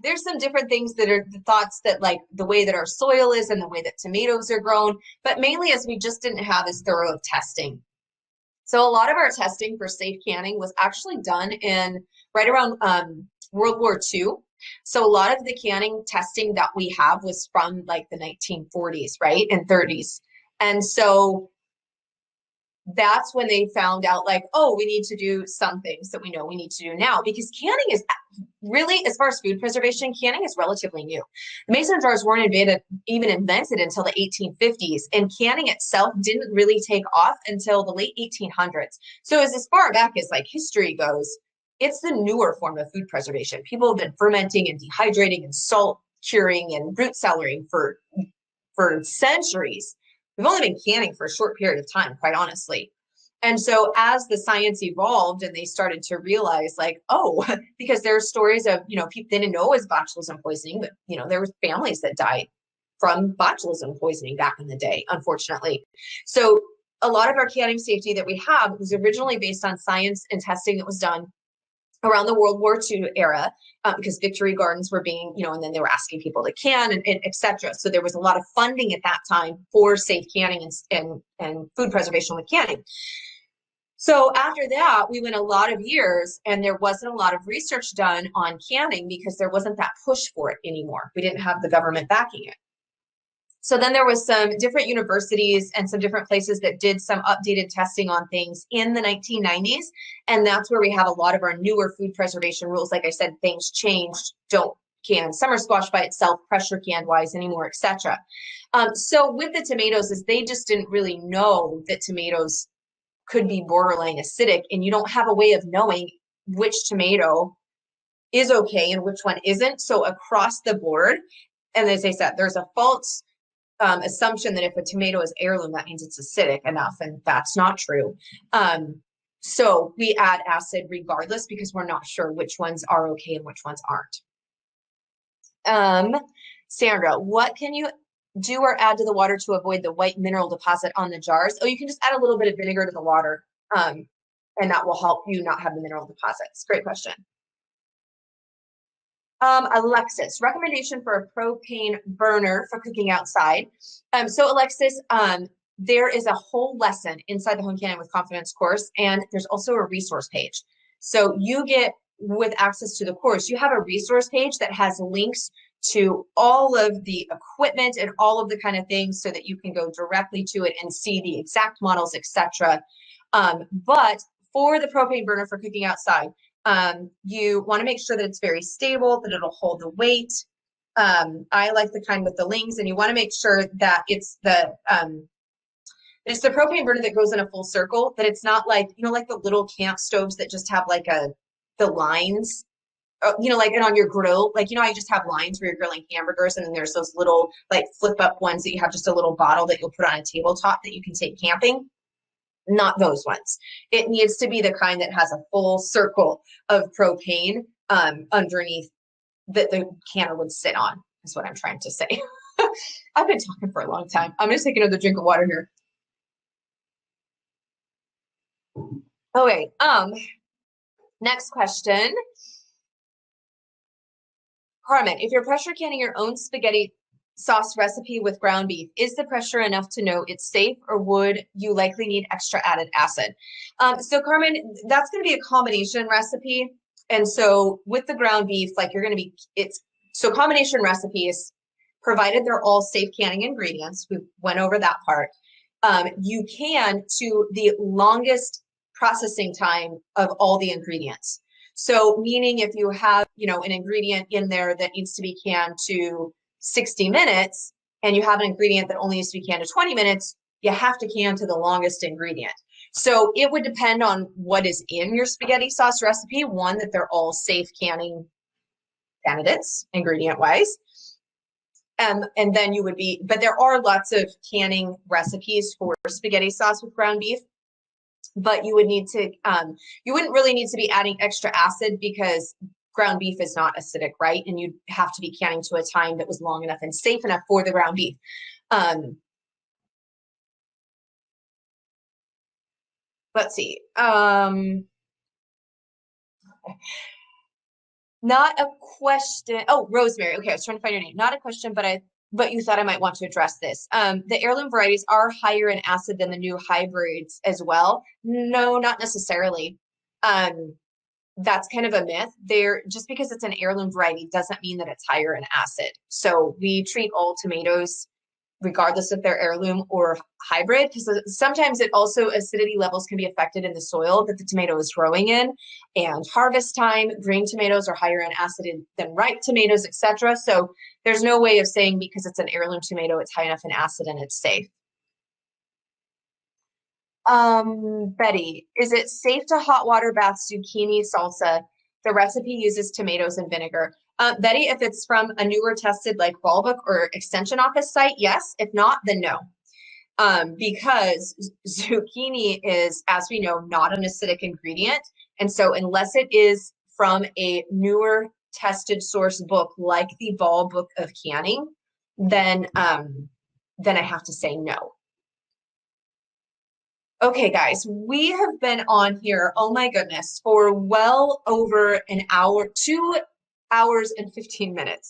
there's some different things that are the thoughts that like the way that our soil is and the way that tomatoes are grown, but mainly as we just didn't have as thorough of testing. So a lot of our testing for safe canning was actually done in right around World War II. So a lot of the canning testing that we have was from like the 1940s, right, and 30s. And so that's when they found out like, oh, we need to do some things that we know we need to do now, because canning is really, as far as food preservation, canning is relatively new. The mason jars weren't even invented until the 1850s, and canning itself didn't really take off until the late 1800s. So as far back as like history goes, it's the newer form of food preservation. People have been fermenting and dehydrating and salt curing and root cellaring for centuries. We've only been canning for a short period of time, quite honestly. And so as the science evolved and they started to realize like, oh, because there are stories of, people didn't know it was botulism poisoning, but, there were families that died from botulism poisoning back in the day, unfortunately. So a lot of our canning safety that we have was originally based on science and testing that was done around the World War II era, because victory gardens were being, and then they were asking people to can and et cetera. So there was a lot of funding at that time for safe canning and food preservation with canning. So after that, we went a lot of years and there wasn't a lot of research done on canning because there wasn't that push for it anymore. We didn't have the government backing it. So then there was some different universities and some different places that did some updated testing on things in the 1990s. And that's where we have a lot of our newer food preservation rules. Like I said, things changed, don't can summer squash by itself, pressure canned wise anymore, etc. So with the tomatoes is they just didn't really know that tomatoes could be borderline acidic, and you don't have a way of knowing which tomato is okay and which one isn't. So across the board, and as I said, there's a false assumption that if a tomato is heirloom, that means it's acidic enough, and that's not true. So we add acid regardless because we're not sure which ones are okay and which ones aren't. Sandra, what can you do or add to the water to avoid the white mineral deposit on the jars? Oh, you can just add a little bit of vinegar to the water, and that will help you not have the mineral deposits. Great question. Alexis, recommendation for a propane burner for cooking outside. So Alexis, there is a whole lesson inside the Home Canning with Confidence course, and there's also a resource page. So you get, with access to the course, you have a resource page that has links to all of the equipment and all of the kind of things so that you can go directly to it and see the exact models, etc. But for the propane burner for cooking outside, you want to make sure that it's very stable, that it'll hold the weight. I like the kind with the lings, and you want to make sure that it's the propane burner that goes in a full circle, that it's not like, like the little camp stoves that just have like the lines, like, and on your grill, like, how you just have lines where you're grilling hamburgers, and then there's those little like flip up ones that you have just a little bottle that you'll put on a tabletop that you can take camping. Not those ones. It needs to be the kind that has a full circle of propane underneath that the canner would sit on, is what I'm trying to say. I've been talking for a long time. I'm going to take another drink of water here. Okay, next question. Carmen, if you're pressure canning your own spaghetti sauce recipe with ground beef, is the pressure enough to know it's safe, or would you likely need extra added acid? So Carmen, that's going to be a combination recipe. And so with the ground beef, like so combination recipes, provided they're all safe canning ingredients, we went over that part, you can to the longest processing time of all the ingredients. So meaning if you have, an ingredient in there that needs to be canned to 60 minutes and you have an ingredient that only needs to be canned to 20 minutes, you have to can to the longest ingredient. So it would depend on what is in your spaghetti sauce recipe. One, that they're all safe canning candidates, ingredient wise. And then you would be, but there are lots of canning recipes for spaghetti sauce with ground beef. But you would need to, you wouldn't really need to be adding extra acid because ground beef is not acidic, right? And you'd have to be canning to a time that was long enough and safe enough for the ground beef. Let's see. Not a question. Oh, Rosemary. Okay, I was trying to find your name. Not a question, but you thought I might want to address this. The heirloom varieties are higher in acid than the new hybrids as well. No, not necessarily. Um, that's kind of a myth. There, just because it's an heirloom variety doesn't mean that it's higher in acid. So we treat all tomatoes regardless if they're heirloom or hybrid, because sometimes it also acidity levels can be affected in the soil that the tomato is growing in. And harvest time, green tomatoes are higher in acid than ripe tomatoes, etc. So there's no way of saying because it's an heirloom tomato, it's high enough in acid and it's safe. Betty, is it safe to hot water bath zucchini salsa? The recipe uses tomatoes and vinegar. Betty, if it's from a newer tested like Ballbook or extension office site, yes. If not, then no. Because zucchini is, as we know, not an acidic ingredient. And so unless it is from a newer tested source book like the Ballbook of Canning, then I have to say no. Okay, guys, we have been on here, oh my goodness, for well over an hour, 2 hours and 15 minutes.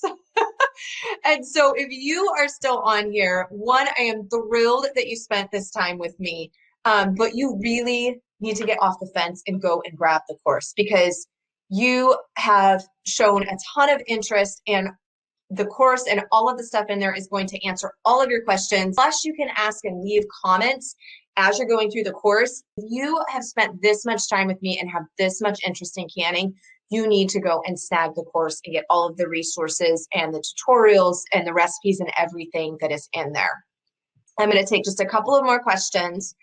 And so if you are still on here, one, I am thrilled that you spent this time with me, but you really need to get off the fence and go and grab the course because you have shown a ton of interest in the course, and all of the stuff in there is going to answer all of your questions. Plus, you can ask and leave comments as you're going through the course. If you have spent this much time with me and have this much interest in canning, you need to go and snag the course and get all of the resources and the tutorials and the recipes and everything that is in there. I'm going to take just a couple of more questions.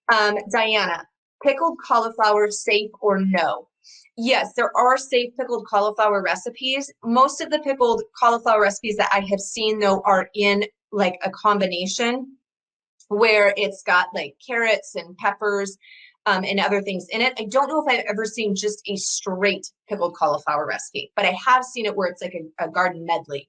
Diana, pickled cauliflower, safe or no? Yes, there are safe pickled cauliflower recipes. Most of the pickled cauliflower recipes that I have seen, though, are in like a combination where it's got like carrots and peppers and other things in it. I don't know if I've ever seen just a straight pickled cauliflower recipe, but I have seen it where it's like a garden medley.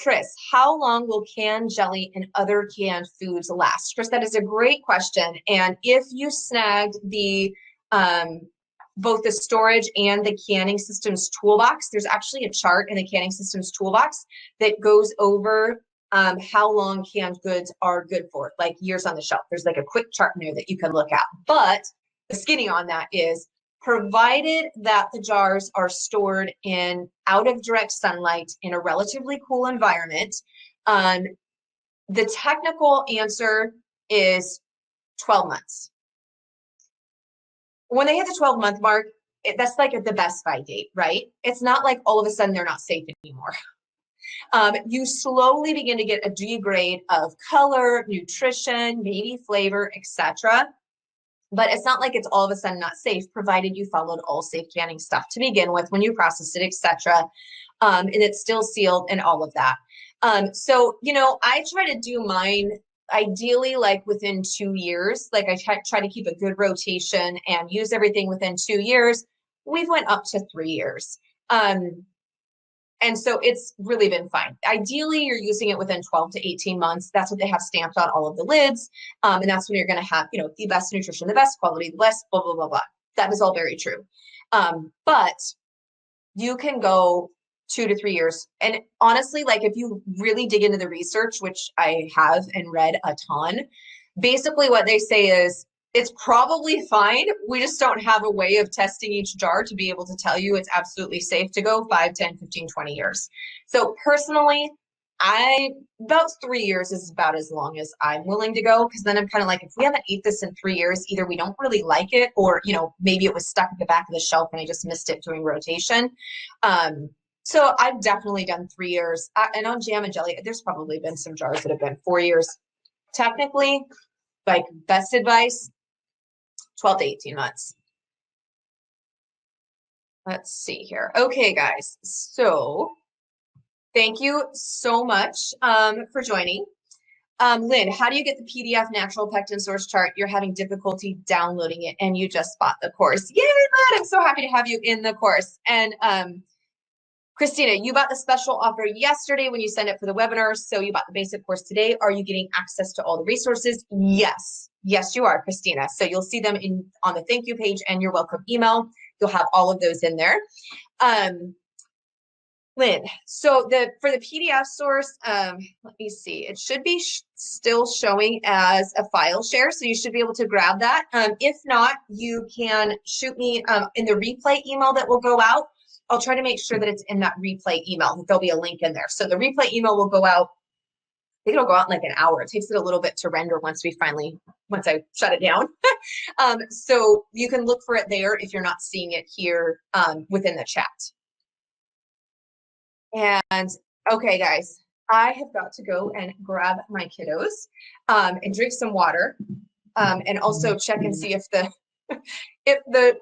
Chris, how long will canned jelly and other canned foods last? Chris, that is a great question. And if you snagged the both the storage and the canning systems toolbox, there's actually a chart in the canning systems toolbox that goes over how long canned goods are good for, like years on the shelf. There's like a quick chart in there that you can look at. But the skinny on that is, provided that the jars are stored in out of direct sunlight in a relatively cool environment, the technical answer is 12 months. When they hit the 12-month mark, that's like the best by date, right? It's not like all of a sudden they're not safe anymore. You slowly begin to get a degrade of color, nutrition, maybe flavor, etc. But it's not like it's all of a sudden not safe, provided you followed all safe canning stuff to begin with when you processed it, etc. And it's still sealed and all of that. So, you know, I try to do mine ideally like within 2 years. Like I try to keep a good rotation and use everything within 2 years. We've went up to 3 years. And so it's really been fine. Ideally, you're using it within 12 to 18 months. That's what they have stamped on all of the lids. And that's when you're going to have, you know, the best nutrition, the best quality, the best blah, blah, blah, blah. That is all very true. But you can go 2 to 3 years. And honestly, like if you really dig into the research, which I have and read a ton, basically what they say is, it's probably fine. We just don't have a way of testing each jar to be able to tell you it's absolutely safe to go 5, 10, 15, 20 years. So personally, about 3 years is about as long as I'm willing to go, because then I'm kind of like, if we haven't ate this in 3 years, either we don't really like it, or, you know, maybe it was stuck at the back of the shelf and I just missed it doing rotation. So I've definitely done 3 years. And on jam and jelly, there's probably been some jars that have been 4 years. Technically, like best advice, 12 to 18 months. Let's see here. Okay, guys. So thank you so much for joining. Lynn, how do you get the PDF natural pectin source chart? You're having difficulty downloading it and you just bought the course. Yay, Lynn, I'm so happy to have you in the course. And Christina, you bought the special offer yesterday when you signed up for the webinar. So you bought the basic course today. Are you getting access to all the resources? Yes. Yes, you are, Christina. So you'll see them on the thank you page and your welcome email. You'll have all of those in there. Lynn, so for the PDF source, let me see. It should be still showing as a file share, so you should be able to grab that. If not, you can shoot me in the replay email that will go out. I'll try to make sure that it's in that replay email. There'll be a link in there. So the replay email will go out. I think it'll go out in like an hour. It takes it a little bit to render once I shut it down. So you can look for it there if you're not seeing it here within the chat. And okay, guys, I have got to go and grab my kiddos and drink some water and also check and see if the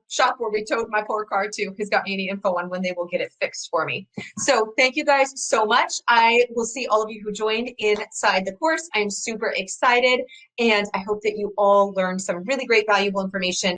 shop where we towed my poor car to has got me any info on when they will get it fixed for me. So thank you guys so much. I will see all of you who joined inside the course. I'm super excited, and I hope that you all learned some really great valuable information.